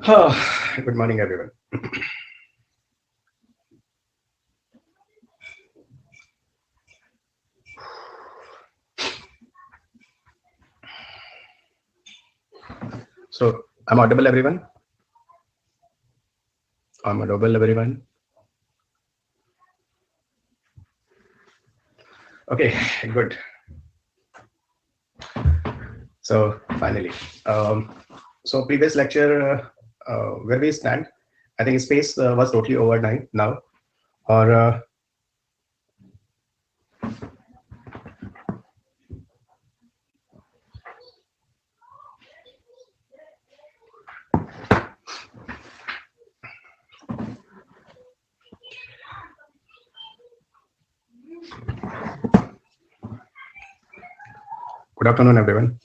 Good morning, everyone. So, I'm audible, everyone? I'm audible, everyone? Okay, good. So, finally. So, previous lecture, where we stand, I think space was totally over now. Or good afternoon, everyone.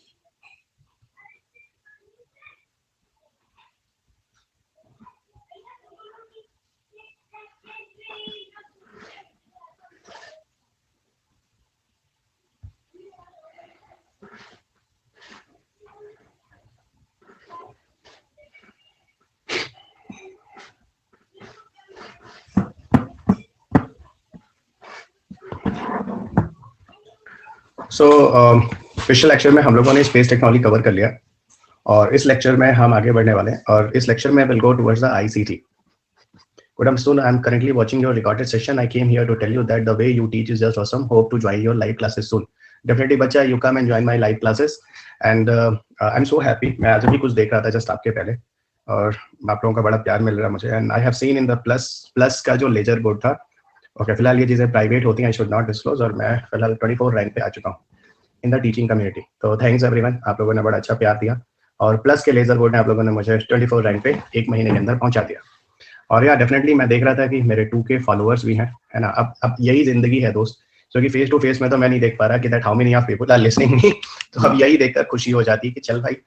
सो पिछले lecture में हम लोगों ने space technology cover कर लिया और इस lecture में हम आगे बढ़ने वाले हैं और इस लेक्चर में will go towards the ICT. Good afternoon. I'm currently watching your recorded session. I came here to tell you that the way you teach is just awesome. Hope to join your live classes soon. Definitely, बच्चा, you come and join my live classes. And I'm so happy. मैं आज भी कुछ देख रहा था just आपके पहले और आप लोगों का बड़ा प्यार मिल रहा है मुझे. And I have seen in the plus का जो लेजर बोर्ड था. Okay, फिलहाल ये चीजें प्राइवेट होती हैं. I should not disclose. और मैं फिलहाल 24 रैंक पे आ चुका हूँ इन द टीचिंग कम्युनिटी. तो थैंक्स एवरीवन, आप लोगों ने बड़ा अच्छा प्यार दिया और प्लस के लेजर बोर्ड ने आप लोगों ने मुझे 24 रैंक पे एक महीने के अंदर पहुंचा दिया. और यार डेफिनेटली मैं देख रहा था कि मेरे 2K फॉलोअर्स भी हैं, है ना. अब यही जिंदगी है दोस्त, क्योंकि फेस टू फेस में तो मैं नहीं देख पा रहा कि that how many of people are listening me. तो अब यही देखकर खुशी हो जाती है कि चल भाई,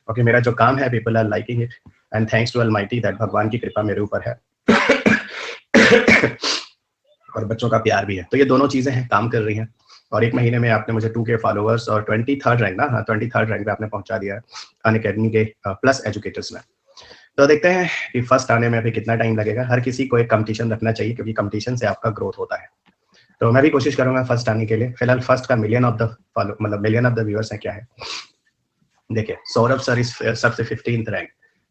ओके, मेरा जो काम है people are liking it and thanks to almighty that भगवान की कृपा मेरे ऊपर है और बच्चों का प्यार भी है. तो ये दोनों चीजें हैं, काम कर रही हैं. और एक महीने में आपने मुझे 2K फॉलोअर्स और 23rd रैंक ना, हाँ 23rd रैंक पे आपने पहुंचा दिया है अनअकैडमी के प्लस एजुकेटर्स में. तो देखते हैं कि फर्स्ट आने में अभी कितना टाइम लगेगा. हर किसी को एक कंपटीशन रखना चाहिए क्योंकि कंपटीशन से आपका ग्रोथ होता है. तो मैं भी कोशिश करूंगा फर्स्ट आने के लिए. फिलहाल फर्स्ट का मिलियन ऑफ द व्यूअर्स है क्या है. देखिए सौरभ सर इस सबसे 15th रैंक,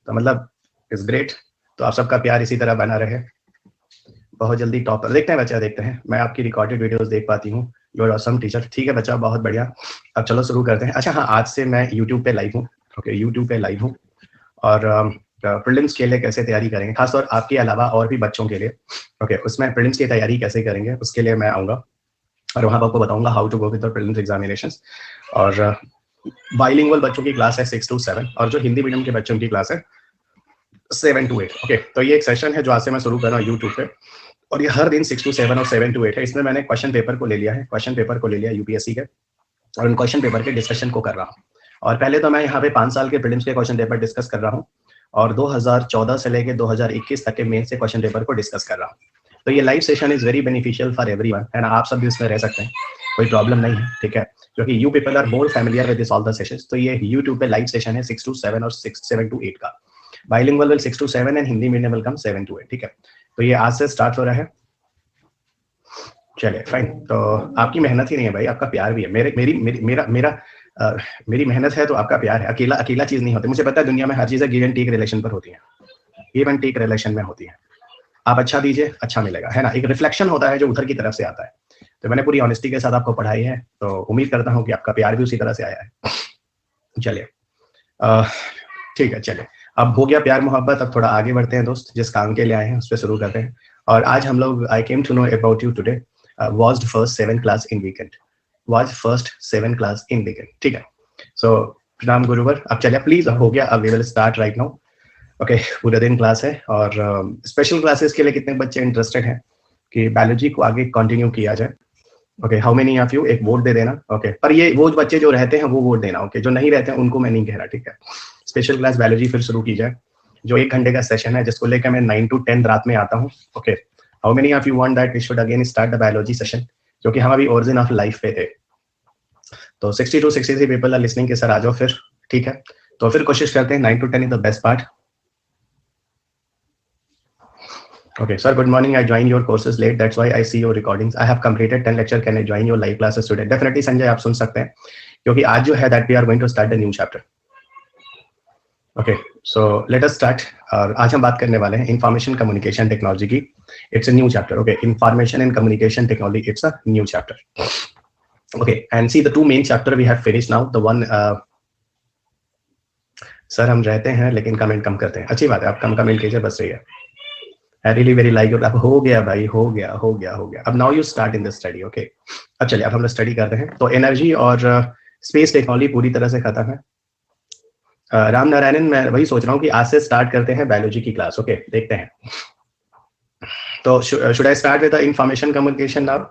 तो मतलब इज ग्रेट. तो आप सबका प्यार इसी तरह बना रहे. बहुत जल्दी टॉपर देखते हैं बच्चा, देखते हैं. मैं आपकी रिकॉर्डेड वीडियोस देख पाती हूँ. You are awesome teacher. ठीक है बच्चा, बहुत बढ़िया. अब चलो शुरू करते हैं. अच्छा हाँ, आज से मैं यूट्यूब पे लाइव हूँ. ओके, यूट्यूब पे लाइव हूँ और प्रीलिम्स के लिए कैसे तैयारी करेंगे, खासतौर आपके अलावा और भी बच्चों के लिए. ओके, उसमें प्रीलिम्स की तैयारी कैसे करेंगे उसके लिए मैं आऊँगा और वहाँ पर आपको बताऊँगा how to go with the prelims examinations. और बाइलिंगुअल बच्चों की क्लास है 6 to 7 और जो हिंदी मीडियम के बच्चों की क्लास है 7 to 8. ओके, तो ये एक सेशन है जो आज से मैं शुरू कर रहा हूँ यूट्यूब पे और ये हर दिन 6 to 7 और 7 to 8 है. इसमें मैंने क्वेश्चन पेपर को ले लिया है, क्वेश्चन पेपर को ले लिया यूपीएससी के और उन क्वेश्चन पेपर के डिस्कशन को कर रहा हूँ. और पहले तो मैं यहाँ पे 5 साल के प्रीलिम्स के क्वेश्चन पेपर डिस्कस कर रहा हूँ और 2014 से लेके 2021 तक के मेंस के क्वेश्चन पेपर को डिस्कस कर रहा हूँ. तो ये live session is very beneficial for everyone, है ना. आप सब भी इसमें रह सकते हैं, कोई प्रॉब्लम नहीं है, ठीक है, क्योंकि you people are more familiar with this all the sessions. तो ये यूट्यूब पे लाइव सेशन है 6 to 7 और 7 to 8 का. Bilingual will 6 to 7 and Hindi medium will come 7 to 8. ठीक है, तो ये आज से स्टार्ट हो रहा है. चलिए फाइन. तो आपकी मेहनत ही नहीं है भाई, आपका प्यार भी है. मेरी मेहनत है तो आपका प्यार है. अकेला चीज नहीं होती. मुझे पता है दुनिया में हर चीजें गिव एंड टेक रिलेशन पर होती है, गिव एंड टेक रिलेशन में होती है. आप अच्छा दीजिए, अच्छा मिलेगा, है ना. एक रिफ्लेक्शन होता है जो उधर की तरफ से आता है. तो मैंने पूरी ऑनेस्टी के साथ आपको पढ़ाई है, तो उम्मीद करता हूँ कि आपका प्यार भी उसी तरह से आया है. चलिए ठीक है, चलिए अब हो गया प्यार मोहब्बत. अब थोड़ा आगे बढ़ते हैं दोस्त, जिस काम के लिए आए हैं उस पर शुरू करते हैं. और आज हम लोग I came to know about you today was the first 7 class in weekend. Was first 7 class in weekend. ठीक है. So प्रणाम गुरुवर. अब चलिए प्लीज, हो गया. अब we will start right now. Okay, पूरे दिन क्लास है और स्पेशल क्लासेस के लिए कितने बच्चे इंटरेस्टेड हैं कि बायोलॉजी को आगे कंटिन्यू किया जाए. Okay, how many of you, एक वोट दे देना. ओके, पर ये वो बच्चे जो रहते हैं वो वोट देना. ओके, जो नहीं रहते हैं उनको मैं नहीं कह रहा, ठीक है. स्पेशल क्लास बायोलॉजी फिर शुरू की जाए, जो 1 घंटे का सेशन है जिसको लेकर मैं 9 to 10 रात में आता हूँ. Okay, How many of you want that we should again start the biology session? क्योंकि हम अभी origin of life पे थे. तो 60 to 63 people are listening के सर आ जाओ फिर, ठीक है. तो फिर कोशिश करते हैं 9 to 10 is the best part. Okay, sir, good morning. I joined your courses late. That's why I see your recordings. I have completed 10 lecture. Can I join your live classes today? Definitely, Sanjay, आप सुन सकते हैं क्योंकि आज जो है that we are going to start the new chapter. Okay, so let us start. और आज हम बात करने वाले हैं information communication technology की. It's a new chapter. Okay, information and communication technology. It's a new chapter. Okay, and see the two main chapter we have finished now. The one sir हम रहते हैं लेकिन कमेंट कम करते हैं. अच्छी बात है, आप कम कमेंट कीजिए, बस सही है. I really very like it. अब हो गया भाई, हो गया. अब now you start in the study, okay? अब चलिए, अब हम स्टडी करते हैं. तो एनर्जी और स्पेस टेक्नोलॉजी पूरी तरह से खत्म है. राम नारायणन, मैं वही सोच रहा हूँ कि आज से स्टार्ट करते हैं बायोलॉजी की क्लास. ओके, देखते हैं. तो should I start with the information communication now?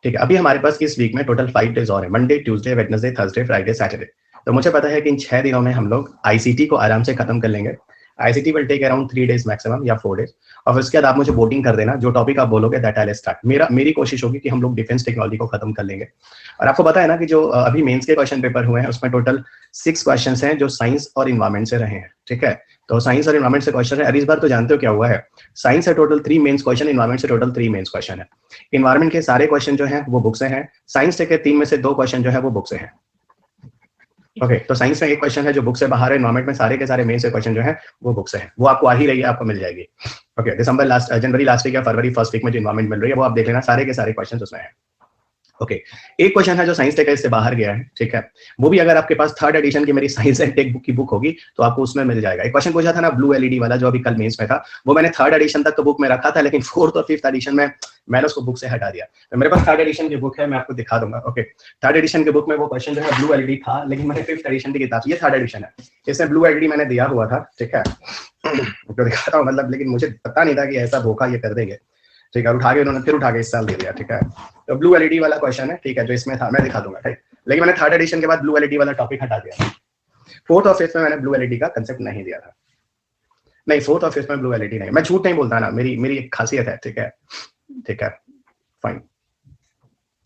ठीक है, अभी हमारे पास इस वीक में टोटल 5 डेज और है. Monday, Tuesday, Wednesday, Thursday, Friday, Saturday. तो मुझे पता है कि इन 6 दिनों में हम लोग आईसीटी को आराम से खत्म कर लेंगे. ICT will take around 3 days maximum या 4 डेज. और फिर उसके बाद आप मुझे वोटिंग कर देना, जो टॉपिक आप बोलोगे दैट आई विल स्टार्ट. मेरी कोशिश होगी कि हम लोग डिफेंस टेक्नोलॉजी को खत्म कर लेंगे. और आपको पता है ना कि जो अभी मेंस के क्वेश्चन पेपर हुए हैं उसमें टोटल 6 क्वेश्चंस हैं जो साइंस और इन्वायरमेंट से रहे हैं. ठीक है, तो साइंस और इन्वायरमेंट से क्वेश्चन है. और इस बार तो जानते हो क्या हुआ है, साइंस से टोटल 3 मेंस क्वेश्चन, इन्वायरमेंट से टोटल 3 मेंस क्वेश्चन है. इन्वायरमेंट के सारे क्वेश्चन जो है वो बुक से हैं. साइंस के 3 में से 2 क्वेश्चन जो है वो बुक से हैं. ओके, तो साइंस में 1 क्वेश्चन है जो बुक से बाहर है. इन्वायरमेंट में सारे के सारे मेन से क्वेश्चन जो है वो बुक से है. वो आपको आ ही रही है, आपको मिल जाएगी. ओके, जनवरी लास्ट वीक या फरवरी फर्स्ट वीक में जो इन्वायरमेंट मिल रही है वो आप देख लेना, सारे के सारे क्वेश्चन उसमें है. ओके, एक क्वेश्चन है जो साइंस टेक से बाहर गया है. ठीक है, वो भी अगर आपके पास 3rd एडिशन की मेरी साइंस एंड टेक बुक की बुक होगी तो आपको उसमें मिल जाएगा. एक क्वेश्चन पूछा था ना ब्लू एलईडी वाला, जो अभी कल मेंस में था, वो मैंने 3rd एडिशन तक तो बुक में रखा था, लेकिन 4th और 5th एडिशन में मैंने उसको बुक से हटा दिया. तो मेरे पास 3rd एडिशन की बुक है, मैं आपको दिखा दूंगा. ओके, 3rd एडिशन की बुक में वो क्वेश्चन जो है ब्लू एलईडी था, लेकिन मैंने 5th एडिशन की किताब, ये 3rd एडिशन है, इसमें ब्लू एलईडी मैंने दिया हुआ था. ठीक है, तो दिखाता हूँ, मतलब लेकिन मुझे पता नहीं था कि ऐसा धोखा ये कर देंगे. ठीक है, उन्होंने फिर उठा के इस साल दे दिया. ठीक है, तो ब्लू एलईडी वाला क्वेश्चन है. ठीक है, जो इसमें था मैं दिखा दूंगा. ठीक, लेकिन मैंने 3rd एडिशन के बाद ब्लू एलईडी वाला टॉपिक हटा दिया. 4th और 5th में मैंने ब्लू एलईडी का कंसेप्ट नहीं दिया था. नहीं, 4th और 5th में ब्लू एलईडी नहीं. मैं झूठ नहीं बोलता ना, मेरी एक खासियत है. ठीक है, फाइन.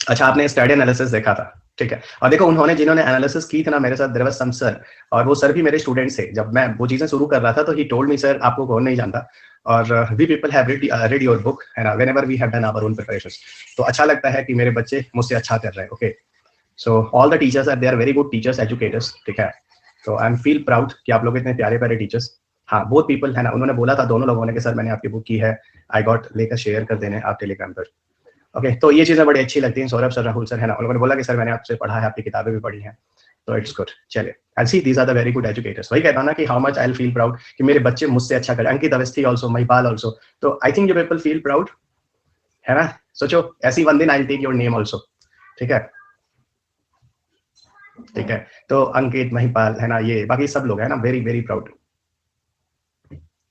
अच्छा, आपने स्टडी एनालिसिस देखा था. ठीक है, और देखो उन्होंने जिन्होंने एनालिसिस की थी ना मेरे साथ, देयर वाज सम सर, और वो सर भी मेरे स्टूडेंट्स थे. जब मैं वो चीजें शुरू कर रहा था तो ही टोल्ड मी, सर आपको कौन नहीं जानता, और we people have read your book, है ना, whenever we have done our own preparations. तो अच्छा लगता है कि मेरे बच्चे मुझसे अच्छा कर रहे हैं. Okay, so all the teachers are, they are very good teachers, educators. ठीक है, तो आई एम फील प्राउड कि आप लोग इतने प्यारे प्यारे टीचर्स. हाँ, बोथ पीपल, है ना, उन्होंने बोला था दोनों लोगों ने कि सर मैंने आपकी बुक की है, आई गॉट, लेकर शेयर कर देने आप टेलीग्राम पर. ओके, तो ये चीजें बड़ी अच्छी लगती हैं. सौरभ सर, राहुल सर, है ना, उन्होंने बोला कि सर मैंने आपसे पढ़ा है, आपकी किताबें भी पढ़ी हैं, तो इट्स गुड. चलिए, I see these are the very good educators. वही कहता हूं ना कि how much I will feel proud कि मेरे बच्चे मुझसे अच्छा करें. Ankit Awasthi also, Mahipal also. तो I think you people feel proud, है ना. सोचो ऐसी वन दिन I will take your name also. ठीक है, तो अंकित, महिपाल, है ना, ये बाकी सब लोग है ना, वेरी वेरी प्राउड.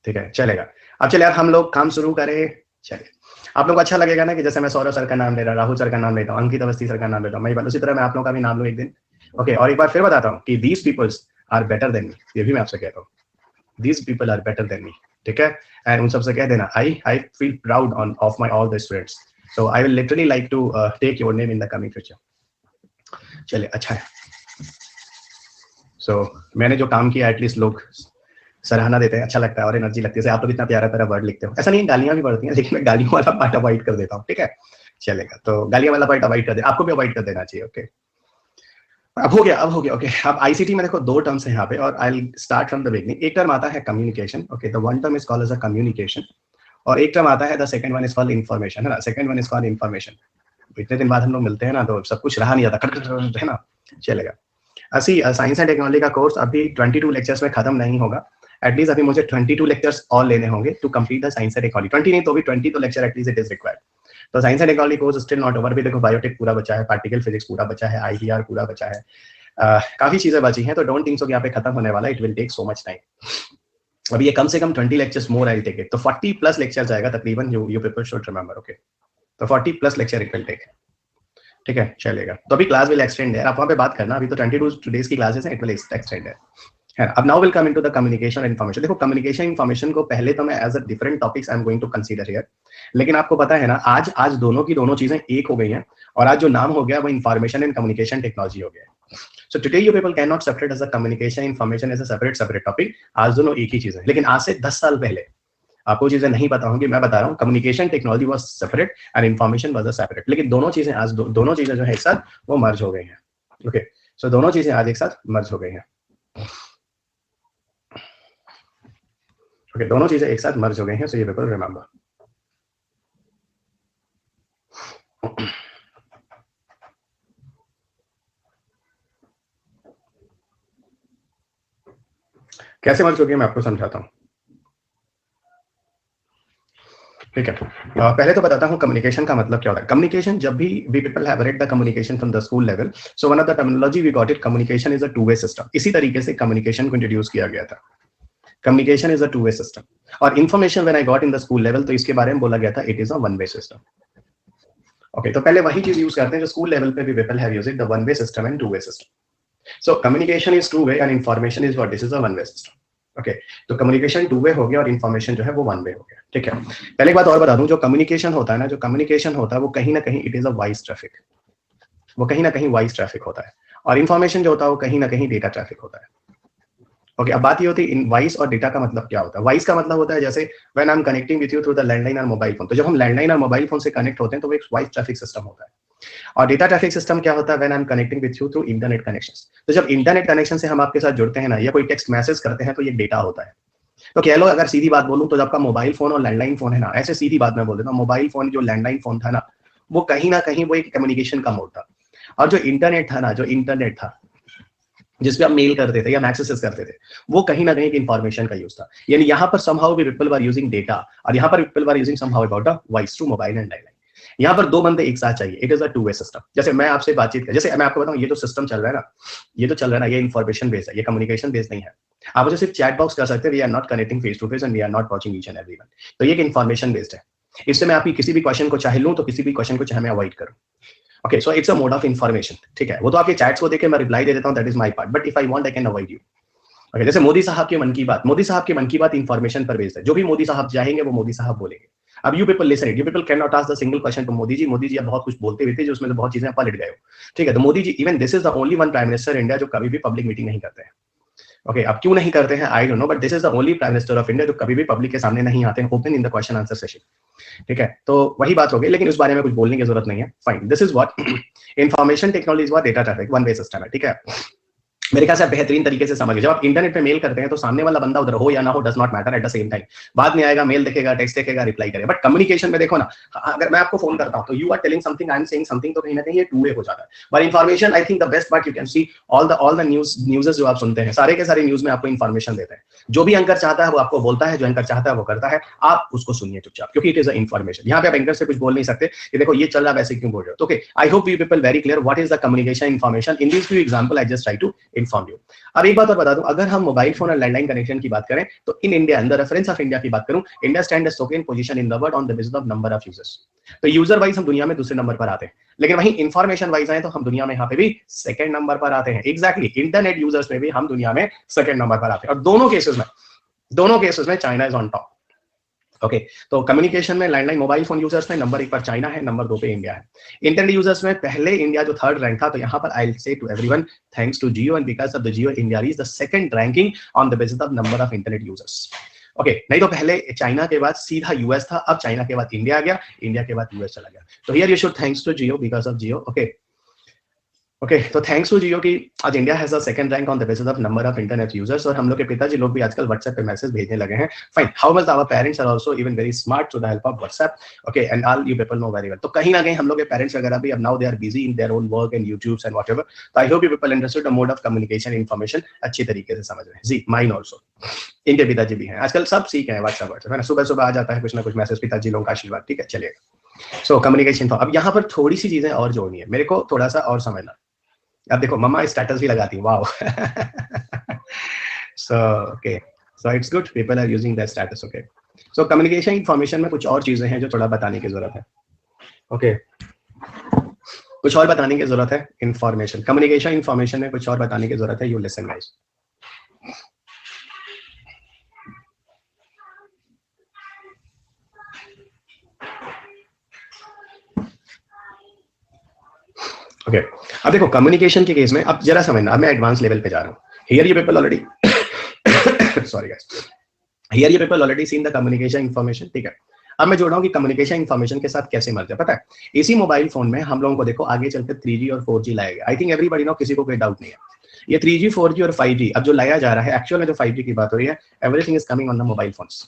ठीक है, चलेगा. अब चलिए, अब हम लोग काम शुरू करें. चलिए, आप लोग को अच्छा लगेगा ना कि जैसे मैं सौरभ सर का नाम ले रहा हूँ, राहुल सर का नाम लेता हूँ, अंकित अवस्थी सर का नाम लेता हूँ, महिपाल, उसी तरह मैं आप लोगों का भी नाम लूँ एक दिन. ओके, और एक बार फिर बताता हूँ कि these peoples are better than me. ये भी मैं आपसे कहता हूँ, these people are better than me. ठीक है, एंड उन सबसे कह देना I feel proud of my all the students. So I will literally like to take your name in the coming future. चलिए, अच्छा है. सो मैंने जो काम किया एटलीस्ट लोग सराहना देते हैं, अच्छा लगता है और एनर्जी लगती है. आप लोग इतना प्यारा प्यारा वर्ड लिखते हो. ऐसा नहीं, गालियां भी पड़ती हैं, लेकिन मैं गालियों वाला पार्ट अवॉइड कर देता हूँ. ठीक है, चलेगा, तो गालियां वाला पार्ट अवॉइड कर दे, आपको भी अवॉइड कर देना चाहिए. ओके, अब हो गया. ओके, अब आईसीटी में देखो 2 टर्म्स हैं यहाँ पे, और I will start from the beginning. एक टर्म आता है communication. Okay, the one term is called as a communication, और एक टर्म आता है the second one is called information, है ना. Second one is called information. इतने दिन बाद हम लोग मिलते हैं ना, तो सब कुछ रहा नहीं जाता, है ना. चलेगा. ऐसी साइंस एंड टेक्नोलॉजी का कोर्स अभी 22 लेक्चर्स में खत्म नहीं होगा. एटलीस्ट अभी मुझे 22 लेक्चर्स और लेने होंगे to complete the science and technology. 20 नहीं तो भी 20 तो lecture at least it is required. तो science and technology course still not over. भी देखो बायोटेक पूरा बचा है, पार्टिकल फिजिक्स पूरा बचा है, आईटीआर पूरा बचा है, काफी चीजें बची हैं. तो डोंट थिंक सो कि यहाँ पे खत्म होने वाला है. It will take so much time. अभी ये कम से कम 20 lectures more I take it, तो 40 प्लस लेक्चर जाएगा तकरीबन. You people should remember. Okay, तो 40 plus lecture it will take. ठीक है, चलेगा. तो अभी क्लास विल एक्सटेंड है, आप वहाँ पे बात करना. अभी तो 22 डेज की क्लासेस हैं, इट विल एक्सटेंड है. अब now will come into the communication and information. देखो, कम्युनिकेशन इन्फॉर्मेशन को पहले तो मैं as a different topics I am going to consider here, लेकिन आपको पता है ना आज दोनों की दोनों चीजें एक हो गई हैं, और आज जो नाम हो गया वो इन्फॉर्मेशन एंड कम्युनिकेशन टेक्नोलॉजी हो गया. So today you people can not separate as a communication information as a separate topic. आज दोनों एक ही चीज है. लेकिन आज से 10 साल पहले आपको चीजें नहीं पता होंगी, मैं बता रहा हूँ। Communication technology was separate and information was separate, लेकिन दोनों चीजें आज दोनों चीजें जो है एक साथ वो मर्ज हो गई हैं। ओके, सो दोनों चीजें आज एक साथ मर्ज हो गई हैं। ओके, दोनों चीजें एक साथ मर्ज हो गई हैं, सो ये बिल्कुल रिमेंबर। कैसे मर्ज हो गई मैं आपको समझाता हूँ, ठीक है। पहले तो बताता हूँ कम्युनिकेशन का मतलब क्या होता है। कम्युनिकेशन, जब भी we people have read the communication from the school level, so one of the terminology we got it, communication is a two way system. इसी तरीके से कम्युनिकेशन को इंट्रोड्यूस किया गया था। Communication is a two way system, और information when I got in the school level, तो इसके बारे में बोला गया था it is a one way system. Okay, तो पहले वही चीज यूज करते हैं जो स्कूल लेवल पे भी people have used, the one way system and to way system. So communication is two way and information is what, this is a one way system. Okay, तो कम्युनिकेशन टू वे हो गया और information जो है वो one way हो गया, ठीक है। पहले एक बात और बता दूं, जो कम्युनिकेशन होता है ना, जो कम्युनिकेशन होता है वो कहीं ना कहीं it is a voice traffic, वो कहीं ना कहीं वॉइस ट्रैफिक होता है, और इन्फॉर्मेशन जो होता है वो कहीं ना कहीं डेटा ट्रैफिक होता है। ओके, अब बात ये होती है इन वॉइस और डेटा का मतलब क्या होता है। वॉइस का मतलब होता है जैसे when I am connecting with you through the landline और मोबाइल फोन, तो जब हम लैंडलाइन और मोबाइल फोन से कनेक्ट होते हैं तो वो एक वॉइस ट्रैफिक सिस्टम होता है। और डेटा ट्रैफिक सिस्टम क्या होता है, when I am connecting with you through internet connections. तो जब इंटरनेट कनेक्शन से हम आपके साथ जुड़ते हैं ना, या कोई टेक्स्ट मैसेज करते हैं, तो ये डेटा होता है। तो कह लो, अगर सीधी बात बोलूं तो जब आपका मोबाइल फोन और लैंडलाइन फोन है ना, ऐसे सीधी बात मैं बोल देता हूँ, मोबाइल फोन जो लैंडलाइन फोन था ना, वो कहीं ना कहीं वो एक कम्युनिकेशन का मोड था। और जो इंटरनेट था ना, जो इंटरनेट था जिसपे आप मेल करते थे या मैसेजेस करते थे, वो कहीं ना कहीं इंफॉर्मेशन का यूज था। यानी यहाँ पर somehow we people were using data, और यहाँ पर people were using somehow about a voice through mobile and landline. यहाँ पर दो बंदे एक साथ चाहिए, it is a two way system. जैसे मैं आपसे बातचीत कर, जैसे मैं आपको बताऊं, ये जो सिस्टम चल रहा है ना, ये तो चल रहा है ना, ये इन्फॉर्मेशन बेस्ड है, ये कम्युनिकेशन बेस्ड नहीं है। आप मुझे सिर्फ चैट बॉक्स कर सकते हैं, we are not connecting face to face and we are not watching each and everyone. तो ये इन्फॉर्मेशन बेस्ड है। इससे मैं आपकी किसी भी क्वेश्चन को चाहे लूं, तो किसी भी क्वेश्चन को चाहे मैं अवॉइड करूं। Okay, so it's a mode of information, ठीक है। वो तो आपके चैट्स को देखे मैं रिप्लाई दे देता हूं, that is my part, but if I want I can avoid you. Okay, जैसे मोदी साहब के मन की बात, मोदी साहब के मन की बात इन्फॉर्मेशन पर बेस्ड है। जो भी मोदी साहब चाहेंगे वो मोदी साहब बोलेंगे। अब you people listen it, you people can not ask the single question to Modi ji. Modi ji आप बहुत कुछ बोलते हुए थे जो उसमें से बहुत चीजें पलट गए हो, ठीक है। तो Modi ji, even this is the only one prime minister India जो कभी भी पब्लिक मीटिंग नहीं करते हैं। ओके, अब क्यों नहीं करते हैं आई don't know, but this is the only prime minister of India जो कभी भी पब्लिक के सामने नहीं आते हैं open in the question answer session, ठीक है। तो वही बात हो गई, लेकिन उस बारे में कुछ बोलने की जरूरत नहीं है। Fine, this is what information technology व data traffic one way system है, ठीक है। मेरे ख्याल से बेहतरीन तरीके से समझ गए। जब आप इंटरनेट पे मेल करते हैं तो सामने वाला बंदा उधर हो या ना हो, does not matter at the same time. बाद में आएगा, मेल देखेगा, टेक्स्ट देखेगा, रिप्लाई करेगा। बट कम्युनिकेशन में देखो ना, अगर मैं आपको फोन करता हूं तो you are telling something, I am saying something, तो कहीं ना कहीं ये टू वे हो जाता है। But information, I think the best part, you can see all the news जो आप सुनते हैं, सारे के सारे न्यूज में आपको इन्फॉर्मेशन देते हैं। जो भी एंकर चाहता है वो आपको बोलता है, जो एंकर चाहता है वो करता है, आप उसको सुनिए चुपचाप, क्योंकि इट इज अ इन्फॉर्मेशन। यहाँ पे आप एंकर से कुछ बोल नहीं सकते कि देखो ये चल रहा है वैसे क्यों बोल रहे हो। Okay, I hope you people very clear what is the communication information. In this few example I just try to inform you. अब एक बात और बता दूं, अगर हम मोबाइल फोन और लैंडलाइन कनेक्शन की बात करें तो in India, in the reference of India की बात करूं, India stand as second position in the world on the basis of number of users. तो यूजर वाइज हम दुनिया में दूसरे नंबर पर आते हैं, लेकिन वहीं इंफॉर्मेशन वाइज आए तो हम दुनिया में यहाँ पे भी सेकंड नंबर पर आते हैं। एग्जैक्टली, इंटरनेट यूजर्स में भी हम दुनिया में सेकंड नंबर पर आते हैं, और दोनों केसेस में China is on top. Okay, तो कम्युनिकेशन में लैंडलाइन मोबाइल फोन यूजर्स में नंबर 1 पर चाइना है, नंबर 2 पे इंडिया है। इंटरनेट यूजर्स में पहले इंडिया जो थर्ड रैंक था, तो यहाँ पर I will say to everyone thanks to Jio, and because of the Jio India is the second ranking on the basis of number of internet users. Okay, नहीं तो पहले चाइना के बाद सीधा यूएस था, अब चाइना के बाद इंडिया आ गया, इंडिया के बाद यूएस चला गया। तो here you should thanks to Jio because of Jio. Okay, तो थैंक्स टू जियो की आज India has the second rank on the basis of number of internet users. और हम लोग के पिताजी लोग भी आजकल व्हाट्सएप पे मैसेज भेजने लगे हैं। Fine, how much our parents are also even very smart through the help of WhatsApp. Okay, and all you people know very well. तो कहीं ना कहीं हम लोग के पेरेंट्स वगैरह भी अब now they are busy in their own work and YouTubes and whatever. तो I hope you people understood the mode of communication information अच्छी तरीके से समझ रहे हैं जी। माइन आल्सो, इनके पिताजी भी हैं आजकल, सब सीख हैं व्हाट्सएप है ना, सुबह सुबह आ जाता है कुछ ना कुछ मैसेज, पिताजी लोगों का आशीर्वाद, ठीक है, चलिएगा। So communication. अब यहाँ पर थोड़ी सी चीजें और जोड़नी है मेरे को, थोड़ा सा और समझना। अब देखो मम्मा स्टेटस भी लगाती है, wow. So okay, so it's good people are using that status. Okay, so communication information में कुछ और चीजें हैं जो थोड़ा बताने की जरूरत है। ओके, कुछ और बताने की जरूरत है। इन्फॉर्मेशन, कम्युनिकेशन इन्फॉर्मेशन में कुछ और बताने की जरूरत है। You listen guys. ओके, अब देखो कम्युनिकेशन के केस में अब जरा समझना, अब मैं एडवांस लेवल पे जा रहा हूँ। Here you people already sorry guys, here you people already seen the communication information, ठीक है। अब मैं जोड़ रहा हूँ कि कम्युनिकेशन इन्फॉर्मेशन के साथ कैसे मर्ज है, पता है इसी मोबाइल फोन में हम लोगों को देखो आगे चलकर 3G और 4G लाया गया। आई थिंक एवरीबॉडी नो, किसी को कोई डाउट नहीं है। ये 3G 4G और 5G अब जो लाया जा रहा है, एक्चुअल में जो 5G की बात हो रही है, everything is coming on the mobile phones.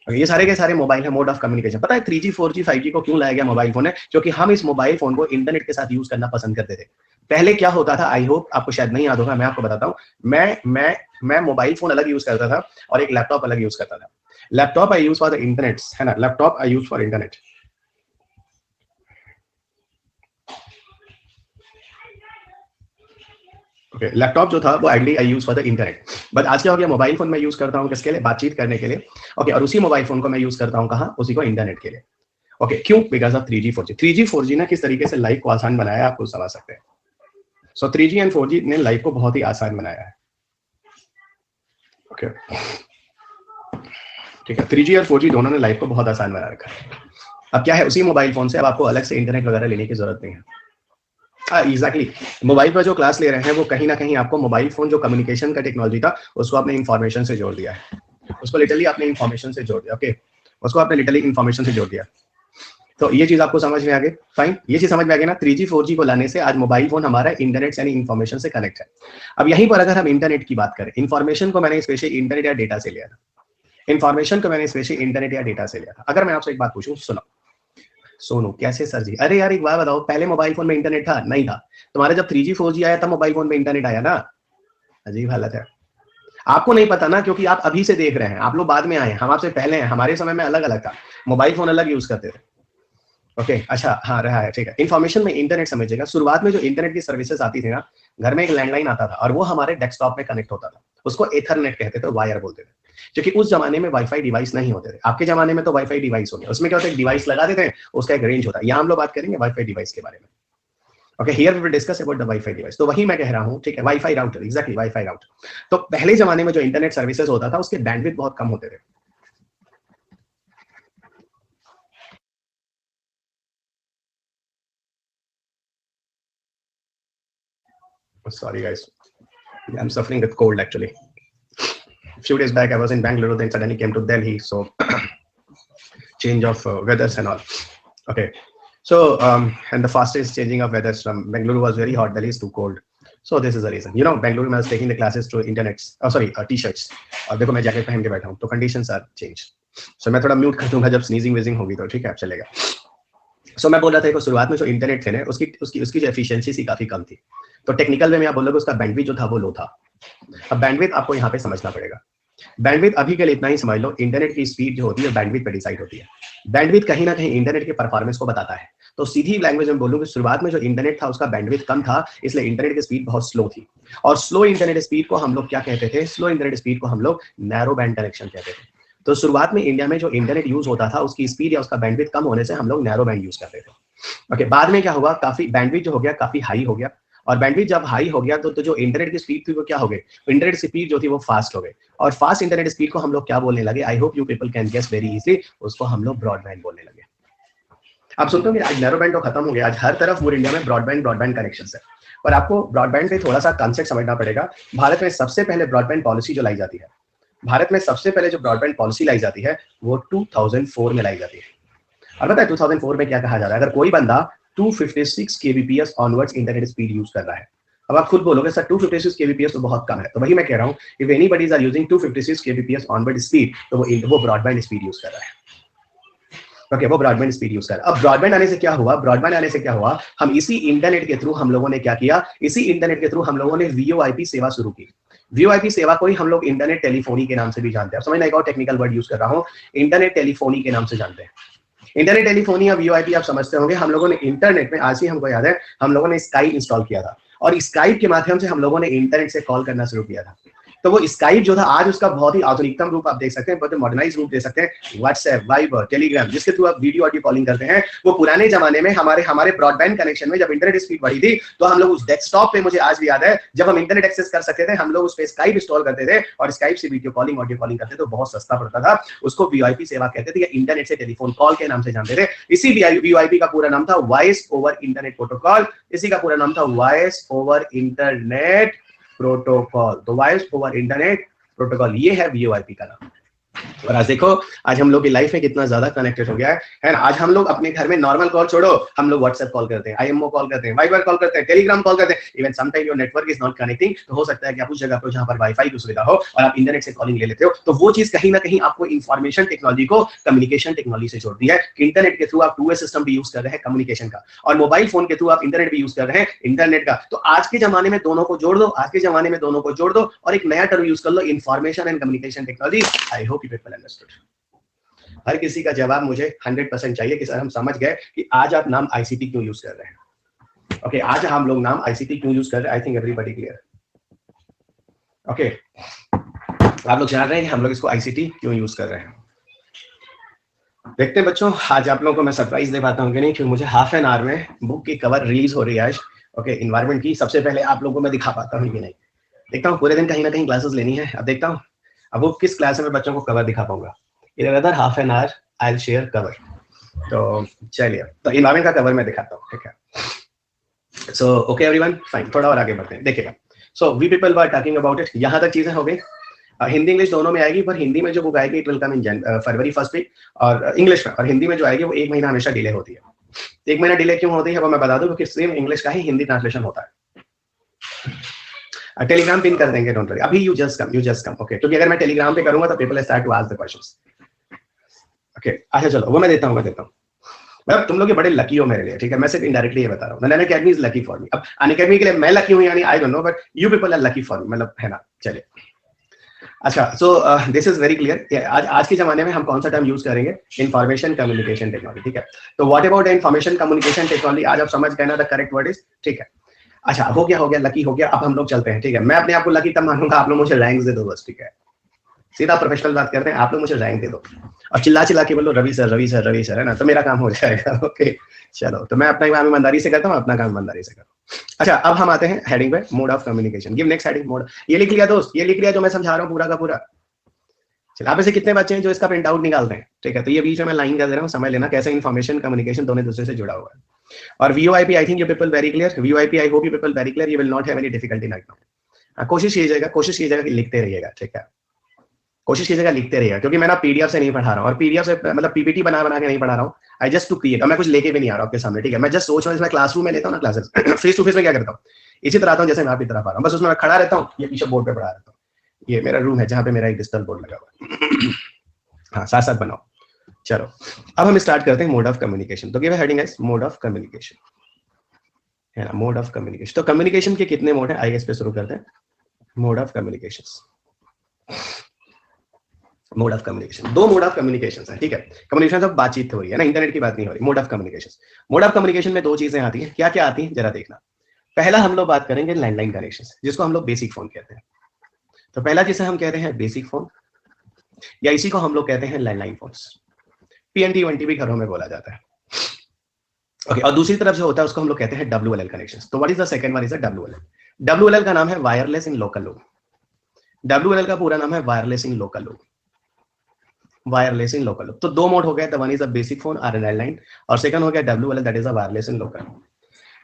ये सारे के सारे मोबाइल है मोड ऑफ कम्युनिकेशन। पता है 3G 4G 5G को क्यों लाया गया मोबाइल फोन है? क्योंकि हम इस मोबाइल फोन को इंटरनेट के साथ यूज करना पसंद करते थे। पहले क्या होता था, आई होप आपको शायद नहीं याद होगा, मैं आपको बताता हूँ। मैं मोबाइल फोन अलग यूज करता था और एक लैपटॉप अलग यूज करता था। Laptop I use for the internet, है ना, laptop I use for internet. Okay, laptop जो था वो ideally I use for the internet. But आज क्या हो गया, मोबाइल फोन मैं यूज करता हूँ किसके लिए? बातचीत करने के लिए। ओके, और उसी मोबाइल फोन को मैं यूज करता हूँ कहाँ? उसी को इंटरनेट के लिए। ओके, क्यों? Because of 3G 4G। 3G 4G ने किस तरीके से लाइफ को आसान बनाया है, आपको समझ सकते हैं। सो 3G एंड 4G ने लाइफ को बहुत ही आसान बनाया है। ओके, ठीक है, 3G और 4G दोनों ने लाइफ को बहुत आसान बना रखा है। अब क्या है, उसी मोबाइल फोन से अब आपको अलग से इंटरनेट वगैरह लेने की जरूरत नहीं है। एग्जैक्टली मोबाइल पर जो क्लास ले रहे हैं वो कहीं ना कहीं आपको मोबाइल फोन जो कम्युनिकेशन का टेक्नोलॉजी था उसको आपने इंफॉर्मेशन से जोड़ दिया है, उसको लिटरली आपने इंफॉर्मेशन से जोड़ दिया। ओके, उसको आपने लिटरली इंफॉर्मेशन से जोड़ दिया। तो ये चीज आपको समझ में आ गई, फाइन, ये चीज समझ में आ गई ना। 3G 4G को लाने से आज मोबाइल फोन हमारा इंटरनेट यानी इंफॉर्मेशन से कनेक्ट है। अब यहीं पर अगर हम इंटरनेट की बात करें, इंफॉर्मेशन को मैंने स्पेशली इंटरनेट या डेटा से लिया था। इंफॉर्मेशन को मैंने स्पेशली इंटरनेट या डेटा से लिया था। अगर मैं आपसे एक बात पूछूं, सुनो सोनू, कैसे सर जी? अरे यार एक बात बताओ, पहले मोबाइल फोन में इंटरनेट था? नहीं था। तुम्हारे जब 3G 4G आया तब मोबाइल फोन में इंटरनेट आया ना। अजीब हालत है। आपको नहीं पता ना, क्योंकि आप अभी से देख रहे हैं, आप लोग बाद में आए, हम आपसे पहले हैं। हमारे समय में अलग अलग था, मोबाइल फोन अलग यूज करते थे। ओके, अच्छा, हाँ रहा है, ठीक है। इन्फॉर्मेशन में इंटरनेट समझिएगा। शुरुआत में जो इंटरनेट की सर्विसेज आती थी ना, घर में एक लैंडलाइन आता था और वो हमारे डेस्कटॉप में कनेक्ट होता था। उसको एथरनेट कहते थे, वायर बोलते थे, क्योंकि उस जमाने में वाईफाई डिवाइस नहीं होते थे। आपके जमाने में तो वाईफाई डिवाइस हो गया। उसमें क्या होता है, डिवाइस लगा देते हैं, उसका एक रेंज होता है। यहाँ हम लोग बात करेंगे वाईफाई डिवाइस के बारे में। Okay, here we will discuss about the WiFi device. तो वही मैं कह रहा हूँ, ठीक है, WiFi router, exactly WiFi router. तो पहले जमाने में जो इंटरनेट सर्विसेज होता था उसके बैंडविड्थ बहुत कम होते थे। Sorry guys, I'm suffering with cold actually. Few days back I was in Bangalore, then suddenly came to Delhi, so change of weathers and all. Okay, so and the fastest changing of weathers from Bangalore was very hot, Delhi is too cold. So this is the reason. You know, Bangalore I was taking the classes through internets, t-shirts. और देखो मैं jacket पहन के बैठा हूँ, तो conditions are changed. So मैं थोड़ा म्यूट कर दूंगा जब स्नीजिंग वेजिंग होगी तो, ठीक है, अब चलेगा। सो मैं बोल रहा था कि शुरुआत में जो इंटरनेट थे ना, उसकी जो एफिशिएंसी सी काफी कम थी। तो टेक्निकल वे में आप बोलोगे उसका बैंडविड्थ जो था वो लो था। अब बैंडविड्थ आपको यहाँ पे समझना पड़ेगा। बैंडविड्थ अभी के लिए इतना ही समझ लो, इंटरनेट की स्पीड जो होती है बैंडविड्थ पे डिसाइड होती है। बैंडविड्थ कहीं ना कहीं इंटरनेट के परफॉर्मेंस को बताता है। तो सीधी लैंग्वेज में बोलूँ कि शुरुआत में जो इंटरनेट था उसका बैंडविड्थ कम था, इसलिए इंटरनेट की स्पीड बहुत स्लो थी। और स्लो इंटरनेट स्पीड को हम लोग क्या कहते थे? स्लो इंटरनेट स्पीड को हम लोग नैरो बैंड कनेक्शन कहते थे। तो शुरुआत में इंडिया में जो इंटरनेट यूज होता था उसकी स्पीड या उसका बैंडविड्थ कम होने से हम लोग नैरो बैंड यूज करते थे। ओके, बाद में क्या हुआ, काफी बैंडविड्थ जो हो गया काफी हाई हो गया। और बैंडविड्थ जब हाई हो गया तो जो इंटरनेट की स्पीड थी वो क्या हो गई? इंटरनेट स्पीड जो थी वो फास्ट हो गई। और फास्ट इंटरनेट स्पीड को हम लोग क्या बोलने लगे? I hope you people can guess very easily, उसको हम लोग ब्रॉडबैंड बोलने लगे। आप सुनते हो आज नैरोबैंड तो खत्म हो गया, आज हर तरफ पूरे इंडिया में ब्रॉडबैंड कनेक्शन है। और आपको ब्रॉडबैंड पे थोड़ा सा कॉन्सेप्ट समझना पड़ेगा। भारत में सबसे पहले ब्रॉडबैंड पॉलिसी जो लाई जाती है, भारत में सबसे पहले जो ब्रॉडबैंड पॉलिसी लाई जाती है वो 2004 में लाई जाती है। और पता है 2004 में क्या कहा जा रहा है? अगर कोई बंदा 256 kbps onwards internet speed use कर रहा है, अब आप खुद बोलोगे सर 256 kbps तो बहुत कम है। तो वही मैं कह रहा हूं, if anybody is are using 256 kbps onward speed तो वो ब्रॉडबैंड स्पीड यूज कर रहा है। ओके, वो ब्रॉडबैंड स्पीड यूज कर रहा है। अब ब्रॉडबैंड आने से क्या हुआ? ब्रॉडबैंड आने से क्या हुआ, हम इसी इंटरनेट के थ्रू हम लोगों ने क्या किया? इसी इंटरनेट के थ्रू हम लोगों ने वीओआईपी सेवा शुरू की। वीओआईपी सेवा को ही हम लोग इंटरनेट टेलीफोनी के नाम से भी जानते हैं। समझना, एक और टेक्निकल वर्ड यूज कर रहा हूं, इंटरनेट टेलीफोनी के नाम से जानते हैं। इंटरनेट टेलीफोनी या वीओआईपी आप समझते होंगे। हम लोगों ने इंटरनेट में, आज ही हमको याद है, हम लोगों ने स्काइप इंस्टॉल किया था और स्काइप के माध्यम से हम लोगों ने इंटरनेट से कॉल करना शुरू किया था। तो वो स्काइप जो था आज उसका बहुत ही आधुनिकतम रूप आप देख सकते हैं, बहुत मॉडर्नाइज रूप देख सकते हैं। व्हाट्सएप, वाइबर, टेलीग्राम, जिसके थ्रू आप वीडियो ऑडियो कॉलिंग करते हैं, वो पुराने जमाने में हमारे ब्रॉडबैंड कनेक्शन में जब इंटरनेट स्पीड बढ़ी थी तो हम लोग उस डेस्कटॉप पे, मुझे आज भी याद है, जब हम इंटरनेट एक्सेस कर सकते थे हम लोग उस पे स्काइप इंस्टॉल करते थे और स्काइप से वीडियो कॉलिंग ऑडियो कॉलिंग करते थे। बहुत सस्ता पड़ता था, उसको वीओआईपी सेवा कहते थे या इंटरनेट से टेलीफोन कॉल के नाम से जानते थे। इसी वीओआईपी का पूरा नाम था वॉइस ओवर इंटरनेट प्रोटोकॉल। इसी का पूरा नाम था वॉइस ओवर इंटरनेट प्रोटोकॉल। तो वॉइस ओवर इंटरनेट प्रोटोकॉल, ये है वीओआईपी का नाम। और आज देखो, आज हम लोग की लाइफ में कितना ज्यादा कनेक्टेड हो गया है ना। आज हम लोग अपने घर में नॉर्मल कॉल छोड़ो, हम लोग व्हाट्सएप कॉल करते हैं, आईएमओ कॉल करते हैं, वाइबर कॉल करते हैं, टेलीग्राम कॉल करते हैं। Even sometime your network is not connecting, तो हो सकता है कि आप उस जगह पर जहां पर वाईफाई की सुविधा हो और आप इंटरनेट से कॉलिंग ले लेते हो, तो वो चीज कहीं ना कहीं आपको इंफॉर्मेशन टेक्नोलॉजी को कम्युनिकेशन टेक्नोलॉजी से जोड़ती है। इंटरनेट के थ्रू आप 2 वे सिस्टम भी यूज कर रहे हैं कम्युनिकेशन का, और मोबाइल फोन के थ्रू आप इंटरनेट भी यूज कर रहे हैं इंटरनेट का। तो आज के जमाने में दोनों को जोड़ दो, आज के जमाने में दोनों को जोड़ दो और एक नया टर्म यूज कर लो, information and communication technology. I hope you people understood. हर किसी का जवाब मुझे 100% चाहिए कि सर हम समझ गए कि आज आप नाम आईसीटी क्यों यूज कर रहे हैं। ओके, आज हम लोग नाम आईसीटी क्यों यूज कर रहे हैं। I think everybody clear. Okay, आप लोग जान रहे हैं कि हम लोग इसको आईसीटी क्यों यूज कर रहे हैं। देखते हैं बच्चों, आज आप लोगों को मैं सरप्राइज दे पाता हूँ कि नहीं, क्योंकि मुझे हाफ एन आवर में बुक की कवर रिलीज हो रही है आज। ओके, इन्वायरमेंट की सबसे पहले आप लोगों को मैं दिखा पाता हूँ कि नहीं। देखता हूँ, पूरे दिन कहीं ना कहीं क्लासेस लेनी है। अब देखता हूँ अब वो किस क्लास में बच्चों को कवर दिखा पाऊंगा। In another half an hour, I'll share cover. तो चलिए, तो इन्वायरमेंट का कवर मैं दिखाता हूँ, ठीक है। सो ओके एवरीवन, फाइन, थोड़ा और आगे बढ़ते हैं। देखिएगा, so we people were talking about it. यहाँ तक चीजें हो गई। हिंदी इंग्लिश दोनों में आएगी, पर हिंदी में जो बुक आएगी it will come in February first week, और इंग्लिश में, और हिंदी में जो आएगी वो 1 महीना हमेशा डिले होती है। 1 महीना डिले क्यों होती है वो मैं बता दूं, क्योंकि सेम इंग्लिश का ही हिंदी ट्रांसलेशन होता है। टेलीग्राम पिन कर देंगे, डोंट वरी, अभी यू जस्ट कम। ओके, क्योंकि अगर मैं टेलीग्राम पे करूंगा तो people start to ask the questions. Okay, अच्छा चलो, वो मैं देता हूँ। मतलब तुम लोग ये बड़े लकी हो मेरे लिए, ठीक है। मैं सिर्फ इनडायरेक्टली ये बता रहा हूँ, Unacademy is lucky for me. अब अन अकेडमी के लिए मैं लकी हूँ यानी I don't know, but you people are lucky for me, मतलब है ना। चलिए, अच्छा, so this is very clear. आज के जमाने में हम कौन सा टर्म यूज करेंगे, इंफॉर्मेशन कम्युनिकेशन टेक्नोलॉजी, ठीक है। तो what about information communication technology, आज आप समझ गए ना द करेक्ट वर्ड इज, ठीक है। अच्छा, हो गया लकी हो गया। अब हम लोग चलते हैं, ठीक है। मैं अपने आप को लकी तब मानूंगा आप लोग मुझे रैंक दे दो बस, ठीक है। सीधा प्रोफेशनल बात करते हैं, आप लोग मुझे रैंक दे दो और चिल्ला के बोलो रवि सर, है ना, तो मेरा काम हो जाएगा। ओके, चलो, तो मैं अपना काम ईमानदारी से करता हूँ, अपना काम ईमानदारी से करो। अच्छा, अब हम आते हैं हेडिंग पे, mode of communication. Give next heading, mode. ये लिख लिया दोस्त, ये लिख लिया जो मैं समझा रहा हूँ पूरा का पूरा। चलो, आप ऐसे कितने बच्चे हैं जो इसका प्रिंट आउट निकालते हैं, ठीक है। तो ये बीच में मैं लाइन कर दे रहा हूँ, समझ लेना कैसे इन्फॉर्मेशन कम्युनिकेशन दोनों दूसरे से जुड़ा हुआ है। और VOIP, I think you people very clear. VOIP, I hope you people very clear, you will not have any difficulty right now. कोशिश कीजिएगा कि लिखते रहिएगा, ठीक है। कोशिश कीजिएगा लिखते रहिएगा, क्योंकि मैं ना पीडीएफ से नहीं पढ़ा रहा हूँ, और पीडीएफ से मतलब पीपीटी बना के नहीं पढ़ा रहा हूँ। आई जस्ट टू क्रिएट, और मैं कुछ लेके भी नहीं आ रहा हूँ आपके सामने, ठीक है। मैं जस्ट सोच रहा हूँ, मैं क्लासरूम में लेता हूँ ना क्लासेस, फेस टू फेस में क्या करता हूँ, इसी तरह आता हूँ जैसे मैं आपकी तरफ आ रहा हूँ, बस उसमें मैं खड़ा रहता हूँ, ये पीछे बोर्ड पे पढ़ा रहता हूँ। ये मेरा रूम है जहाँ पे मेरा एक डिजिटल बोर्ड लगा हुआ है। हाँ, साथ साथ बनाओ। चलो, अब हम स्टार्ट करते हैं मोड ऑफ कम्युनिकेशन। तो क्या हेडिंग है, मोड ऑफ कम्युनिकेशन, है ना, मोड ऑफ कम्युनिकेशन। तो कम्युनिकेशन के कितने मोड है, आइए इस पे शुरू करते हैं। Mode of communication, mode of communication, 2 mode of communication है, ठीक है। कम्युनिकेशन सब बातचीत हो रही है ना, इंटरनेट की बात नहीं हो रही। मोड ऑफ कम्युनिकेशन में 2 चीजें आती हैं। क्या क्या आती हैं जरा देखना। पहला हम लोग बात करेंगे लैंडलाइन कनेक्शन, जिसको हम लोग बेसिक फोन कहते हैं। तो पहला जिसे हम कहते हैं बेसिक फोन, या इसी को हम लोग कहते हैं लैंडलाइन फोन्स। PNT भी घरों में बोला जाता है। ओके, और दूसरी तरफ जो होता है उसको हम लोग कहते हैं WLL कनेक्शन। तो what is the second one, is WLL। WLL का नाम है wireless in local loop. WLL का पूरा नाम है wireless in local loop. Wireless in local loop. तो 2 मोड हो गए, one is a basic phone और लैंडलाइन, और सेकंड हो गया WLL, that is a wireless in local.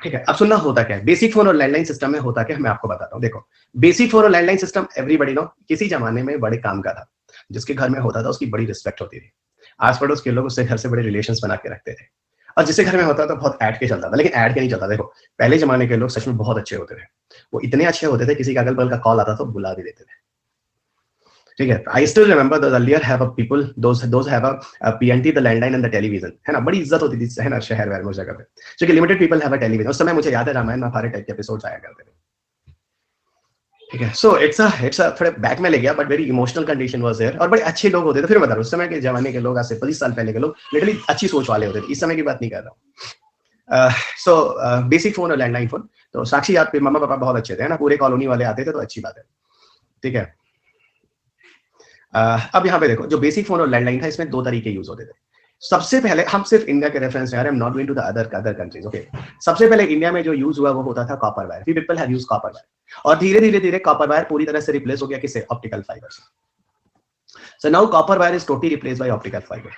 ठीक है, अब सुनना होता क्या है बेसिक फोन और लैंडलाइन सिस्टम में होता क्या, मैं आपको बताता हूँ। देखो, बेसिक फोन और लैंडलाइन सिस्टम एवरीबॉडी नो किसी जमाने में बड़े काम का था। जिसके घर में होता था उसकी बड़ी रिस्पेक्ट होती थी, आस पड़ोस के लोग उससे घर से बड़े रिलेशंस बना के रखते थे। और जिसके घर में होता था बहुत ऐड के चलता था, लेकिन ऐड के नहीं चलता। देखो, पहले जमाने के लोग सच में बहुत अच्छे होते थे। वो इतने अच्छे होते थे, किसी का अगल बगल का कॉल आता तो बुला भी देते थे, ठीक है। I still remember the earlier have a people those have a PNT, the landline and the television, है ना। बड़ी इज्जत होती थी, है ना, शहर वहर में उस जगह पे, क्योंकि limited people have a television. उस समय मुझे याद है रामायण महाभारत टाइप के एपिसोड्स आया करते थे, ठीक है। सो इट्स अ थोड़े बैक में ले गया, but very emotional condition was there, और बड़े अच्छे लोग होते थे। फिर बता रहा हूं, उस समय के जमाने के लोग, आज से 25 साल पहले के लोग लिटरली अच्छी सोच वाले होते थे। इस समय की बात नहीं कर रहा हूँ। सो बेसिक फोन और लैंडलाइन फोन। तो साक्षी, आपके मम्मा पापा बहुत अच्छे थे, है ना, पूरे कॉलोनी वाले आते थे, तो अच्छी बात है, ठीक है। अब यहाँ पे देखो, जो बेसिक फोन और लैंडलाइन था, इसमें 2 तरीके यूज होते थे। सबसे पहले, हम सिर्फ इंडिया के रेफरेंस में, I am not going to the other countries, okay. सबसे पहले इंडिया में जो यूज हुआ वो होता था copper wire. We people have used copper wire, और धीरे धीरे कॉपर वायर पूरी तरह से रिप्लेस हो गया किससे, ऑप्टिकल फाइबर से। So now copper wire is totally replaced by optical fibre.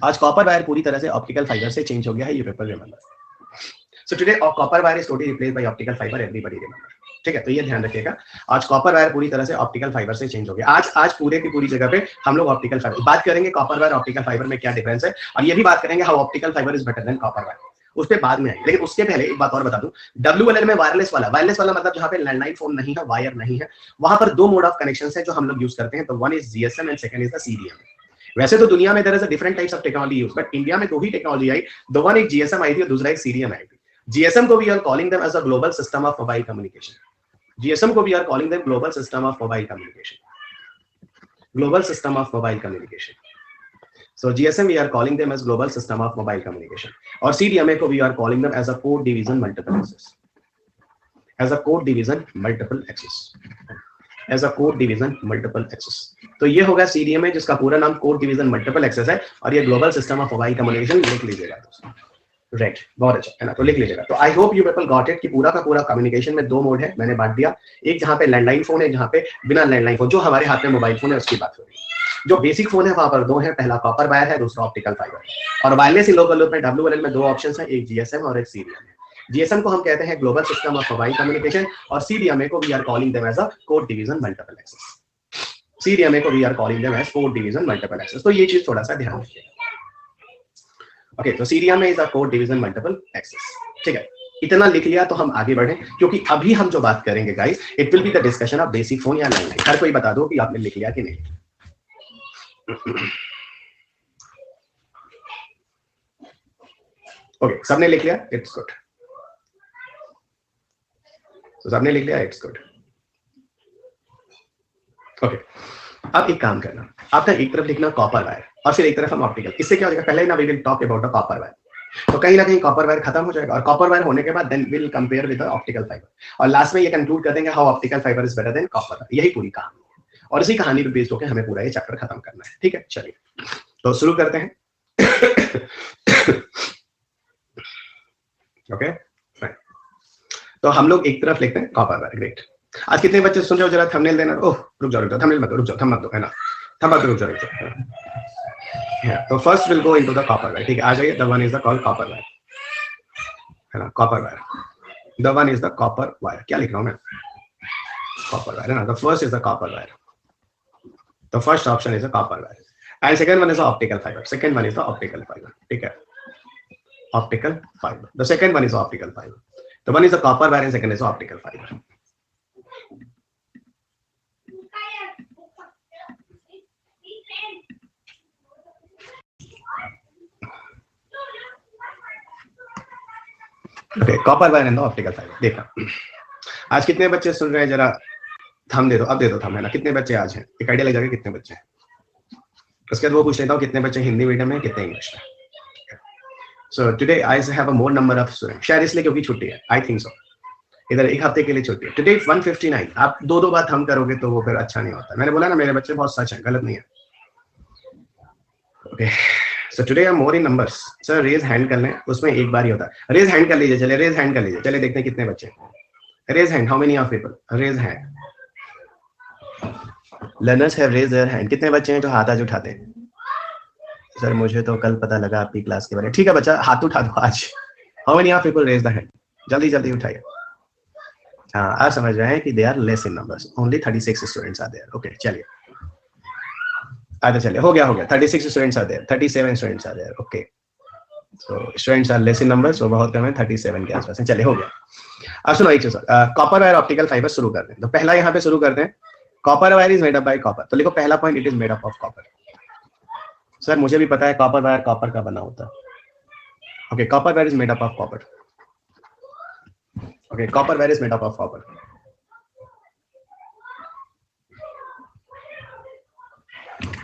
आज कॉपर वायर पूरी तरह से ऑप्टिकल फाइबर से चेंज हो गया है, ये people remember. So today copper wire is totally replaced by optical fibre, everybody remember. ठीक है, तो ये ध्यान रखिएगा। आज कॉपर वायर पूरी तरह से ऑप्टिकल फाइबर से चेंज हो गया। आज पूरे की पूरी जगह पे हम लोग ऑप्टिकल फाइबर बात करेंगे, कॉपर वायर ऑप्टिकल फाइबर में क्या डिफरेंस है, और ये भी बात करेंगे how optical fibre is better than copper wire, उस पर बाद में आएंगे। लेकिन उसके पहले एक बात और बता दूं, WLL में वायरलेस वाला मतलब जहां पे लैंडलाइन फोन नहीं है, वायर नहीं है, वहां पर दो मोड ऑफ कनेक्शन है जो हम लोग यूज करते हैं। तो one is GSM and second is the CDM। वैसे तो दुनिया में there is a different types of technology use, but India में दो ही टेक्नोलॉजी आई। दो वन एक GSM आई थी और दूसरा एक CDM आई थी। GSM को we are calling them as a global system of mobile communication. GSM को we are calling them global system of mobile communication, global system of mobile communication. So GSM we are calling them as global system of mobile communication, और CDMA को we are calling them as a code division multiple access, as a code division multiple access, as a code division multiple access। तो ये होगा CDMA जिसका पूरा नाम code division multiple access है, और ये global system of mobile communication लिख लीजिएगा दोस्तों। राइट, बहुत अच्छा है ना, तो लिख लीजिएगा। तो I hope you people got it कि पूरा का पूरा कम्युनिकेशन में दो मोड है, मैंने बांट दिया। एक जहाँ पे लैंडलाइन फोन है, जहाँ पे बिना लैंडलाइन फोन, जो हमारे हाथ में मोबाइल फोन है उसकी बात हो रही है। जो बेसिक फोन है वहां पर दो है, पहला कॉपर वायर है, दूसरा ऑप्टिकल फाइबर। और वायरलेस इन लोकल लूप में WLL में दो ऑप्शंस है, एक GSM और एक CDM है। GSM को हम कहते हैं global system of mobile communication, और CDMA को we are calling them as a code division multiple access. CDMA को we are calling them as code division multiple access. तो ये चीज थोड़ा सा ध्यान रखिएगा। ओके, तो CDMA is a code division multiple access. ठीक है, इतना लिख लिया तो हम आगे बढ़े, क्योंकि अभी हम जो बात करेंगे guys, it will be the discussion of basic phone या लैंडलाइन। हर कोई बता दो कि आपने लिख लिया कि नहीं। ओके, सबने लिख लिया, इट्स गुड। तो सबने लिख लिया, इट्स गुड। ओके, अब एक काम करना, आपका एक तरफ लिखना कॉपर वायर और फिर एक तरफ हम ऑप्टिकल। इससे क्या हो जाएगा, पहले ना we will talk about the copper wire, तो कहीं ना कहीं कॉपर वायर खत्म हो जाएगा, और कॉपर वायर होने के बाद then will compare with the optical fibre, और लास्ट में ये कंक्लूड कर देंगे how optical fibre is better than copper wire. यही पूरी कहानी है, और इसी कहानी पे बेस्ड होकर हमें पूरा ये चैप्टर खत्म करना है। ठीक है, चलिए तो शुरू करते हैं। ओके, तो हम लोग एक तरफ लिखते हैं कॉपर वायर। ग्रेट। आज कितने बच्चे सुन रहे हो, जरा थंबनेल देना। ओह रुक जाओ, थंबनेल मत रुक जाओ, थम मत दो, है ना, थम मत रुक जाओ। तो first will go into the copper wire. ठीक है, आ जाइए। The one is the called copper wire, है ना, copper wire. The one is the copper wire. क्या लिख रहा हूं मैं, कॉपर वायर, है ना। The first is the copper wire, the first option is the copper wire, and second one is the optical fibre. Second one is the optical fibre. ठीक है, optical fibre. The second one is optical fibre. The one is the copper wire and second is the optical fiber. Okay, copper wire and the optical fiber. देखा, आज कितने बच्चे सुन रहे हैं, जरा थम दे दो, अब दे दो थम, है ना। कितने बच्चे आज हैं, एक आइडिया लग जाएगा कितने बच्चे हैं। उसके बाद वो पूछ लेता हूँ कितने बच्चे हिंदी मीडियम में, कितने इंग्लिश में। So today I have a more number of students, शायद इसलिए क्योंकि छुट्टी है, I think so। इधर एक हफ्ते के लिए छुट्टी है। Today 159। आप दो बार हम करोगे तो वो फिर अच्छा नहीं होता। मैंने बोला ना मेरे बच्चे बहुत सच हैं, गलत नहीं है। Okay, so today I'm more in numbers। Sir raise hand कर लें, उसमें एक बार ही होता है। रेज हैंड कर लीजिए, चले रेज हैंड कर लीजिए, चले देखते हैं कितने बच्चे। Raise hand, how many of people, raise hand. Learners have raise their hand. कितने बच्चे हैं जो हाथ आज उठाते हैं। सर मुझे तो कल पता लगा आपकी क्लास के बारे में। ठीक है बच्चा, हाथ उठा दो आज। How many of people raise the hand, जल्दी जल्दी उठाइए। हाँ, आप समझ रहे हैं कि they are less in numbers, only 36 students are there. Okay, चलिए आगे चलिए, हो गया 36 students are there, 37 students are there. Okay, so students are less in numbers, वो बहुत कम है, 37 के आसपास है। चलिए हो गया। अब सुनो एक चीज, कॉपर वायर ऑप्टिकल फाइबर शुरू करते हैं। तो पहला यहाँ पे शुरू करते हैं, copper wire is made up bye copper. तो लिखो पहला point, it is made up of copper. Sir मुझे भी पता है कॉपर वायर कॉपर का बना होता है। Okay, copper wire is made up of copper. Okay, copper wire is made up of copper.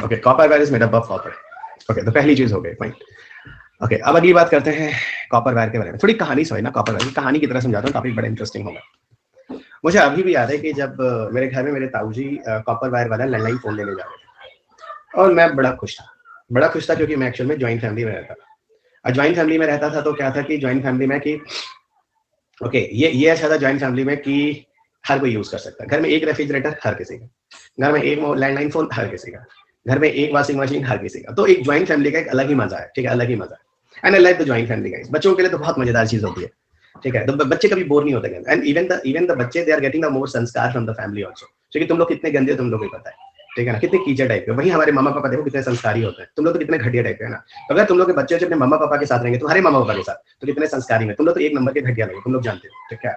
Okay, copper wire is made up of copper. Okay, तो पहली चीज हो गई पॉइंट। ओके, अब अगली बात करते हैं कॉपर वायर के बारे में। थोड़ी कहानी सो है ना, कॉपर वायर की कहानी की तरह समझाता हूँ, टॉपिक बड़ा इंटरेस्टिंग होगा। मुझे अभी भी याद है कि जब मेरे घर में मेरे ताऊजी कॉपर वायर वाला लैंडलाइन फोन लेने जा रहे थे, और मैं बड़ा खुश था क्योंकि मैं एक्चुअल में ज्वाइंट फैमिली में रहता था। और ज्वाइंट फैमिली में रहता था तो क्या था कि ज्वाइंट फैमिली में कि ओके, ये अच्छा था ज्वाइंट फैमिली में कि हर कोई यूज कर सकता है। घर में एक रेफ्रिजरेटर हर किसी का, घर में एक लैंडलाइन फोन हर किसी का, घर में एक वॉशिंग मशीन हर किसी का। तो एक ज्वाइंट फैमिली का एक अलग ही मजा है। ठीक है, अलग ही मजा है। And I like the joint family guys. बच्चों के लिए तो बहुत मजेदार चीज होती है। ठीक है, तो बच्चे कभी बोर नहीं होते एंड इवन द बच्चे they are getting the more संस्कार फ्रॉम द फैमिली आल्सो, क्योंकि तुम लोग कितने गंदे हो तुम लोग को पता है, ठीक है ना, कितने कीचड़ टाइप के। वही हमारे मामा पापा देखो कितने संस्कारी होते हैं, तुम लोग तो कितने घटिया टाइप के है ना। तो अगर तुम लोग के बच्चे अपने मामा पापा के साथ रहेंगे, तुम्हारे मामा पापा के साथ, तो कितने संस्कारी में, तुम लोग तो एक नंबर के घटिया लगे, तुम लोग जानते हो, ठीक है,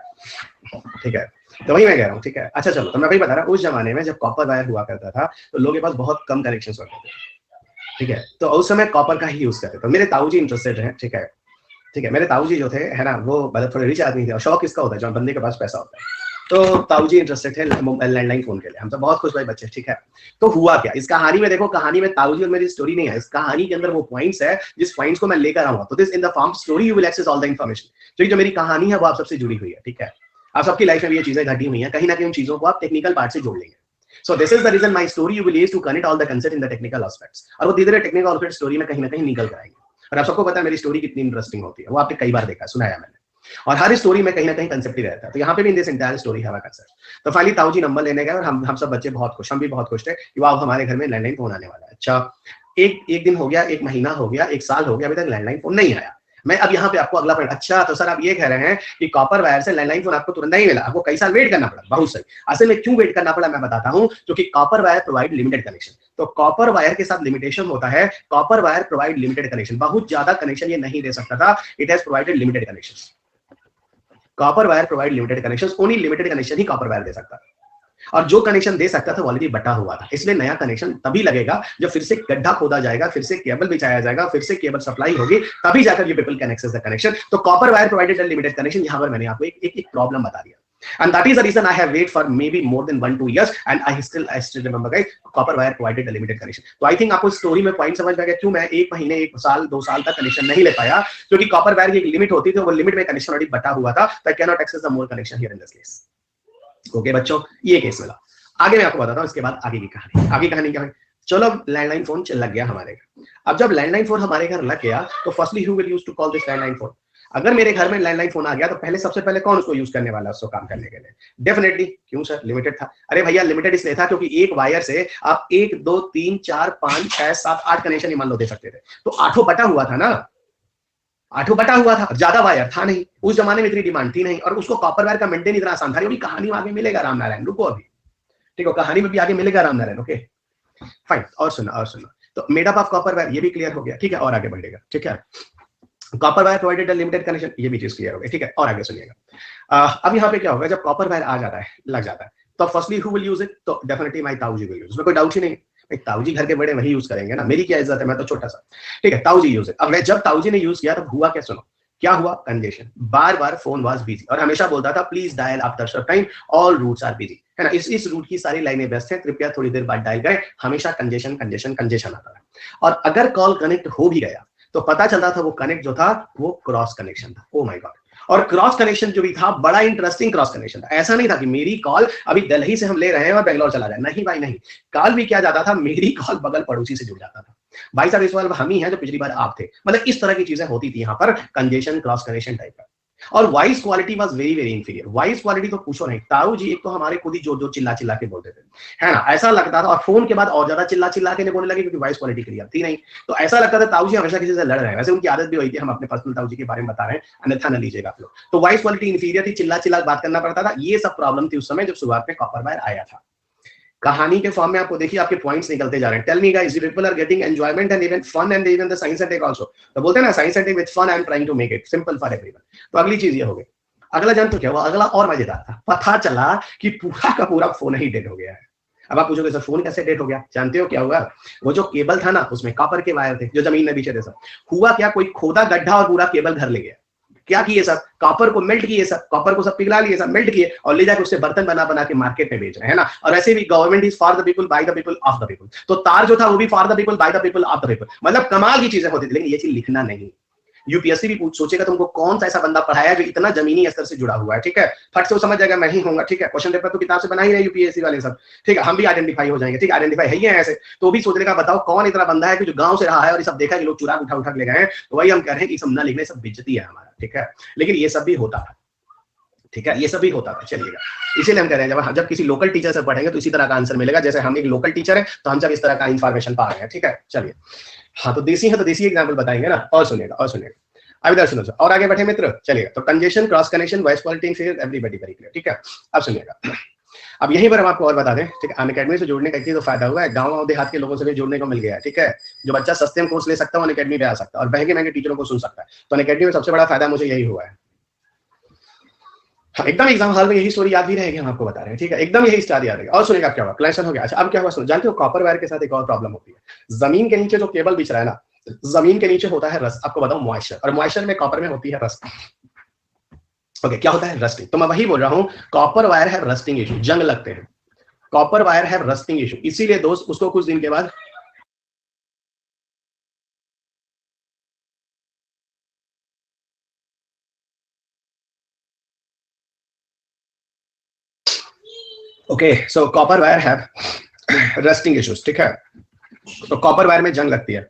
ठीक है। तो वही मैं कह रहा हूँ, ठीक है। अच्छा चलो, तो मैं वही बता रहा हूँ, उस जमाने में जब कॉपर वायर हुआ करता था तो लोगों के पास बहुत कम कनेक्शन होते थे, ठीक है, तो उस समय कॉपर का ही यूज करते थे। मेरे ताऊ जी इंटरेस्टेड है, ठीक है, ठीक है, मेरे ताऊ जी जो थे है ना, वो मतलब थोड़े रिच आदमी थे, और शौक किसका होता है, जब बंदे के पास पैसा होता है। तो ताऊ जी इंटरेस्टेड थे लैंडलाइन फोन के लिए, हम तो बहुत खुश भाई बच्चे, ठीक है। तो हुआ क्या इस कहानी में, देखो कहानी में ताऊ जी और मेरी स्टोरी नहीं है, इस कहानी के अंदर वो पॉइंट्स है जिस पॉइंट्स को मैं लेकर आऊंगा। तो this in the form story you will access all the information, क्योंकि जो मेरी कहानी है वो आप सबसे जुड़ी हुई है, ठीक है। आप सबकी लाइफ में भी ये चीजें घटी हुई हैं, कहीं ना कहीं उन चीजों को आप टेक्निकल पार्ट से जोड़ लेंगे। So this is the reason my story you will use to connect all the concept in the technical aspects, और वो धीरे-धीरे टेक्निकल एस्पेक्ट स्टोरी में कहीं ना कहीं निकल कर आएंगे। और आप सबको पता है मेरी स्टोरी कितनी इंटरेस्टिंग होती है, वो आपने कई बार देखा, सुनाया मैंने, और हर स्टोरी में कहीं ना कहीं कंसेप्ट ही रहता है। तो यहाँ पे भी इन दिस एंटायर स्टोरी है कंसेप्ट। तो फाइनली ताऊ जी नंबर लेने गए और हम सब बच्चे बहुत खुश, हम भी बहुत खुश थे कि वाह हमारे घर में लैंडलाइन फोन आने वाला है। अच्छा, एक दिन हो गया, एक महीना हो गया, एक साल हो गया, अभी तक लैंडलाइन फोन नहीं आया। मैं अब यहाँ पे आपको अगला पॉइंट, अच्छा तो सर आप ये कह रहे हैं कि कॉपर वायर से लैंडलाइन फोन आपको तुरंत नहीं मिला, आपको कई साल वेट करना पड़ा। बहुत सही। असल में क्यों वेट करना पड़ा मैं बताता हूँ, क्योंकि copper wire provide limited connection. तो कॉपर वायर के साथ लिमिटेशन होता है, copper wire provide limited connection, बहुत ज्यादा कनेक्शन ये नहीं दे सकता था, it has provided limited connections. Copper wire provide limited connections, only limited connection ही कॉपर वायर दे सकता है, और जो कनेक्शन दे सकता था वो ऑलरेडी बटा हुआ था। इसलिए नया कनेक्शन तभी लगेगा जब फिर से गड्ढा खोदा जाएगा, फिर से केबल बिछाया जाएगा, फिर से केबल सप्लाई होगी, तभी जाकर ये people can access the connection. तो copper wire provided limited connection, यहां पर मैंने आपको एक प्रॉब्लम बता दिया, and that is the reason I have wait for maybe more than 1-2 years and I still remember guys, copper wire provided a limited connection। तो I think आपको story में पॉइंट समझ में आ गया क्यों मैं एक महीने, एक साल, 2 साल तक कनेक्शन नहीं ले पाया, क्योंकि कॉपर वायर की एक लिमिट होती थी, वो लिमिट में कनेक्शन ऑलरेडी बटा हुआ था, तो I cannot access the more connection here in this case। Okay बच्चों, ये केस मिला। आगे मैं आपको बताता हूँ इसके बाद आगे की कहानी। आगे कहानी क्या है, चलो लैंडलाइन फोन लग गया हमारे घर। अब जब लैंडलाइन फोन हमारे घर लग गया तो firstly who will use to call this landline phone. अगर मेरे घर में लैंडलाइन फोन आ गया तो पहले सबसे पहले कौन उसको यूज करने वाला है उसको काम करने के लिए? डेफिनेटली, क्यों सर लिमिटेड था? अरे भैया लिमिटेड इसलिए था क्योंकि एक वायर से आप 1 2 3 4 5 6 7 8 कनेक्शन ही मान लो दे सकते थे, तो 8 बटा हुआ था ना, 8 बटा हुआ था, ज्यादा वायर था नहीं, उस जमाने में इतनी डिमांड थी नहीं, और उसको कॉपर वायर का मेंटेन इतना आसान था। कहानी में आगे मिलेगा राम नारायण, रुको अभी, ठीक है, कहानी में भी आगे मिलेगा राम नारायण। ओके फाइन, और सुना तो made up of copper wire ये भी क्लियर हो गया, ठीक है, और आगे बढ़ेगा, ठीक है। Copper wire provided limited connection, ये भी चीज क्लियर हो गई, ठीक है, और आगे सुनिएगा। अब यहाँ पे क्या होगा, जब कॉपर वायर आ जाता है, लग जाता है, तो firstly who will use it? तो डेफिनेटली माय ताऊ जी विल यूज, उसमें कोई डाउट ही नहीं, ताऊ जी घर के बड़े वही यूज करेंगे ना, मेरी क्या इज्जत है, मैं तो छोटा सा, ठीक है, ताऊ जी यूज इट। अब जब ताऊ जी ने यूज किया तब हुआ क्या, सुनो क्या हुआ, कंजेशन, बार बार फोन वाज बिजी, और हमेशा बोलता था please dial after some time, all routes are busy, है ना, इस रूट की सारी लाइनें व्यस्त हैं, कृपया थोड़ी देर बाद डायल करें, हमेशा कंजेशन आता है। और अगर कॉल कनेक्ट हो भी गया तो पता चलता था वो कनेक्ट जो था वो क्रॉस कनेक्शन था। ओ माय गॉड, और क्रॉस कनेक्शन जो भी था बड़ा इंटरेस्टिंग क्रॉस कनेक्शन था। ऐसा नहीं था कि मेरी कॉल अभी दिल्ली से हम ले रहे हैं और बेंगलोर चला जाए, नहीं भाई नहीं, कॉल भी क्या जाता था, मेरी कॉल बगल पड़ोसी से जुड़ जाता था। भाई साहब इस बार हम ही हैं जो पिछली बार आप थे, मतलब इस तरह की चीजें होती थी यहाँ पर, कंजेशन क्रॉस कनेक्शन टाइप का। और voice quality was very very inferior, voice quality तो पूछो नहीं, ताऊ जी एक तो हमारे खुद ही जोर चिल्ला के बोलते थे, है ना, ऐसा लगता था, और फोन के बाद और ज्यादा चिल्ला के बोलने लगे क्योंकि वॉइस क्वालिटी क्लियर थी नहीं, तो ऐसा लगता था ताऊ जी हमेशा किसी से लड़ रहे हैं। वैसे उनकी आदत भी हुई थी, हम अपने पर्सनल ताऊ जी के बारे में बता रहे हैं, अन्यथा न लीजिएगा आप लोग। तो वॉइस क्वालिटी इंफीरियर थी, चिल्ला बात करना पड़ता था, ये सब प्रॉब्लम थी उस समय जब शुरुआत में कॉपर वायर आया था। कहानी के फॉर्म में आपको देखिए आपके पॉइंट्स निकलते जा रहे हैं। Tell me guys, people are getting enjoyment and even fun and even the science and tech also. तो बोलते हैं ना, science and tech with fun, I am trying to make it simple for everyone. तो अगली चीज ये हो गई, अगला जान तो क्या हुआ, अगला और मजेदार था, पता चला कि पूरा का पूरा फोन ही डेड हो गया है। अब आप पूछोगे सर फोन कैसे डेड हो गया? जानते हो क्या हुआ, वो जो केबल था ना उसमें कॉपर के वायर थे जो जमीन में बिछे थे, सब हुआ क्या, कोई खोदा गड्ढा और पूरा केबल घर ले गया। क्या किए सब, कॉपर को मेल्ट किए, सब कॉपर को सब पिघला लिए, सब मेल्ट किए और ले जाकर उससे बर्तन बना के मार्केट में बेच रहे हैं ना। और ऐसे भी government is for the people by the people of the people, तो तार जो था वो भी for the people by the people of the people, मतलब कमाल की चीजें होती थी। लेकिन ये चीज लिखना नहीं, यूपीएससी भी सोचेगा तुमको कौन सा ऐसा बंदा पढ़ाया जो इतना जमीनी स्तर से जुड़ा हुआ है, ठीक है, फट से वो समझ जाएगा मैं ही होऊंगा, ठीक है, क्वेश्चन पेपर तो किताब से बना ही रहे यूपीएससी वाले सब, ठीक है, हम भी आइडेंटिफाई हो जाएंगे, ठीक है, आइडेंटिफाई है ही है ऐसे, तो भी सोचने का बताओ कौन इतना बंदा है कि जो गांव से रहा है और ये सब देखा कि लोग चुरा उठा ले गए हैं, तो वही हम कह रहे हैं कि सब ना लिखने सब बेइज्जती है हमारा, ठीक है, लेकिन ये सब भी होता था, ठीक है, ये सब भी होता था, चलिएगा। इसीलिए हम कह रहे हैं जब किसी लोकल टीचर से पढ़ेंगे तो इसी तरह का आंसर मिलेगा, जैसे हम एक लोकल टीचर है तो हम सब इस तरह का इन्फॉर्मेशन पा रहे हैं, ठीक है, चलिए। हाँ, तो देसी है तो देसी एग्जाम्पल बताएंगे ना, और सुनिएगा। अभी इधर सुनो और आगे बढ़े मित्र, चलिएगा। तो congestion, cross connection, voice quality, everybody very clear, ठीक है। अब सुनिएगा, अब यहीं पर हम आपको और बता दें, ठीक है, अनअकैडमी से जुड़ने का एक चीज तो फायदा हुआ है, गांव और देहात के लोगों से भी जुड़ने को मिल गया है, ठीक है। जो बच्चा सस्ते में कोर्स ले सकता है वो अनअकैडमी पे आ सकता है और महंगे महंगे टीचरों को सुन सकता है। तो अनअकैडमी में सबसे बड़ा फायदा मुझे यही हुआ है। एकदम एग्जाम हॉल में यही स्टोरी याद भी रहेगी, हम आपको बता रहे हैं, ठीक है, एकदम यही स्टार याद रहेगा। और सुनिएगा क्या हुआ, क्लैशन हो गया। अच्छा अब क्या हुआ, सुनो, जानते हो कॉपर वायर के साथ एक और प्रॉब्लम होती है। जमीन के नीचे जो केबल बिछ रहा है ना, जमीन के नीचे होता है रस्ट, आपको बताऊं मॉइस्चर, और मॉइस्चर में कॉपर में होती है रस्ट। ओके, क्या होता है, रस्टिंग। तो मैं वही बोल रहा हूं, कॉपर वायर है रस्टिंग इशू, जंग लगते हैं, कॉपर वायर है रस्टिंग इशू। इसीलिए दोस्त उसको कुछ दिन के बाद ओके, सो कॉपर वायर है रस्टिंग इश्यूज, ठीक है। तो कॉपर वायर में जंग लगती है,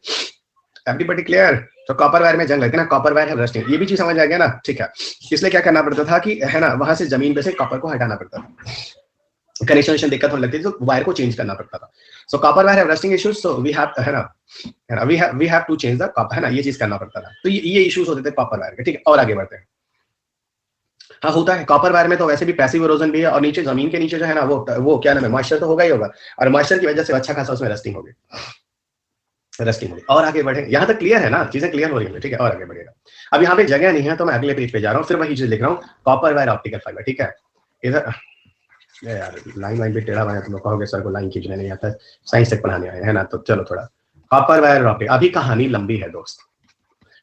एवरीबॉडी क्लियर। तो कॉपर वायर में जंग लगती है ना, कॉपर वायर है रस्टिंग, ये भी चीज समझ आ गया ना, ठीक है। इसलिए क्या करना पड़ता था कि है ना, वहां से जमीन पे से कॉपर को हटाना पड़ता था, कनेक्शन दिक्कत होने लगती थी तो वायर को चेंज करना पड़ता था। सो कॉपर वायर है rusting issues, so we have, है ना, we have to change the copper, है ना, ये चीज करना पड़ता था। तो ये इश्यूज होते थे कॉपर वायर के, ठीक है। और आगे बढ़ते हैं। हाँ होता है, कॉपर वायर में तो वैसे भी पैसिव इरोजन भी है, और नीचे जमीन के नीचे जो है ना, वो क्या नाम है, मॉइस्चर तो होगा ही होगा, और मॉइस्चर की वजह से अच्छा खासा उसमें रस्टिंग होगी, रस्टिंग होगी। और आगे बढ़े, यहाँ तक क्लियर है ना, चीजें क्लियर हो रही है, ठीक है। और आगे बढ़ेगा, अब यहाँ पे जगह नहीं है तो मैं अगले पेज पे जा रहा हूँ, फिर वही चीज लिख रहा हूँ, कॉपर वायर ऑप्टिकल फाइबर, ठीक है। इधर यार लाइन भी टेढ़ा बना, तुम लोग कहोगे सर को लाइन खींचने नहीं आता, साइंस तक पढ़ाने आए है ना, तो चलो थोड़ा कॉपर वायर ऑप्टिक, अभी कहानी लंबी है दोस्त,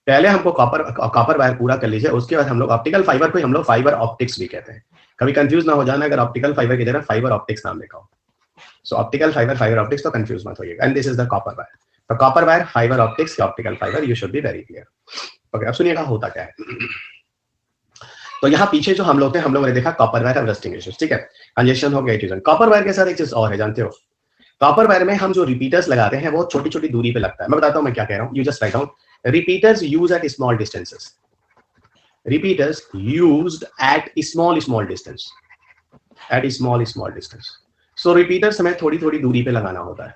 पहले हमको कॉपर वायर पूरा कर लीजिए, उसके बाद हम लोग ऑप्टिकल फाइबर को हम लोग फाइबर ऑप्टिक्स भी कहते हैं, कभी कंफ्यूज ना हो जाना अगर ऑप्टिकल फाइबर की जगह फाइबर ऑप्टिक्स नाम लिखा हो। So optical fibre, fibre optics, तो कंफ्यूज मत होइएगा। And this is the copper wire, तो copper wire, fibre optics, optical fibre, you should be very clear. Okay, अब सुनिएगा होता क्या है। तो यहाँ पीछे जो हम लोग थे, हम लोगों ने देखा कॉपर वायर और रस्टिंग इश्यूज, ठीक है, कंजेशन हो गया। कॉपर वायर के साथ एक चीज और है, जानते हो, कॉपर वायर में हम जो रिपीटर्स लगाते हैं वो छोटी छोटी दूरी पे लगता है। मैं बताता हूँ मैं क्या कह रहा हूँ, you just write down, repeaters used at small distances, repeaters used at small distance, at small distance, so repeaters हमें थोड़ी थोड़ी दूरी पे लगाना होता है।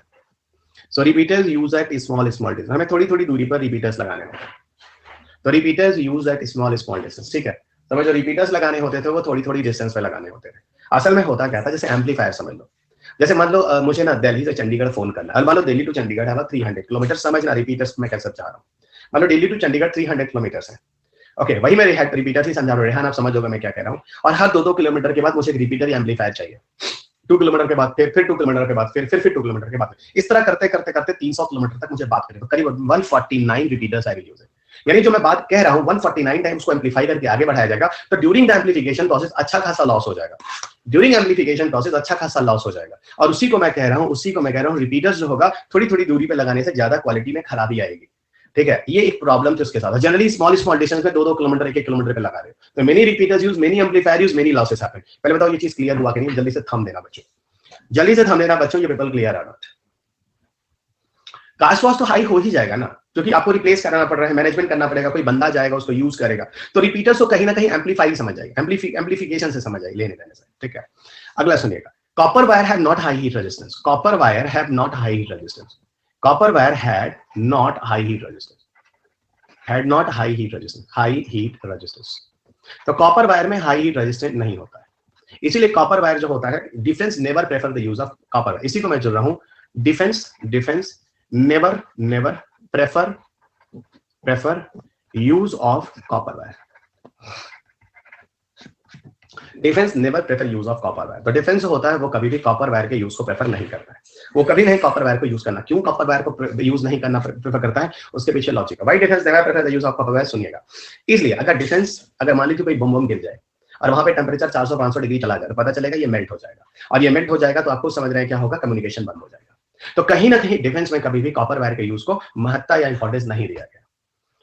so repeaters used at small distance, हमें थोड़ी थोड़ी दूरी पर repeaters लगाने होते हैं। तो repeaters used at small distance, ठीक है। तो हमें जो repeaters लगाने होते थे वो थोड़ी थोड़ी डिस्टेंस पे लगाने होते थे। असल में होता क्या था, जैसे एम्पलीफायर समझ लो, जैसे मान लो मुझे ना दिल्ली से चंडीगढ़ फोन करना है, मान लो दिल्ली टू चंडीगढ़ है 300 किलोमीटर, समझना रिपीटर्स में कैसे चाह रहा हूँ, मान लो दिल्ली टू चंडीगढ़ 300 किलोमीटर है। ओके, वही मैं रिपीटर ही समझा रहा हूँ, रेहान आप समझ होगा मैं क्या कह रहा हूँ। और हर 2-2 किलोमीटर के बाद मुझे एक रिपीटर या एम्पलीफायर चाहिए, 2 किलोमीटर के बाद फिर 2 किलोमीटर के बाद फिर 2 किलोमीटर के बाद, इस तरह करते करते करते 300 किलोमीटर तक मुझे बात करनी, करीब 149 repeaters I will use it. यानी जो मैं बात कह रहा हूँ 149 टाइम्स को एम्पलीफाई करके आगे बढ़ाया जाएगा, तो ड्यूरिंग द एम्पलीफिकेशन प्रोसेस अच्छा खासा लॉस हो जाएगा, ड्यूरिंग एम्पलीफिकेशन प्रोसेस अच्छा खासा लॉस हो जाएगा। और उसी को मैं कह रहा हूँ रिपीटर्स जो होगा थोड़ी थोड़ी दूरी पे लगाने से ज्यादा क्वालिटी में खराबी आएगी, ठीक है। ये एक प्रॉब्लम थी उसके साथ, जनरली स्मॉल डिस्टेंस में 2-2 किलोमीटर 1-1 किलोमीटर पे लगा रहे हो, तो many repeaters use, many amplifier use, many losses happen. पहले बताओ ये चीज क्लियर हुआ कि नहीं, जल्दी से थंब देना बच्चों, जल्दी से थंब देना बच्चों, ये पेपर क्लियर आ नॉट। कास्ट वॉस तो हाई हो ही जाएगा ना, क्योंकि आपको रिप्लेस करना पड़ रहा है, मैनेजमेंट करना पड़ेगा, कोई बंदा जाएगा उसको यूज करेगा, तो रिपीटर्स को कहीं ना कहीं एम्पलीफाई समझ जाएगी, एम्पलीफिकेशन से समझ आएगी, लेने देने से, ठीक है। अगला सुनिएगा, copper wire have not high heat resistance, copper wire have not high heat resistance, copper wire had not high heat resistance, had not high heat resistance, तो कॉपर वायर में हाई हीट रेजिस्टेंट नहीं होता है, इसीलिए copper wire जो होता है, defence never prefer the use of copper, इसी को मैं जोड़ रहा हूं, defence never prefer use of copper wire, defence never prefer use of copper wire. तो डिफेंस होता है वो कभी भी कॉपर वायर के यूज को प्रेफर नहीं करता है, वो कभी नहीं कॉपर वायर को यूज करना। क्यों कॉपर वायर को यूज नहीं करना प्रेफर करता है, उसके पीछे लॉजिक है। Why defence never prefer the use of copper wire, सुनिएगा। इसलिए अगर मान लीजिए कोई बम गिर जाए और वहां पे टेम्परेचर 400-500 डिग्री चला जाए, तो पता चलेगा ये मेल्ट हो जाएगा, और ये मेल्ट हो जाएगा तो आपको समझ रहे हैं क्या होगा, कम्युनिकेशन बंद हो जाएगा। तो कहीं ना कहीं डिफेंस में कभी भी कॉपर वायर के यूज को महत्ता या इंपॉर्टेंस नहीं दिया गया,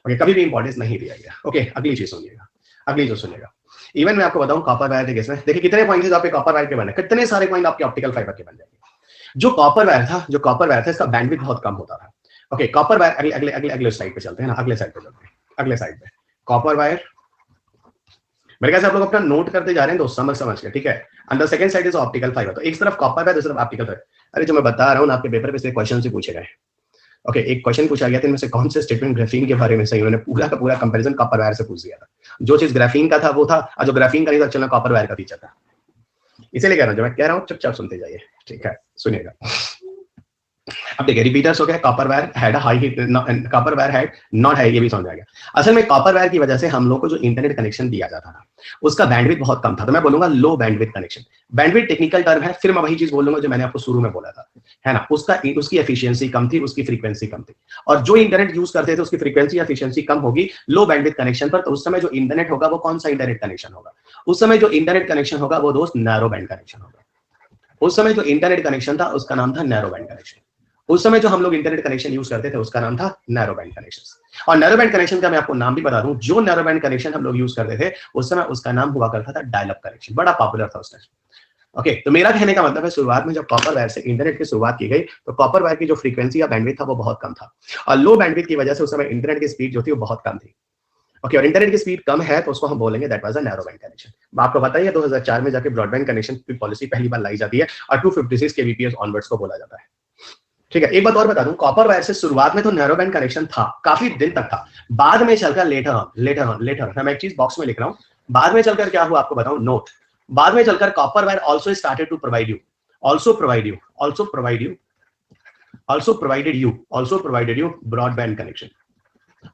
ओके, कभी भी इंपॉर्टेंस नहीं दिया गया। ओके, अगली चीज सुनिएगा, इवन मैं आपको बताऊं कॉपर वायर के केस में, देखिए कितने पॉइंट्स आपके कॉपर वायर के बने, कितने सारे पॉइंट आपके ऑप्टिकल फाइबर के बन जाएंगे। जो कॉपर वायर था इसका बैंडविड्थ बहुत कम होता था। ओके, कॉपर वायर, अगले स्लाइड पे चलते हैं ना, अगले साइड पे कॉपर वायर, मेरे ख्याल से आप लोग अपना नोट करते जा रहे हैं दोस्त, समझ के, ठीक है। And the second side is optical fibre, तो एक तरफ कॉपर वायर, दूसरी तरफ ऑप्टिकल फाइबर। अरे जो मैं बता रहा हूं ना, आपके पेपर पे से क्वेश्चन से पूछे गए। ओके, एक क्वेश्चन पूछा गया था, इनमें से कौन से स्टेटमेंट ग्राफीन के बारे में सही? उन्होंने पूरा का पूरा कंपैरिजन कॉपर वायर से पूछ दिया था। जो चीज ग्राफीन का था वो था, और जो ग्राफीन का नहीं था चलो कॉपर वायर का फीचर था। इसीलिए कह रहा हूँ, जो मैं कह रहा हूँ चुपचाप सुनते जाइए, ठीक है? सुनिएगा। अब देखिए, रिपीटर्स हो गया, copper wire had a high heat, copper wire had not high, ये भी समझ आ गया। असल में कॉपर वायर की वजह से हम लोग को जो इंटरनेट कनेक्शन दिया जाता था उसका बैंडविड्थ बहुत कम था, तो मैं बोलूंगा low bandwidth connection. Bandwidth technical term है, फिर मैं वही चीज बोलूंगा जो मैंने आपको शुरू में बोला था, है ना? उसकी एफिशिएंसी कम थी, उसकी फ्रीक्वेंसी कम थी, और जो इंटरनेट यूज करते थे उसकी फ्रीक्वेंसी एफिशिएंसी कम होगी लो बैंडविड्थ कनेक्शन पर। तो उस समय जो इंटरनेट होगा वो कौन सा इंटरनेट कनेक्शन होगा? उस समय जो इंटरनेट कनेक्शन होगा वो दोस्त नैरो बैंड कनेक्शन होगा। उस समय जो इंटरनेट कनेक्शन था उसका नाम था नैरो बैंड कनेक्शन। उस समय जो हम लोग इंटरनेट कनेक्शन यूज करते थे उसका नाम था नैरो बैंड कनेक्शन। और नैरो बैंड कनेक्शन का मैं आपको नाम भी बता दूं, जो नैरो बैंड कनेक्शन हम लोग यूज करते थे उस समय उसका नाम हुआ करता था डायल अप कनेक्शन, बड़ा पॉपुलर था उस टाइम। ओके, तो मेरा कहने का मतलब है, शुरुआत में जब कॉपर वायर से इंटरनेट की शुरुआत की गई तो कॉपर वायर की जो फ्रीक्वेंसी या बैंडविड्थ था वो बहुत कम था, और लो बैंडविड्थ की वजह से उस समय इंटरनेट की स्पीड जो थी वो बहुत कम थी। ओके, और इंटरनेट की स्पीड कम है तो उसको हम बोलेंगे that was a narrow band connection. आपको बताइए 2004 में जाके ब्रॉडबैंड कनेक्शन की पॉलिसी पहली बार लाई जाती है और 256 केबीपीएस ऑनवर्ड्स को बोला जाता है, ठीक है? एक बात और बता दूं, कॉपर वायर से शुरुआत में तो नैरो बैंड कनेक्शन था, काफी दिन तक था। बाद में चलकर लेटर मैं एक चीज बॉक्स में लिख रहा हूं, बाद में चलकर क्या हुआ आपको बताऊं, नोट। बाद में चलकर copper wire also started to provide you broadband connection,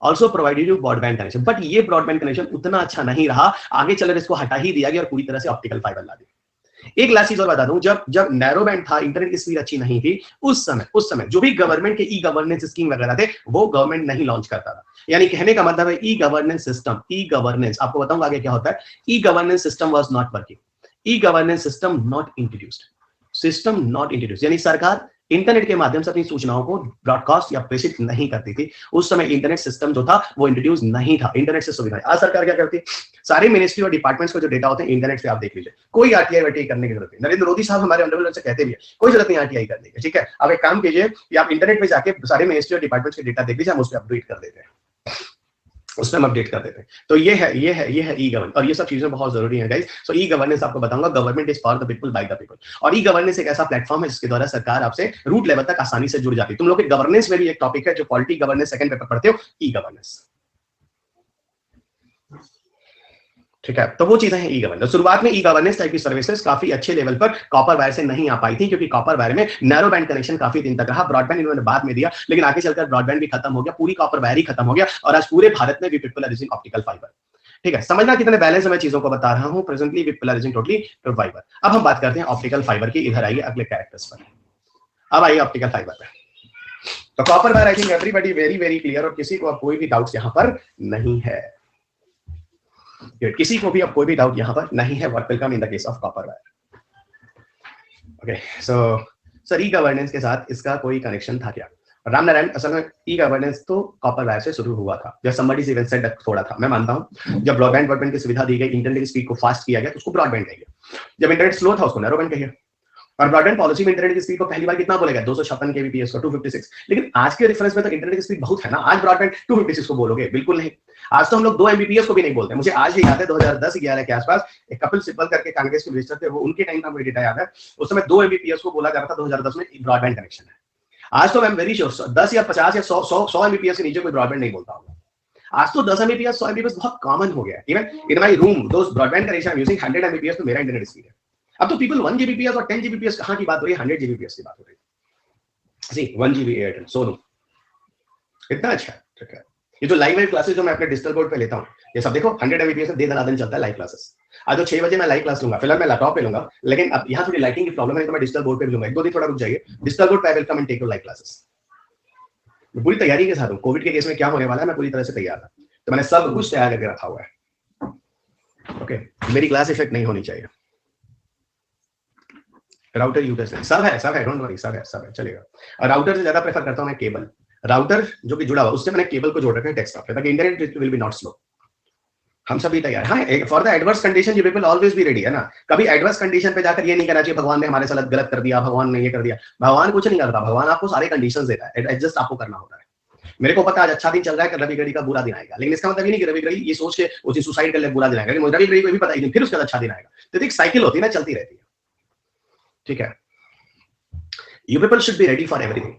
also provided you broadband connection. But ये ब्रॉडबैंड कनेक्शन उतना अच्छा नहीं रहा, आगे चलकर इसको हटा ही दिया गया और पूरी तरह से ऑप्टिकल फाइबर ला दिया। एक लास्ट चीज और बता दूं, जब नैरो बैंड था, इंटरनेट की स्पीड अच्छी नहीं थी, उस समय जो भी गवर्नमेंट के ई गवर्नेंस स्कीम वगैरह थे वो गवर्नमेंट नहीं लॉन्च करता था। यानी कहने का मतलब है e governance system, e governance, आपको बताऊंगा आगे क्या होता है। E governance system was not working, e governance system not introduced, यानी सरकार इंटरनेट के माध्यम से अपनी सूचनाओं को ब्रॉडकास्ट या प्रेषित नहीं करती थी। उस समय इंटरनेट सिस्टम जो था वो इंट्रोड्यूस नहीं था, इंटरनेट से सुविधा। आज सरकार क्या करती है, सारी मिनिस्ट्री और डिपार्टमेंट्स को जो डेटा होते हैं इंटरनेट से आप देख लीजिए, कोई आरटीआई वारटीआई करने की जरूरत नहीं। नरेंद्र मोदी साहब हमारे ऑनरेबल से कहते भी है कोई जरूरत नहीं आरटीआई करने की, ठीक है? आप एक काम कीजिए कि आप इंटरनेट पे जाके सारे मिनिस्ट्री और डिपार्टमेंट्स के डेटा देख लीजिए, हम उस पर अपडेट कर देते हैं, उसमें हम अपडेट कर देते हैं। तो ये है ई गवर्नेंस, और ये सब चीजें बहुत जरूरी हैं गाइस। सो ई गवर्नेंस आपको बताऊंगा, government is for the people by the people, और ई गवर्नेंस एक ऐसा प्लेटफॉर्म है जिसके द्वारा सरकार आपसे रूट लेवल तक आसानी से जुड़ जाती है। तुम लोग के गवर्नेंस में भी एक टॉपिक है जो पॉलिटी गवर्नेंस सेकंड पेपर पढ़ते हो, ई गवर्नेंस, ठीक है? तो वो चीजें हैं ई गवर्नेंस। शुरुआत में ई गवर्नेंस टाइप की सर्विसेज काफी अच्छे लेवल पर कॉपर वायर से नहीं आ पाई थी, क्योंकि कॉपर वायर में नैरो बैंड कनेक्शन काफी दिन तक रहा। ब्रॉडबैंड इन्होंने बाद में दिया, लेकिन आगे चलकर ब्रॉडबैंड भी खत्म हो गया, पूरी कॉपर वायर ही खत्म हो गया, और आज पूरे भारत में भी people are using optical fibre, ठीक है? समझना कितने बैलेंस में चीजों को बता रहा हूं। Presently we people are using totally fibre. अब हम बात करते हैं ऑप्टिकल फाइबर की, इधर आइए अगले कैरेक्टर्स पर। अब आइए ऑप्टिकल फाइबर पे। तो copper wire I think everybody very very clear, और किसी को अब कोई भी डाउट्स यहां पर नहीं है, किसी को भी अब कोई भी डाउट यहां पर नहीं है। What will come in the case of copper wire? Okay, so e governance के साथ इसका कोई कनेक्शन था क्या? राम नारायण, असल में ई गवर्नेंस तो कॉपर वायर से शुरू हुआ था, जब समबडी इवन सेड थोड़ा था, मैं मानता हूं। जब ब्रॉडबैंड की सुविधा दी गई, इंटरनेट की स्पीड को फास्ट किया गया तो उसको ब्रॉडबैंड कहिए। जब इंटरनेट स्लो था उसको नैरो बैंड कहिए। और ब्रॉडबैंड पॉलिसी में इंटरनेट की स्पीड को पहली बार कितना बोलेगा, 256 केबीपीएस को 256। लेकिन आज के रेफरेंस में तो इंटरनेट की स्पीड बहुत है ना, आज ब्रॉडबैंड 256 को बोलोगे? बिल्कुल नहीं। आज तो हम लोग 2 एमबीपीएस को भी नहीं बोलते। मुझे आज भी याद है 2010-11 के आसपास एक कपिल सिब्बल करके कांग्रेस के मिनिस्टर थे, वो उनके टाइम का मुझे डेटा याद है, उस समय 2 एमबीपीएस को बोला जाता था 2010 में ब्रॉडबैंड कनेक्शन है। आज तो मैं वेरी श्योर 10 या 50 या 100 एमबीपीएस के नीचे कोई ब्रॉडबैंड नहीं बोलता होगा। आज तो 10 एमबीपीएस 100 एमबीपीएस बहुत कॉमन हो गया है। Even in my room those broadband connection I am using 100 Mbps, तो मेरा इंटरनेट स्पीड है। अब तो पीपल 1 जीबीपीएस और 10 जीबीपीएस कहां की बात हो रही है, 100 जीबीपीएस की बात हो रही है। सी 1 जीबी एयरटेल सोनू इतना अच्छा है, ठीक है? ये जो लाइव क्लासेस जो मैं अपने डिजिटल बोर्ड पे लेता हूं, ये सब देखो 100 एमबीपीएस में दिन चलता है लाइव क्लासेस। आज तो 6 बजे मैं लाइव क्लास लूंगा, फिलहाल मैं लैपटॉप पे लूंगा, लेकिन अब यहाँ थोड़ी लाइटिंग की प्रॉब्लम है तो मैं डिजिटल बोर्ड पे लूंगा। 1-2 दिन थोड़ा रुक जाइए, डिजिटल बोर्ड पे I will come and take your live classes. मैं पूरी तैयारी के साथ हूँ, कोविड के केस में क्या होने वाला है मैं पूरी तरह से तैयार था, तो मैंने सब कुछ तैयार करके रखा हुआ है। ओके, मेरी क्लास इफेक्ट नहीं होनी चाहिए। राउटर यूजर्स सब है, डोंट वरी, सब है चलेगा। और राउटर से ज्यादा प्रेफर करता हूं मैं केबल। राउटर जो कि जुड़ा हुआ, उससे मैंने केबल को जोड़ रखा है डेस्कटॉप पे, ताकि internet will be not slow. हम सभी तैयार। हाँ, for the adverse condition you people always be ready, है ना? कभी एडवर्स कंडीशन पे जाकर ये नहीं कहना चाहिए भगवान ने हमारे साथ गलत कर दिया, भगवान ने ये कर दिया। भगवान कुछ नहीं करता, भगवान आपको सारे कंडीशंस देता है, एडजस्ट आपको करना होता है। मेरे को पता आज अच्छा दिन चल रहा है कि रवि गढ़ी का बुरा दिन आएगा, लेकिन इसका मतलब ये नहीं कि रवि गढ़ी ये सोच के उसे सुसाइड कर ले बुरा दिन आएगा, लेकिन रवि गढ़ी को भी पता है फिर उसका अच्छा दिन आएगा। तो एक साइकिल होती है ना, चलती रहती है, ठीक है? You people should be ready for everything,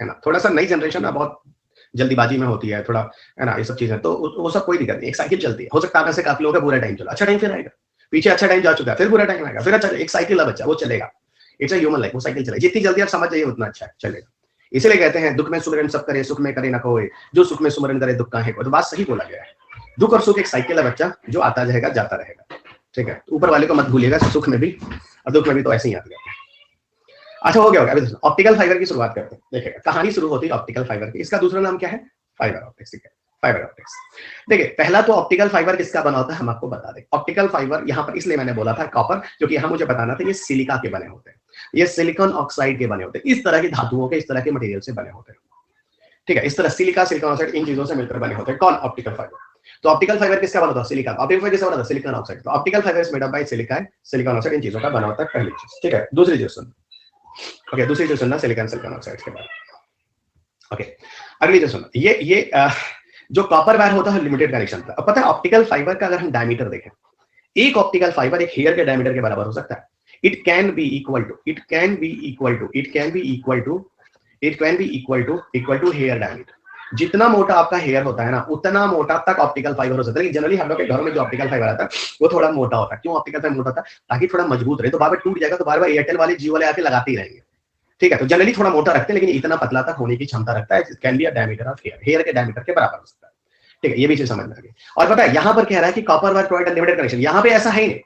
है ना। थोड़ा सा नई जनरेशन ना बहुत जल्दीबाजी में होती है, थोड़ा है ना, ये सब चीजें, तो वो सब कोई दिक्कत नहीं। एक साइकिल चलती है, हो सकता है से काफी लोगों का बुरा टाइम चला, अच्छा टाइम फिर आएगा, पीछे अच्छा टाइम जा चुका है, फिर बुरा टाइम आएगा, फिर अच्छा, एक साइकिल है बच्चा, वो चलेगा। इट्स अ ह्यूमन लाइफ, वो साइकिल चलेगी, जितनी जल्दी आप समझ जाइए उतना अच्छा चलेगा। इसीलिए कहते हैं दुख में सुमरन सब करे, सुख में करे न कोई, जो सुख में सुमरन करे दुख काहे कोई। तो बात सही बोला गया है, दुख और सुख एक साइकिल है बच्चा, जो आता जाएगा जाता रहेगा, ठीक है। ऊपर वाले को मत भूलिएगा, सुख में भी और दुख में भी तो ऐसे ही आता है। अच्छा हो गया होगा। अभी ऑप्टिकल फाइबर की शुरुआत करते हैं, देखिएगा कहानी शुरू होती है ऑप्टिकल फाइबर की। इसका दूसरा नाम क्या है? फाइबर ऑप्टिक्स, ठीक है, फाइबर ऑप्टिक्स। देखिए पहला तो ऑप्टिकल फाइबर किसका बना होता है हम आपको बता दें। ऑप्टिकल फाइबर यहाँ पर इसलिए मैंने बोला था कॉपर, क्योंकि यहाँ मुझे बताना था ये सिलिका के बने होते हैं, ये सिलिकॉन ऑक्साइड के बने होते हैं, इस तरह की धातुओं के, इस तरह के मटेरियल से बने होते हैं, ठीक है। इस तरह सिलिका, सिलिकॉन ऑक्साइड, इन चीजों से मिलकर बने होते हैं। कौन? Optical fibre. तो ऑप्टिकल फाइबर किसका बना होता है? सिलिकॉन। ऑप्टिकल फाइबर किसका बना होता है? Silicon oxide. तो optical fibre is made up by silica, silicon oxide, इन चीजों का बना होता है, पहली चीज, ठीक है। दूसरी चीज सुन, ओके, दूसरी चीज सुनना, सिलिकॉन, सिलिकॉन ऑक्साइड के बाद, ओके। अगली चीज सुनना, ये जो कॉपर वायर होता है लिमिटेड कनेक्शन था। अब पता है ऑप्टिकल फाइबर का अगर हम डायमीटर देखें, एक ऑप्टिकल फाइबर एक हेयर के डायमीटर के बराबर हो सकता है। It can be equal to hair diameter. जितना मोटा आपका हेयर होता है ना, उतना मोटा तक ऑप्टिकल फाइबर हो सकता है। जनरली हम लोग के घरों में जो ऑप्टिकल फाइबर आता है वो थोड़ा मोटा होता है। क्यों ऑप्टिकल फाइबर मोटा होता है? ताकि थोड़ा मजबूत रहे, तो बार बार टूट जाएगा तो बार बार एयरटेल वाले, जियो वाले आके लगाते ही रहेंगे, ठीक है। तो जनरली थोड़ा मोटा रखते हैं, लेकिन इतना पतला तक होने की क्षमता रखता है। Can be a diameter of hair, hair के डायमीटर के बराबर हो सकता है, ठीक है। ये भी चीज समझ में आ गई। और पता है यहाँ पर कह रहा है कि copper wire provide unlimited connection, यहाँ पे ऐसा है ही नहीं,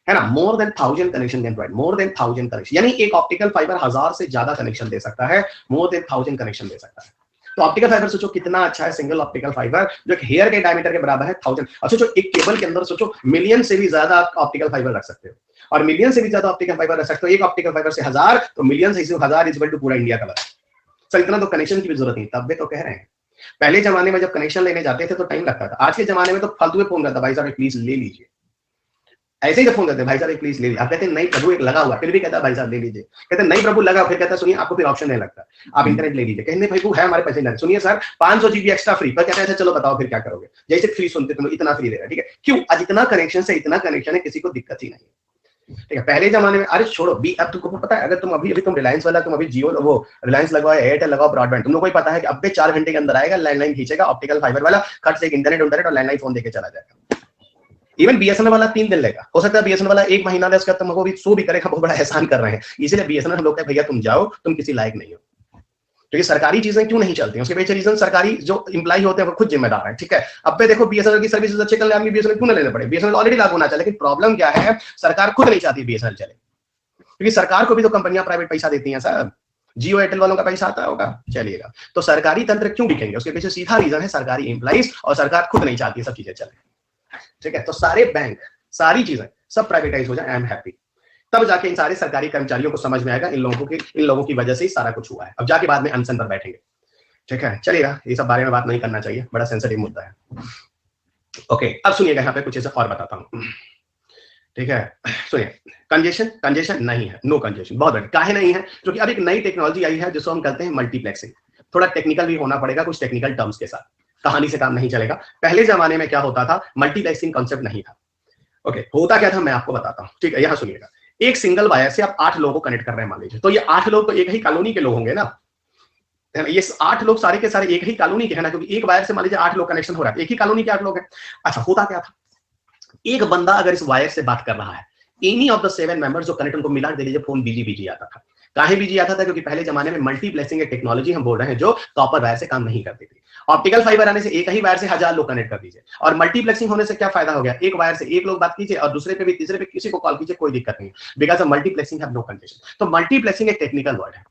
है ना। More than 1000 connection can provide, more than 1000 connection, यानी एक ऑप्टिकल फाइबर 1000 से ज्यादा कनेक्शन दे सकता है, मोर देन 1000 कनेक्शन दे सकता है। तो ऑप्टिकल फाइबर सोचो कितना अच्छा है, सिंगल ऑप्टिकल फाइबर जो हेयर के डायमीटर के बराबर है 1000। और सोचो एक केबल के अंदर सोचो मिलियन से भी ज्यादा आप ऑप्टिकल फाइबर रख सकते हो, और मिलियन से भी ज्यादा ऑप्टिकल फाइबर रख सकते हो। एक ऑप्टिकल फाइबर से 1000, तो मिलियन से 1000 इज इक्वल टू पूरा इंडिया का बस। सर इतना तो कनेक्शन की भी जरूरत नहीं, तब भी तो कह रहे हैं। पहले जमाने में जब कनेक्शन लेने जाते थे तो टाइम लगता था, आज के जमाने में तो फालतू में फोन करता, भाई साहब प्लीज ले लीजिए, ऐसे ही जब फोन करते भाई साहब प्लीज ले लीजिए। आप कहते हैं नहीं प्रभु एक लगा हुआ, फिर भी कहता भाई साहब ले लीजिए, कहते नहीं प्रभु लगा, फिर कहता सुनिए आपको फिर ऑप्शन नहीं लगता, आप इंटरनेट ले लीजिए, कहते भाई वो है हमारे पैसे नहीं, सुनिए सर 500 GB एक्स्ट्रा फ्री, पर कहते हैं चलो बताओ फिर क्या करोगे, जैसे फ्री सुनते तुम इतना फ्री दे रहा है, ठीक है। क्यों? आज इतना कनेक्शन से इतना कनेक्शन है, किसी को दिक्कत ही नहीं है, ठीक है। पहले जमाने में अरे छोड़ो बी, अब तुमको पता है अगर तुम अभी तुम रिलायंस वाला, तुम अभी जियो वो रिलायंस लगवाओ, एयरटेल लगाओ, ब्रॉडबैंड, तुम लोग को पता है कि अब 4 घंटे के अंदर आएगा, लैंडलाइन खींचेगा ऑप्टिकल फाइबर वाला, खट से इंटरनेट और लैंडलाइन फोन देके चला जाएगा। इवन बीएसएनएल वाला 3 दिन लेगा, हो सकता है बीएसएनएल वाला 1 महीना ले, उसका तुमको भी सो भी करेगा, बहुत बड़ा एहसान कर रहे हैं। इसीलिए बीएसएनएल हम लोग कहते भैया तुम जाओ, तुम किसी लायक नहीं हो। तो ये सरकारी चीजें क्यों नहीं चलती हैं, उसके पीछे रीजन सरकारी जो एम्प्लॉय होते हैं वो खुद जिम्मेदार है, ठीक है। अब पे देखो बीएसएनएल की सर्विसेज अच्छे करने आदमी बीएसएनएल क्यों ना लेने पड़े, बीएसएनएल ऑलरेडी लागू होना चाहिए, लेकिन प्रॉब्लम क्या है, सरकार खुद नहीं चाहती बीएसएनएल चले, क्योंकि सरकार को भी तो कंपनियां प्राइवेट पैसा देती हैं सर, जियो एयरटेल वालों का पैसा आता होगा, चलिएगा। तो सरकारी तंत्र क्यों बिकेंगे, उसके पीछे सीधा रीजन है सरकारी एम्प्लॉइज, और सरकार खुद नहीं चाहती सब चीजें चले, ठीक है। तो सारे बैंक, सारी चीजें सब प्राइवेटाइज हो जाए, आई एम हैप्पी, तब जाके इन सारे सरकारी कर्मचारियों को समझ में आएगा इन लोगों की वजह से ही सारा कुछ हुआ है। अब जाके बाद में अनशन पर बैठेंगे, ठीक है, चलिएगा, ये सब बारे में बात नहीं करना चाहिए, बड़ा सेंसिटिव मुद्दा है। ओके, अब सुनिएगा यहाँ पे कुछ ऐसा और बताता हूँ, ठीक है। सुनिए, कंजेशन नहीं है, नो कंजेशन, बहुत बढ़िया। काहे नहीं है? क्योंकि अब एक नई टेक्नोलॉजी आई है जिसको हम कहते हैं मल्टीप्लेक्सिंग। थोड़ा टेक्निकल भी होना पड़ेगा, कुछ टेक्निकल टर्म्स के साथ, कहानी से काम नहीं चलेगा। पहले जमाने में क्या होता था, मल्टीप्लेक्सिंग कॉन्सेप्ट नहीं था, ओके। होता क्या था मैं आपको बताता हूँ, ठीक है। यहाँ सुनिएगा, एक सिंगल वायर से आप 8 लोगों को कनेक्ट कर रहे हैं मान लीजिए, तो ये 8 लोग तो एक ही कॉलोनी के लोग होंगे ना, ये 8 लोग सारे के सारे एक ही कॉलोनी के है ना, क्योंकि एक वायर से मान लीजिए 8 लोग कनेक्शन हो रहा है, एक ही कॉलोनी के 8 लोग हैं। अच्छा, होता क्या था, एक बंदा अगर इस वायर से बात कर रहा है, एनी ऑफ द 7 मेंबर्स जो कनेक्ट, उनको मिला दे लीजिए, फोन बिजी आता था। काहे बिजी आता था? क्योंकि पहले जमाने में मल्टीप्लेक्सिंग एक टेक्नोलॉजी हम बोल रहे हैं जो कॉपर वायर से काम नहीं करती थी। ऑप्टिकल फाइबर आने से एक ही वायर से 1000 लोग कनेक्ट कर दीजिए, और मल्टीप्लेक्सिंग होने से क्या फायदा हो गया, एक वायर से एक लोग बात कीजिए और दूसरे पे भी, तीसरे पे किसी को कॉल कीजिए, कोई दिक्कत नहीं, because of multiplexing have no congestion. तो मल्टीप्लेक्सिंग एक टेक्निकल वर्ड है,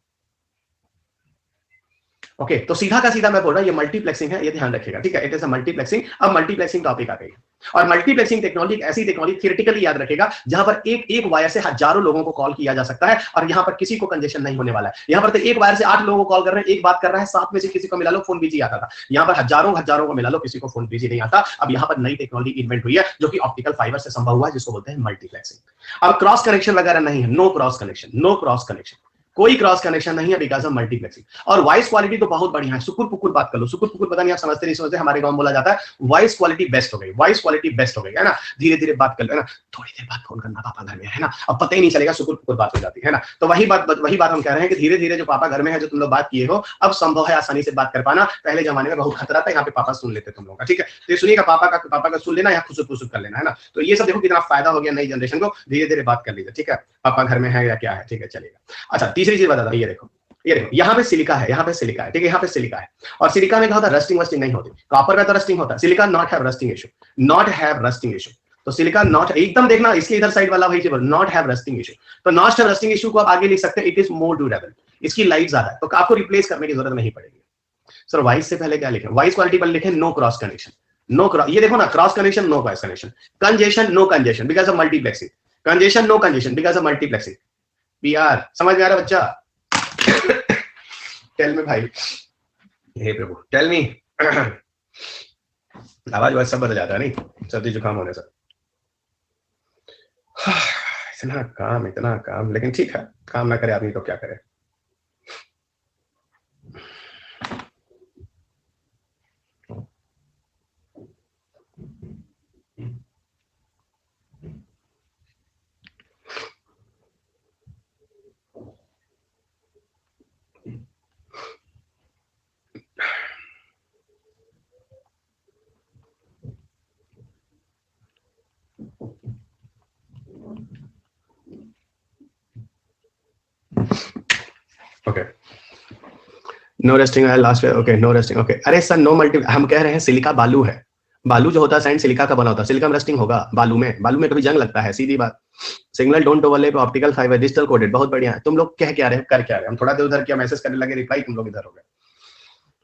ओके। तो सीधा का सीधा मैं बोल रहा हूं ये मल्टीप्लेक्सिंग है, ये ध्यान रखिएगा, ठीक है। It is a multiplexing. अब मल्टीप्लेक्सिंग टॉपिक आ गई, और मल्टीप्लेक्सिंग टेक्नोलॉजी एक ऐसी टेक्नोलॉजी थियोरेटिकली याद रखेगा जहां पर एक वायर से हजारों लोगों को कॉल किया जा सकता है, और यहां पर किसी को कंजेशन नहीं होने वाला है। यहां पर तो एक वायर से 8 लोगों को कॉल कर रहे हैं, एक बात कर रहा है, 7 में से किसी को मिला लो फोन बिजी आता था, यहां पर हजारों को मिला लो, किसी को फोन बिजी नहीं आता। अब यहां पर नई टेक्नोलॉजी इन्वेंट हुई है जो कि ऑप्टिकल फाइबर से संभव हुआ है, जिसको बोलते हैं मल्टीप्लेक्सिंग। अब क्रॉस कनेक्शन वगैरह नहीं है, no cross connection, no cross connection, कोई क्रॉस कनेक्शन नहीं है बिकॉज ऑफ मल्टीप्लेक्सिंग। और वॉइस क्वालिटी तो बहुत बढ़िया है, सुकुर पुकुर बात कर लो, सुकुर पुकुर पता नहीं आप समझते नहीं समझते, हमारे गांव में बोला जाता है वॉइस क्वालिटी बेस्ट हो गई, वॉइस क्वालिटी बेस्ट हो गई, है ना, धीरे धीरे बात कर लो, है ना, थोड़ी देर बाद फोन करना पापा घर में है ना, अब पता ही नहीं चलेगा, सुकुर पुकुर बात हो जाती है ना। तो वही बात हम कह रहे हैं कि धीरे धीरे जो पापा घर में है, जो तुम लोग बात किए हो, अब संभव है आसानी से बात कर पाना। पहले जमाने में बहुत खतरा था, यहाँ पे पापा सुन लेते तुम लोग का, ठीक है। तो ये सुनिएगा, पापा का सुन लेना या खुसुर फुसुर कर लेना, है ना। तो ये सब देखो कितना फायदा हो गया नई जनरेशन को, धीरे धीरे बात कर लीजिए, ठीक है, पापा घर में है या क्या है, ठीक है, चलेगा। अच्छा, तीसरी चीज बता दो, ये देखो यहाँ पे सिलिका है, यहाँ पे सिलिका है, ठीक है, यहाँ पे सिलिका है। और सिलिका में क्या होता है, रस्टिंग वस्टिंग नहीं होती। कॉपर में तो रस्टिंग होता है, silica not have rusting issue, not have rusting issue. तो सिलिका नॉट, एकदम देखना इसके इधर साइड वाला वही चीज, नॉट हैव रस्टिंग इशू। तो नॉट हैव रस्टिंग इशू को आप आगे लिख सकते हैं, इट इज मोर ड्यूरेबल, इसकी लाइफ ज्यादा है, तो आपको रिप्लेस करने की जरूरत नहीं पड़ेगी। सर वॉइस से पहले क्या लिखे, वॉइस क्वालिटी पर लिखे no cross connection, no cross, ये देखो ना, cross connection no cross connection, congestion no congestion because of multiplexing, congestion no congestion because of multiplexing. पीआर समझ में आ रहा बच्चा? टेल मी भाई, हे प्रभु टेल मी। आवाज वाज सब बदल जाता है नहीं, सर्दी जुकाम होने से। इतना काम, लेकिन ठीक है, काम ना करे आदमी तो क्या करे। ओके, नो रेस्टिंग है लास्ट पे, ओके नो रेस्टिंग, ओके। अरे सर नो मल्टी, हम कह रहे हैं सिलिका बालू है, बालू जो होता है सैंड सिलिका का बना होता है, सिलिका में रस्टिंग होगा, बालू में कभी जंग लगता है, सीधी बात। Signal don't overlap optical fibre digital coded, बहुत बढ़िया है। तुम लोग कह क्या रहे, कर क्या रहे, हम थोड़ा देर उधर किया, मैसेज करने लगे, रिप्लाई तुम लोग इधर हो गए,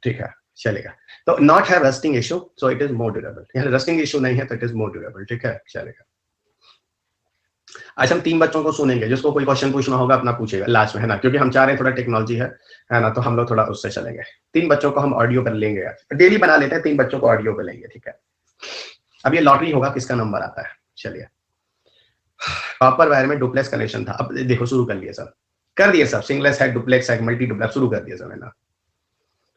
ठीक है, चलेगा। तो not have rusting issue, so it is more durable, यहाँ रस्टिंग इशू नहीं है तो इट इज मोर ड्यूरेबल, ठीक है, चलेगा। आज हम 3 बच्चों को सुनेंगे, जिसको कोई क्वेश्चन पूछना होगा अपना पूछेगा लास्ट में, है ना, क्योंकि हम चाह रहे हैं थोड़ा टेक्नोलॉजी है ना, तो हम लोग थोड़ा उससे चलेंगे। 3 बच्चों को हम ऑडियो पर लेंगे, डेली बना लेते हैं, 3 बच्चों को ऑडियो पे लेंगे, ठीक है। अब ये लॉटरी होगा, किसका नंबर आता है, चलिए। कॉपर वायर में डुप्लेक्स कनेक्शन था, अब देखो शुरू कर लिए सब, कर दिए सब, सिंगलेस है, डुप्लेक्स है, मल्टी डुप्लेक्स, शुरू कर दिया सब, है ना।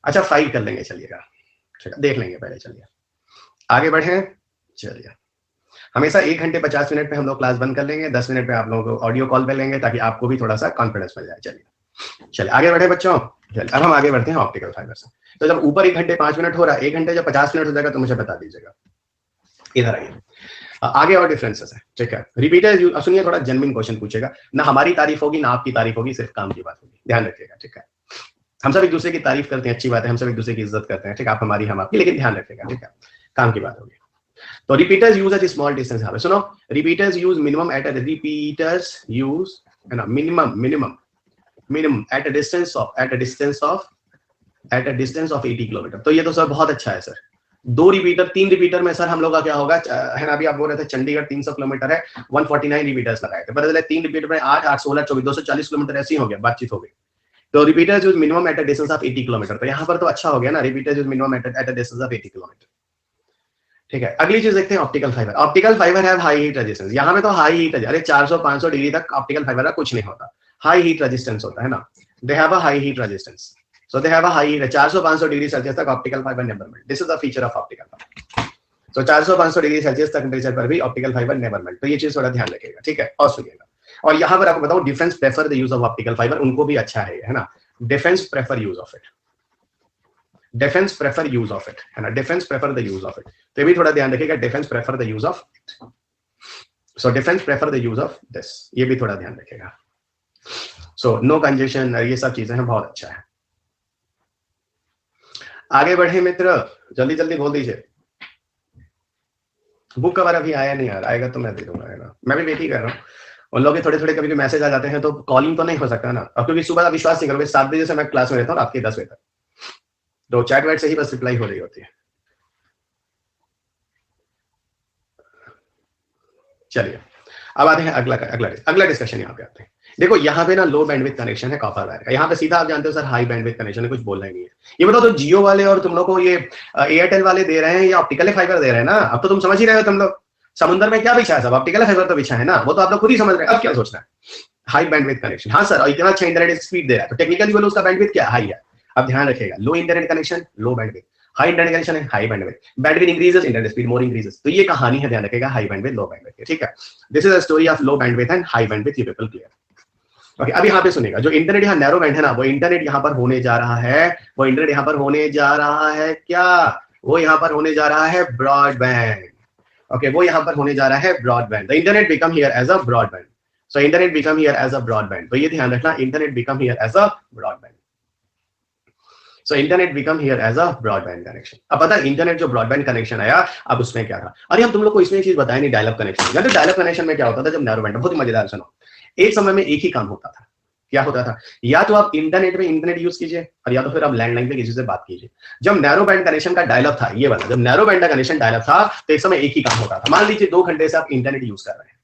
अच्छा 5 कर लेंगे, चलिएगा, ठीक है, देख लेंगे पहले, चलिए आगे बढ़े, चलिए। हमेशा 1 घंटे 50 मिनट पे हम लोग क्लास बंद कर लेंगे, 10 मिनट पे आप लोगों को ऑडियो कॉल पे लेंगे, ताकि आपको भी थोड़ा सा कॉन्फिडेंस मिल जाए। चलिए आगे बढ़े बच्चों, चलिए अब हम आगे बढ़ते हैं ऑप्टिकल फाइबर से। तो जब ऊपर 1 घंटे 5 मिनट हो रहा है, 1 घंटे जब 50 मिनट हो जाएगा तो मुझे बता दीजिएगा। इधर आइए, आगे और डिफरेंसेस है, ठीक है। रिपीटर, सुनिए थोड़ा जेन्युइन क्वेश्चन पूछेगा, ना हमारी तारीफ होगी ना आपकी तारीफ होगी, सिर्फ काम की बात होगी, ध्यान रखिएगा, ठीक है। हम सब एक दूसरे की तारीफ करते हैं, अच्छी बात है, हम सब एक दूसरे की इज्जत करते हैं, ठीक है, आप हमारी हम आपकी, लेकिन ध्यान रखिएगा, ठीक है, काम की बात होगी। तो repeaters use at small distance, यहाँ पे सुनो, repeaters use minimum at minimum at a distance of 80 kilometre. तो ये तो सर बहुत अच्छा है सर। 2 रिपीटर 3 रिपीटर में सर हम लोग का क्या होगा, है ना, अभी आप बोल रहे थे चंडीगढ़ 300 किलोमीटर है, 149 रिपीटर्स लगाए थे, पता चला 3 रिपीटर में 8 8 16 24 240 किलोमीटर ऐसे ही हो गया, बातचीत हो गई। तो repeaters use minimum at a distance of 80 kilometre, तो यहाँ पर तो अच्छा हो गया ना, repeaters use minimum at a distance of 80 kilometre, ठीक है। अगली चीज देखते हैं ऑप्टिकल फाइबर। ऑप्टिकल फाइबर है हाई हीट रेजिस्टेंस, यहाँ पे तो हाई हीट है, अरे 400-500 डिग्री तक ऑप्टिकल फाइबर का कुछ नहीं होता, हाई हीट रेजिस्टेंस होता है ना, they have a high heat resistance, so they have a high heat, 400-500 degree Celsius तक optical fibre never melt, this is the feature of optical fibre. So 400-500 degree Celsius तक temperature पर भी optical fibre never melt, तो ये चीज थोड़ा ध्यान रखिएगा, ठीक है। और सुनिएगा, और यहाँ पर आपको बताऊं, defence prefer the use of optical fibre, उनको भी अच्छा है ना, defence prefer use of it, defence prefer use of it, है ना, defence prefer the use of it, तो ये भी थोड़ा ध्यान रखिएगा, defence prefer the use of it, so defence prefer the use of this, ये भी थोड़ा ध्यान रखिएगा। सो नो कंजेशन, ये सब चीजें हैं, बहुत अच्छा है। आगे बढ़े मित्र, जल्दी जल्दी बोल दीजिए। बुक कवर अभी आया नहीं यार, आएगा तो मैं दे दूंगा, है ना, मैं भी वेट ही कर रहा हूँ। उन लोग के थोड़े थोड़े कभी भी मैसेज आ जाते हैं, तो कॉलिंग तो नहीं हो सकता ना, अब क्योंकि सुबह विश्वास नहीं करोगे, 7 बजे से मैं क्लास में रहता हूँ, रात के 10 बजे तक, तो चैट वैट से ही बस रिप्लाई हो रही होती है। चलिए अब आते हैं अगला डिस्कशन, यहाँ पे आते हैं। देखो यहाँ पे ना लो बैंडविड्थ कनेक्शन है कॉपर वायर का, यहाँ पे सीधा आप जानते हो सर हाई बैंडविड्थ कनेक्शन है, कुछ बोलना ही नहीं है। ये बताओ, तो जियो वाले और तुम लोग को ये एयरटेल वाले दे रहे हैं या ऑप्टिकल फाइबर दे रहे हैं ना, अब तो तुम समझ ही रहे हो, तुम लोग समुद्र में क्या बिछा है, सब ऑप्टिकल फाइबर तो बिछा है ना, वो तो आप लोग खुद ही समझ रहे हैं, अब क्या सोचना है, हाई बैंडविड्थ कनेक्शन, हाँ सर, और इतना अच्छा इंटरनेट स्पीड दे रहा है, तो टेक्निकली बोलो उसका बैंडविड्थ क्या हाई है। अब ध्यान रखिएगा, low internet connection low bandwidth, high internet connection है high bandwidth, bandwidth increases internet speed more increases, तो ये कहानी है, ध्यान रखिएगा, हाई बैंडविड्थ लो बैंडविड्थ, ठीक है। This is the story of low bandwidth and high bandwidth, you people clear. Okay, अब यहाँ पे सुनेगा, जो इंटरनेट यहाँ नैरो बैंड है ना, वो इंटरनेट यहाँ पर होने जा रहा है, वो इंटरनेट यहाँ पर होने जा रहा है क्या, वो यहाँ पर होने जा रहा है ब्रॉडबैंड। ओके, वो यहाँ पर होने जा रहा है broadband, the internet become here as a broadband, so internet become here as a broadband, तो ये ध्यान रखना, internet become here as a broadband, so internet become here as a broadband connection. अब पता है इंटरनेट जो ब्रॉडबैंड कनेक्शन आया, अब उसमें क्या था, अरे हम तुम लोग को इसमें एक चीज बताया नहीं, डायल अप कनेक्शन, या तो डायल अप कनेक्शन में क्या होता था जब नैरो बैंड, बहुत ही मजेदार, सुनो, एक समय में एक ही काम होता था, क्या होता था, या तो आप इंटरनेट में इंटरनेट यूज कीजिए, और या तो फिर आप लैंडलाइन पे किसी से बात कीजिए। जब नैरो बैंड कनेक्शन का डायल अप था, ये वाला, जब नैरो बैंड का कनेक्शन डायल अप था, तो एक समय एक ही काम होता था, मान लीजिए 2 घंटे से आप इंटरनेट यूज कर रहे हैं,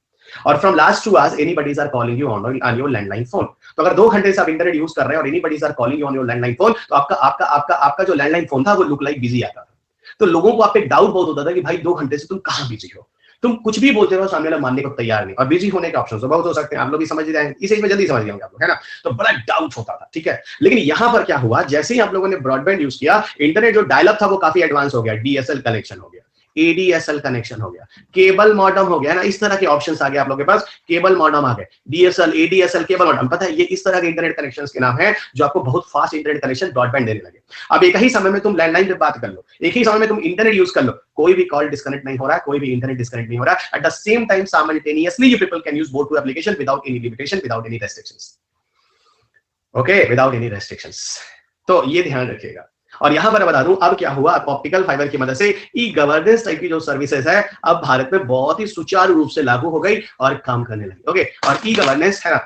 और from last 2 hours anybody's are calling you on your landline phone, तो अगर 2 घंटे से आप इंटरनेट यूज कर रहे हैं और anybody's are calling you on your landline phone, तो आपका आपका आपका आपका जो लैंडलाइन फोन था वो लुक लाइक बिजी आता था, तो लोगों को आप पे डाउट बहुत होता था कि भाई 2 घंटे से तुम कहां बिजी हो, तुम कुछ भी बोलते रहो, सामने वाला मानने को तैयार नहीं, और बिजी होने के ऑप्शन तो बहुत हो सकते हैं, आप लोग भी समझ जाएंगे, इस एज में जल्दी समझ गए होंगे आप लोग, है ना, तो बड़ा डाउट होता था, ठीक है। लेकिन यहां पर क्या हुआ, जैसे ही आप लोगों ने ब्रॉडबैंड यूज किया, इंटरनेट जो डायल अप था वो काफी एडवांस हो गया, डीएसएल कनेक्शन हो गया, एडीएसएल कनेक्शन हो गया, केबल मॉडेम हो गया ना, इस तरह के ऑप्शंस आ गए आप लोगों के पास, केबल मॉडेम आ गए, डीएसएल एडीएसएल केबल मॉडेम, पता है ये इस तरह के इंटरनेट कनेक्शंस के नाम है जो आपको बहुत फास्ट इंटरनेट कनेक्शन ब्रॉडबैंड देने लगे। अब एक ही समय में तुम लैंडलाइन पे बात कर लो, एक ही समय में तुम इंटरनेट यूज कर लो, कोई भी कॉल डिस्कनेक्ट नहीं हो रहा है, कोई भी इंटरनेट डिस्कनेक्ट नहीं हो रहा है, at the same time simultaneously you people can use both two application without any limitation, without any restrictions, okay, without any restrictions, तो ये ध्यान रखिएगा। और यहां पर बता दूं अब क्या हुआ, ऑप्टिकल फाइबर की मदद से ई गवर्नेंस टाइप की जो सर्विसेज है अब भारत में बहुत ही सुचारू रूप से लागू हो गई और काम करने लगी, ओके। और ई गवर्नेंस है ना,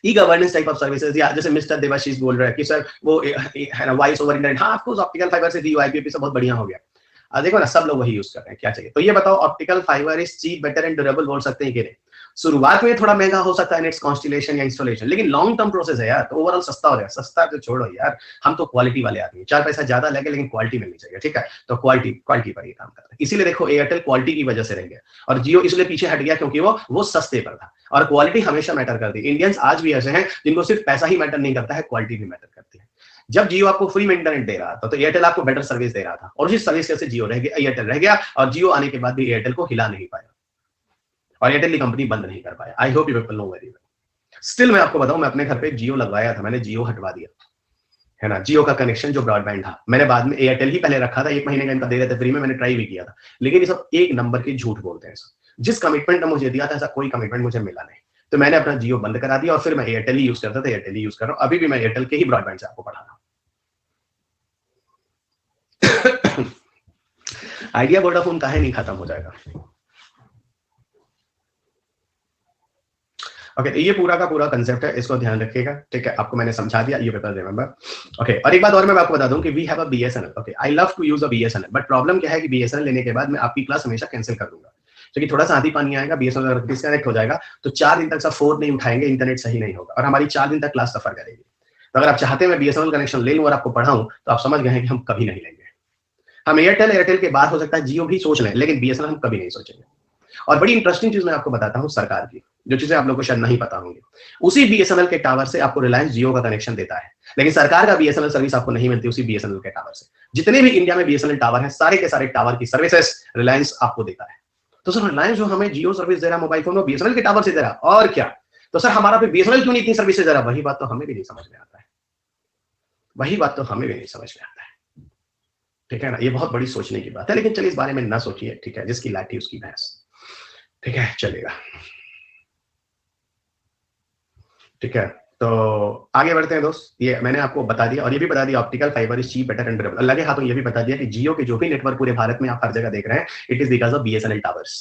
e governance type of services, या जैसे मिस्टर देवाशीष बोल रहे हैं कि सर वो है ना वॉइस ओवर इंटरनेट, हाँ ऑफकोर्स ऑप्टिकल फाइबर से वीओआईपी सब बहुत बढ़िया हो गया, देखो ना सब लोग वही यूज कर रहे हैं, क्या चाहिए, तो ये बताओ optical fibre is cheap better and durable बोल सकते हैं कि नहीं, शुरुआत में थोड़ा महंगा हो सकता है नेट्स कॉन्स्टिलेशन या इंस्टॉलेशन, लेकिन लॉन्ग टर्म प्रोसेस है यार, तो ओवरऑल सस्ता हो जाए, सस्ता तो छोड़ो यार, हम तो क्वालिटी वाले आदमी, 4 पैसा ज्यादा लगे लेकिन क्वालिटी मिलनी चाहिए, ठीक है, तो क्वालिटी पर ही काम करता है, इसीलिए देखो एयरटेल क्वालिटी की वजह से रह गया और जियो इसलिए पीछे हट गया क्योंकि वो सस्ते पर था, और क्वालिटी हमेशा मैटर करती है। इंडियंस आज भी ऐसे हैं जिनको सिर्फ पैसा ही मैटर नहीं करता है, क्वालिटी भी मैटर करती है। जब जियो आपको फ्री में इंटरनेट दे रहा था तो एयरटेल आपको बेटर सर्विस दे रहा था, और उसी सर्विस से जियो रह गया, एयरटेल रह गया, और जियो आने के बाद भी एयरटेल को हिला नहीं पाया और एयरटेल की कंपनी बंद नहीं कर पाया। आई hope you people know very well. Still मैं आपको बताऊं, मैं अपने घर पे जियो लगवाया था, मैंने जियो हटवा दिया, है ना, जियो का कनेक्शन जो ब्रॉडबैंड था मैंने बाद में एयरटेल ही पहले रखा था, 1 महीने का इनका दे रहे थे फ्री में, मैंने ट्राई भी किया था, लेकिन ये सब एक नंबर के झूठ बोलते हैं। जिस कमिटमेंट ने मुझे दिया था ऐसा कोई कमिटमेंट मुझे मिला नहीं, तो मैंने अपना जियो बंद करा दिया और फिर मैं एयरटेल ही यूज करता था, एयरटेल ही यूज कर रहा हूं, अभी भी मैं एयरटेल के ही ब्रॉडबैंड से आपको पढ़ा रहा हूं। आइडिया वोडाफोन का है नहीं खत्म हो जाएगा, ओके, तो ये पूरा का पूरा कंसेप्ट है, इसको ध्यान रखिएगा, ठीक है, आपको मैंने समझा दिया, यू पीपल रिमेंबर, ओके। और एक बात और मैं आपको बता दूं कि we have a BSNL, okay, I love to use a BSNL, but problem क्या है कि बीएसएनएल लेने के बाद मैं आपकी क्लास हमेशा कैंसिल कर दूंगा, क्योंकि थोड़ा सा आधी पानी आएगा, बीएसएनएल अगर डिस्कनेक्ट हो जाएगा तो 4 दिन तक सब फोन नहीं उठाएंगे, इंटरनेट सही नहीं होगा और हमारी 4 दिन तक क्लास सफर करेगी। तो अगर आप चाहते हैं मैं बीएसएनएल कनेक्शन ले लूं और आपको पढ़ाऊं, तो आप समझ गए हैं कि हम कभी नहीं लेंगे। हम एयरटेल के बाद हो सकता है जियो भी सोच लें, लेकिन बीएसएनएल हम कभी नहीं सोचेंगे। और बड़ी इंटरेस्टिंग चीज मैं आपको बताता हूँ सरकार की, जो चीजें आप लोगों को शायद नहीं पता होंगी, उसी बीएसएनएल के टावर से आपको रिलायंस जियो का कनेक्शन देता है, लेकिन सरकार का बीएसएनएल सर्विस आपको नहीं मिलती उसी बीएसएनएल के टावर से। जितने भी इंडिया में बीएसएनएल टावर हैं, सारे के सारे टावर की सर्विसेज रिलायंस आपको देता है। तो सर रिलायंस जो हमें जियो सर्विस दे रहा है मोबाइल फोन, वो बीएसएनएल के टावर से दे रहा है, और क्या, तो सर हमारा पे बीएसएनएल क्यों नहीं इतनी सर्विसेज दे रहा? वही बात तो हमें भी नहीं समझ में आता है, वही बात तो हमें भी नहीं समझ में आता है, ठीक है ना। ये बहुत बड़ी सोचने की बात है, लेकिन चलिए इस बारे में ना सोचिए, ठीक है, जिसकी लाठी उसकी भैंस, ठीक है, चलेगा, ठीक है। तो आगे बढ़ते हैं दोस्त, ये मैंने आपको बता दिया, और ये भी बता दिया optical fibre is cheap better and durable. लगे हाथों ये भी बता दिया कि जियो के जो भी नेटवर्क पूरे भारत में आप हर जगह देख रहे हैं, it is because of BSNL towers.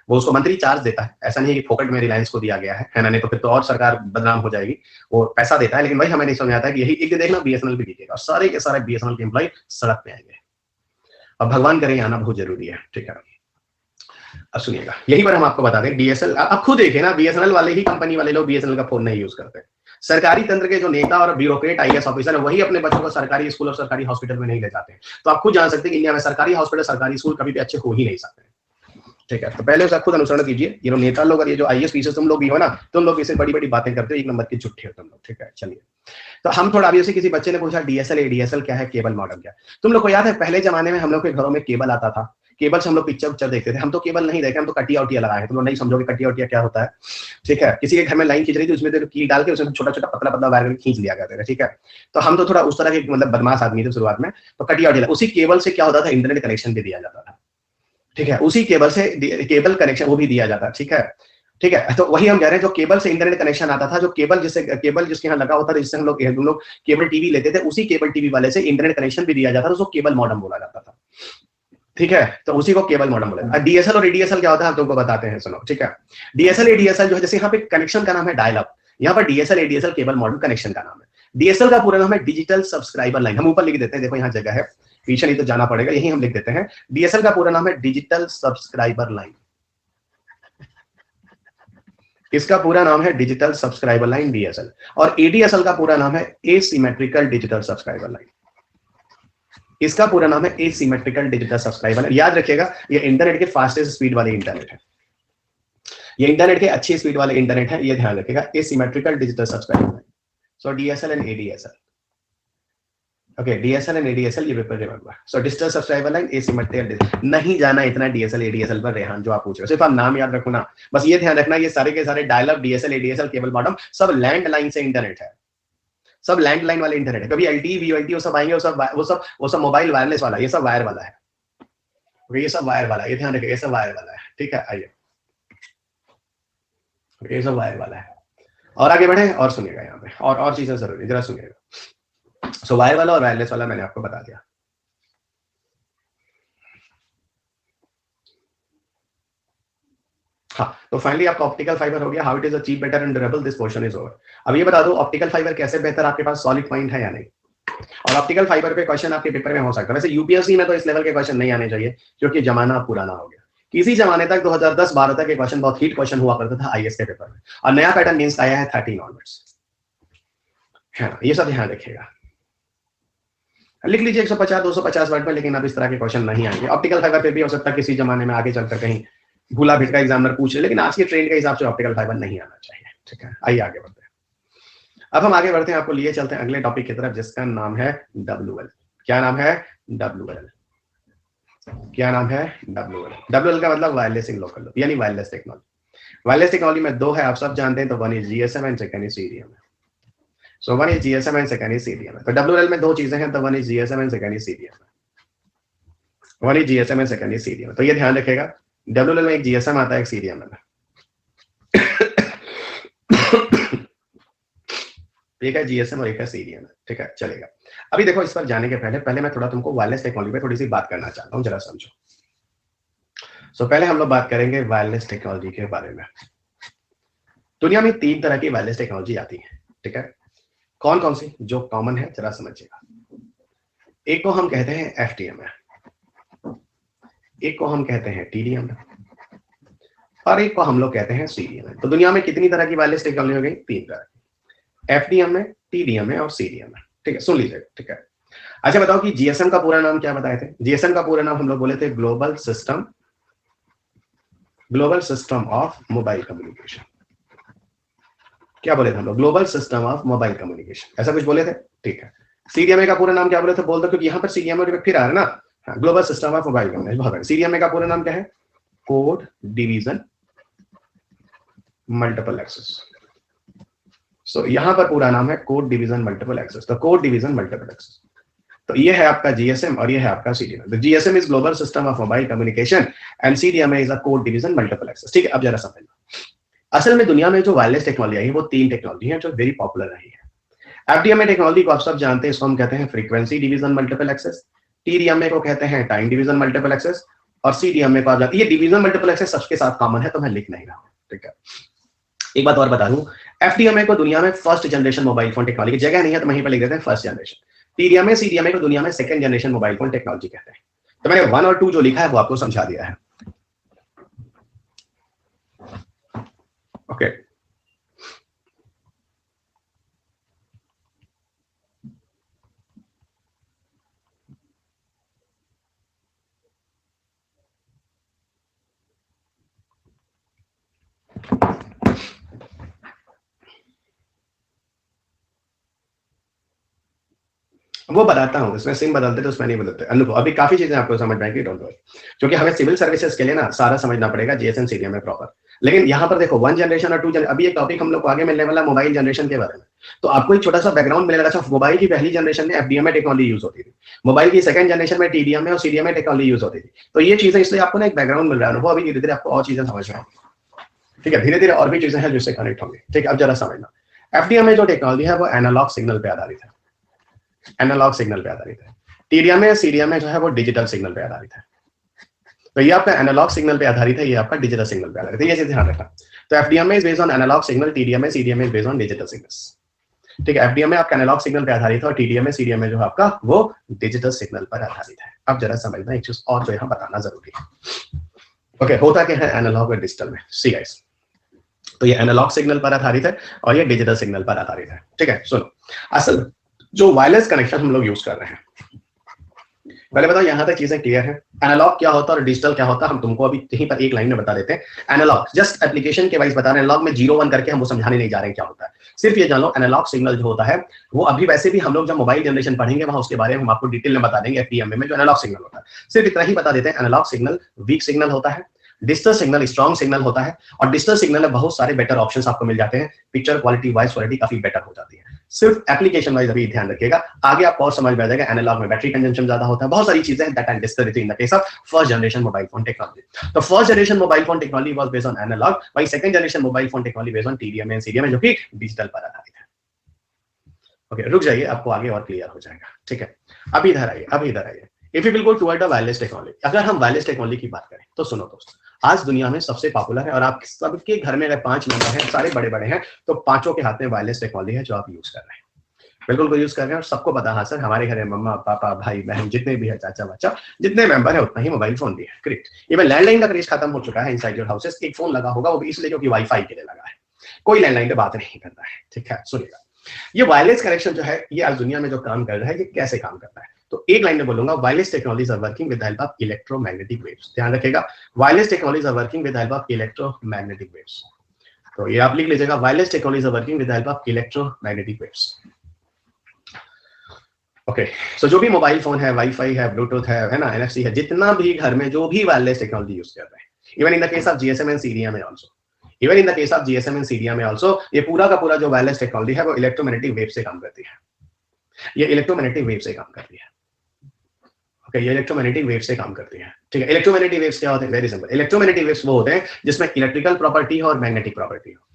वो उसको मंथली चार्ज देता है, ऐसा नहीं है कि फोकट में रिलायंस को दिया गया है ना, नहीं तो फिर तो और सरकार बदनाम हो जाएगी। वो पैसा देता है, लेकिन वही हमें नहीं समझ आता है कि यही एक दिन देखना बीएसएनएल भी दिखेगा और सारे के सारे बीएसएनएल के एम्प्लॉय सड़क पे आएंगे, और भगवान करे आना बहुत जरूरी है, ठीक है। अब सुनिएगा, यही पर हम आपको बता दें, बीएसएनएल आप खुद देखें ना, बीएसएनएल वाले ही कंपनी वाले लोग बीएसएनएल का फोन नहीं यूज करते। सरकारी तंत्र के जो नेता और ब्यूरोक्रेट आईएएस ऑफिसर है, वही अपने बच्चों को सरकारी स्कूल और सरकारी हॉस्पिटल में नहीं ले जाते। तो आप खुद जान सकते हैं कि इंडिया में सरकारी हॉस्पिटल सरकारी स्कूल कभी भी अच्छे हो ही नहीं सकते। ठीक है, तो पहले उसका खुद अनुसरण कीजिए। ये नेता लोग और ये जो आईएएस पीसीएस तुम लोग भी हो ना, तुम लोग इसे बड़ी बड़ी बातें करते हो, एक नंबर की झूठे हो तुम लोग। ठीक है, चलिए। तो हम थोड़ा अभी, उसे किसी बच्चे ने पूछा डीएसएल एडीएसएल क्या है, केबल मॉडेम क्या है। तुम लोग को याद है पहले जमाने में हम लोग के घरों में केबल आता था, केबल से हम लोग पिक्चर उच्चर देखते थे। हम तो केबल नहीं देखे, हम तो कटिया उटिया लगाए हैं। तुम लोग नहीं समझोगे कटिया उटिया क्या होता है। ठीक है, किसी के घर में लाइन खींच रही थी, उसमें की डाल के उसमें छोटा छोटा पतला पतला वायर खींच लिया करते थे। ठीक है, तो हम तो थोड़ा उस तरह के मतलब बदमाश आदमी थे शुरुआत में। तो कटिया उटिया उसी केबल से क्या होता था, इंटरनेट कनेक्शन भी दिया जाता था। ठीक है, उसी केबल से केबल कनेक्शन वो भी दिया जाता। ठीक है, ठीक है, तो वही हम कह रहे हैं, जो केबल से इंटरनेट कनेक्शन आता था, जो केबल जिसके यहाँ लगा होता था, जिससे हम लोग केबल टीवी लेते थे, उसी केबल टीवी वाले से इंटरनेट कनेक्शन भी दिया जाता था, उसको केबल मॉडेम बोला जाता था। ठीक है, तो उसी को केबल मॉडेम बोला जाता है। डीएसएल और एडीएसएल क्या होता है हम तुमको बताते हैं, सुनो। ठीक है, डीएसएल एडीएसएल जो है, जैसे यहाँ पे कनेक्शन का नाम है डायल अप, यहाँ पर DSL ADSL cable modem connection का नाम है। डीएसएल का पूरा नाम है डिजिटल सब्सक्राइबर लाइन। हम ऊपर लिख देते हैं, देखो यहाँ जगह है, पीछे नहीं तो जाना पड़ेगा, यही हम लिख देते हैं। डीएसएल का पूरा नाम है डिजिटल सब्सक्राइबर लाइन। इसका पूरा नाम है डिजिटल सब्सक्राइबर लाइन, डीएसएल। और एडीएसएल का पूरा नाम है एसिमेट्रिकल डिजिटल सब्सक्राइबर लाइन। इसका पूरा नाम है एसिमेट्रिकल डिजिटल सब्सक्राइबर लाइन। याद रखिएगा, ये इंटरनेट के फास्टेस्ट स्पीड वाले इंटरनेट है, ये इंटरनेट के अच्छी स्पीड वाले इंटरनेट है, ये ध्यान रखिएगा, asymmetrical digital subscriber line. So DSL and ADSL, okay, DSL and ADSL, ये paper remember. So digital subscriber line, asymmetrical. नहीं जाना इतना डीएसएल एडीएसएल पर रेहान, जो आप पूछ रहे हो, सिर्फ आप नाम याद रखो ना, बस ये ध्यान रखना, ये सारे के सारे dial up, DSL ADSL, cable bottom, सब लैंडलाइन से इंटरनेट है, सब लैंडलाइन वाले इंटरनेट है। कभी एलटी वीओएलटी वो सब आएंगे, वो सब मोबाइल वायरलेस वाला, ये सब वायर वाला है, ये सब वायर वाला है, ये ध्यान रखिए, ये सब वायर वाला है। ठीक है, आइए, ये सब वायर वाला है। और आगे बढ़े और सुनिएगा, यहाँ पे और चीजें जरूरी, जरा सुनिएगा। सो वायर वाला और वायरलेस वाला मैंने आपको बता दिया। हाँ, तो फाइनली आपका ऑप्टिकल फाइबर हो गया। How it is a cheap, better and durable, this portion is over. अब ये बता दो ऑप्टिकल फाइबर कैसे बेहतर, आपके पास सॉलिड पॉइंट है या नहीं। और ऑप्टिकल फाइबर पे क्वेश्चन आपके पेपर में हो सकता है। वैसे यूपीएससी में तो इस लेवल के क्वेश्चन नहीं आने चाहिए, क्योंकि जमाना पुराना हो गया। किसी जमाने तक 2010-12 तक के क्वेश्चन बहुत हिट क्वेश्चन हुआ करता था आईएएस के पेपर में, और नया पैटर्न मींस आया है 13 ऑनवर्ड्स, है ना, ये सब ध्यान रखिएगा। लिख लीजिए 150-250 वर्ड में, लेकिन अब इस तरह के क्वेश्चन नहीं आएंगे। ऑप्टिकल फाइबर पे भी हो सकता है किसी जमाने में आगे चलकर कहीं भूला भिटका एग्जामिनर पूछ ले, लेकिन आज के ट्रेंड के हिसाब से ऑप्टिकल फाइबर नहीं आना चाहिए। ठीक है, आइए आगे बढ़ते हैं। अब हम आगे बढ़ते हैं, आपको लिए चलते हैं अगले टॉपिक की तरफ, जिसका नाम है WL। क्या नाम है? WL। क्या नाम है? WL। WL का मतलब वायरलेस इन लोकल लूप, यानी वायरलेस टेक्नोलॉजी। वायरलेस टेक्नोलॉजी में दो है, आप सब जानते हैं, तो one is GSM and second is CDM. So one is GSM and second is CDM. तो WL में दो चीजें हैं, तो one is GSM and second is CDM. One is GSM and second is CDM, तो ये ध्यान रखेगा, WL में एक जीएसएम आता है, एक सीडीएम आता है। एक है जीएसएम और एक है सीडीएम। ठीक है, चलेगा। अभी देखो, इस पर जाने के पहले मैं थोड़ा तुमको वायरलेस टेक्नोलॉजी पे थोड़ी सी बात करना चाहता हूँ, जरा समझो। सो पहले हम लोग बात करेंगे वायरलेस टेक्नोलॉजी के बारे में। दुनिया में 3 तरह की वायरलेस टेक्नोलॉजी आती है। ठीक है, कौन कौन सी जो कॉमन है, जरा समझिएगा। एक को हम कहते हैं एफटीएम, एक को हम कहते हैं टीडीएम, और एक को हम लोग कहते हैं सीडीएम। तो दुनिया में कितनी तरह की वायरलेस टेक्नोलॉजी हो गई? 3 तरह की, एफडीएम है, टीडीएम है और सीडीएम है। ठीक है, सुन लीजिए। ठीक है, अच्छा बताओ कि जीएसएम का पूरा नाम क्या बताए थे? जीएसएम का पूरा नाम हम लोग बोले थे global system of mobile communication. क्या बोले थे हम लोग? Global system of mobile communication, ऐसा कुछ बोले थे। ठीक है, सीडीएमए का पूरा नाम क्या बोले थे? बोल दो, क्योंकि यहाँ पर सीडीएमए फिर आ रहा है ना। Global system of mobile communication, बहुत सीडीएमए का पूरा नाम क्या है? Code division multiple access. So यहां पर पूरा नाम है कोड डिवीजन मल्टीपल एक्सेस। तो कोड डिवीजन मल्टीपल एक्सेस, तो ये है आपका जीएसएम और ये है आपका CDM. The GSM is global system of mobile communication and CDM is a code division multiple access. ठीक है, अब जरा समझना, असल में दुनिया में जो वायरलेस टेक्नोलॉजी आई है वो 3 टेक्नोलॉजी है जो वेरी पॉपुलर रही है। एफडीएमए टेक्नोलॉजी को आप सब जानते हैं, इसको हम कहते हैं frequency division multiple access. TDMA को कहते हैं टाइम डिवीजन मल्टीपल एक्सेस, और सीडीएमए को आप जानते हैं, ये डिवीजन मल्टीपल एक्सेस सबके साथ कॉमन है, तो मैं लिख नहीं रहा हूं। ठीक है, एक बात और बता दूं, एफडीएमए को दुनिया में first generation mobile phone technology, जगह नहीं है तो वहीं पर लिख देते हैं फर्स्ट जनरेशन। टीडीएमए सीडीएमए को दुनिया में second generation mobile phone technology कहते हैं। तो मैंने 1 और 2 जो लिखा है वो आपको समझा दिया है। ओके, वो बताता हूँ, इसमें सिम बदलते तो उसमें नहीं बदलते। अनुभव अभी काफी चीजें आपको समझ में आएंगी, डोंट वरी, क्योंकि हमें सिविल सर्विसेज के लिए ना सारा समझना पड़ेगा जीएसएम सीडीएम में प्रॉपर। लेकिन यहाँ पर देखो 1 जनरेशन और 2 जनरेशन, अभी एक टॉपिक हम लोग को आगे मिलने वाला मोबाइल जनरेशन के बारे में, तो आपको एक छोटा सा बैकग्राउंड मिलेगा। अच्छा, मोबाइल की पहली जनरेशन में एफडीएमए टेक्नोलॉजी यूज होती थी, मोबाइल की सेकंड जनरेशन में टीडीएमए और सीडीएमए टेक्नोलॉजी यूज होती थी। तो ये चीजें, इसलिए आपको ना एक बैकग्राउंड मिल रहा है। अनुभव अभी धीरे धीरे आपको और चीजें समझ में आएंगी, ठीक है, धीरे धीरे और भी चीजें हैं जिससे कनेक्ट होंगी, ठीक है। अब जरा समझना, एफडीएमए जो टेक्नोलॉजी है वो एनालॉग सिग्नल पे आधारित है, एनालॉग सिग्नल पे आधारित है। टीडीएमए सीडीएमए जो है वो डिजिटल सिग्नल पे आधारित है। तो ये आपका एनालॉग सिग्नल पे आधारित है, ये आपका डिजिटल सिग्नल पे आधारित है, ये चीज ध्यान रखना। तो FDMA is based on analogue signal, TDMA CDMA is based on digital signals, ठीक है। एफडीएमए आपका एनालॉग सिग्नल पे आधारित है और टीडीएमए सीडीएमए जो है आपका वो डिजिटल सिग्नल पर आधारित है। अब जरा समझना एक चीज और जो यहाँ बताना जरूरी है। ओके, होता क्या है एनालॉग और डिजिटल में, सी गाइस, तो ये एनालॉग सिग्नल पर आधारित है और ये डिजिटल सिग्नल पर आधारित है, ठीक है। सुनो, असल जो वायरलेस कनेक्शन हम लोग यूज कर रहे हैं, पहले बताओ यहां तक चीजें क्लियर है? एनालॉग क्या होता है और डिजिटल क्या होता है, हम तुमको अभी यहीं पर एक लाइन में बता देते हैं। एनालॉग जस्ट एप्लीकेशन के वाइज बता रहे हैं, एनालॉग में 0-1 करके हम वो समझाने नहीं जा रहे हैं क्या होता है। सिर्फ ये जान लो, एनालॉग सिग्नल जो होता है वो अभी वैसे भी हम लोग जब मोबाइल जनरेशन पढ़ेंगे वहां उसके बारे में हम आपको डिटेल में बता देंगे। एफडीएमए में जो एनालॉग सिग्नल होता है, सिर्फ इतना ही बता देते हैं, एनालॉग सिग्नल वीक सिग्नल होता है, डिजिटल सिग्नल स्ट्रॉन्ग सिग्नल होता है, और डिजिटल सिग्नल में बहुत सारे बेटर ऑप्शंस आपको मिल जाते हैं, पिक्चर क्वालिटी, वॉइस क्वालिटी काफी बेटर हो जाती है। सिर्फ एप्लीकेशन वाइज अभी ध्यान रखिएगा, आगे आपको और समझ में आ जाएगा। एनालॉग में बैटरी कंजम्पशन ज्यादा होता है, बहुत सारी चीजें हैं that I discuss in the case of first generation mobile phone technology. तो first generation mobile phone technology was based on analogue, वही second generation mobile phone technology based on TDMA and CDMA जो कि digital पर आधारित है। Okay, रुक जाइए, आपको आगे और क्लियर हो जाएगा, ठीक है। अभी इधर आइए, अभी इधर आइए। If you will go toward the wireless technology, अगर हम वायरलेस टेक्नोलॉजी की बात करें तो सुनो दोस्त, आज दुनिया में सबसे पॉपुलर है और आप सबके घर में अगर 5 मेंबर हैं, सारे बड़े बड़े हैं, तो पांचों के हाथ में वायरलेस टेक्नोलॉजी है जो आप यूज कर रहे हैं। बिल्कुल को यूज कर रहे हैं और सबको पता, हाँ सर हमारे घर में मम्मा पापा भाई बहन जितने भी है, चाचा बच्चा जितने मेंबर है उतना ही मोबाइल फोन भी है। करेक्ट, इवन लैंडलाइन का क्रेज खत्म हो चुका है इनसाइड योर हाउसेस। एक फोन लगा होगा वो भी इसलिए क्योंकि वाईफाई के लिए लगा है, कोई लैंडलाइन पे बात नहीं करता है, ठीक है। सुनिएगा, ये वायरलेस कनेक्शन जो है ये आज दुनिया में जो काम कर रहा है, ये कैसे काम करता है? तो एक लाइन में बोलूंगा, wireless technologies are working with the help of electromagnetic waves. ध्यान रखिएगा, wireless technologies are working with the help of electromagnetic waves. तो ये आप लिख लीजिएगा, wireless technologies are working with the help of electromagnetic waves. Okay, so जो भी mobile phone है, वाईफाई है, ब्लूटूथ है ना, एनएफसी है, जितना भी घर में जो भी वायरलेस टेक्नोलॉजी यूज कर रहे हैं, even in the case of GSM and CDMA also, even in the case of GSM and CDMA also, ये पूरा का पूरा जो वायरलेस टेक्नोलॉजी है वो इलेक्ट्रोमैग्नेटिक वेव से काम करती है। ये इलेक्ट्रोमैग्नेटिक वेव से काम करती है। ओके, ये इलेक्ट्रोमैग्नेटिक वेव से काम करती है, ठीक है। इलेक्ट्रोमैग्नेटिक वेव्स क्या होते हैं? वेरी सिंपल, इलेक्ट्रोमैग्नेटिक वेव्स वो होते हैं जिसमें इलेक्ट्रिकल प्रॉपर्टी हो और मैग्नेटिक प्रॉपर्टी हो।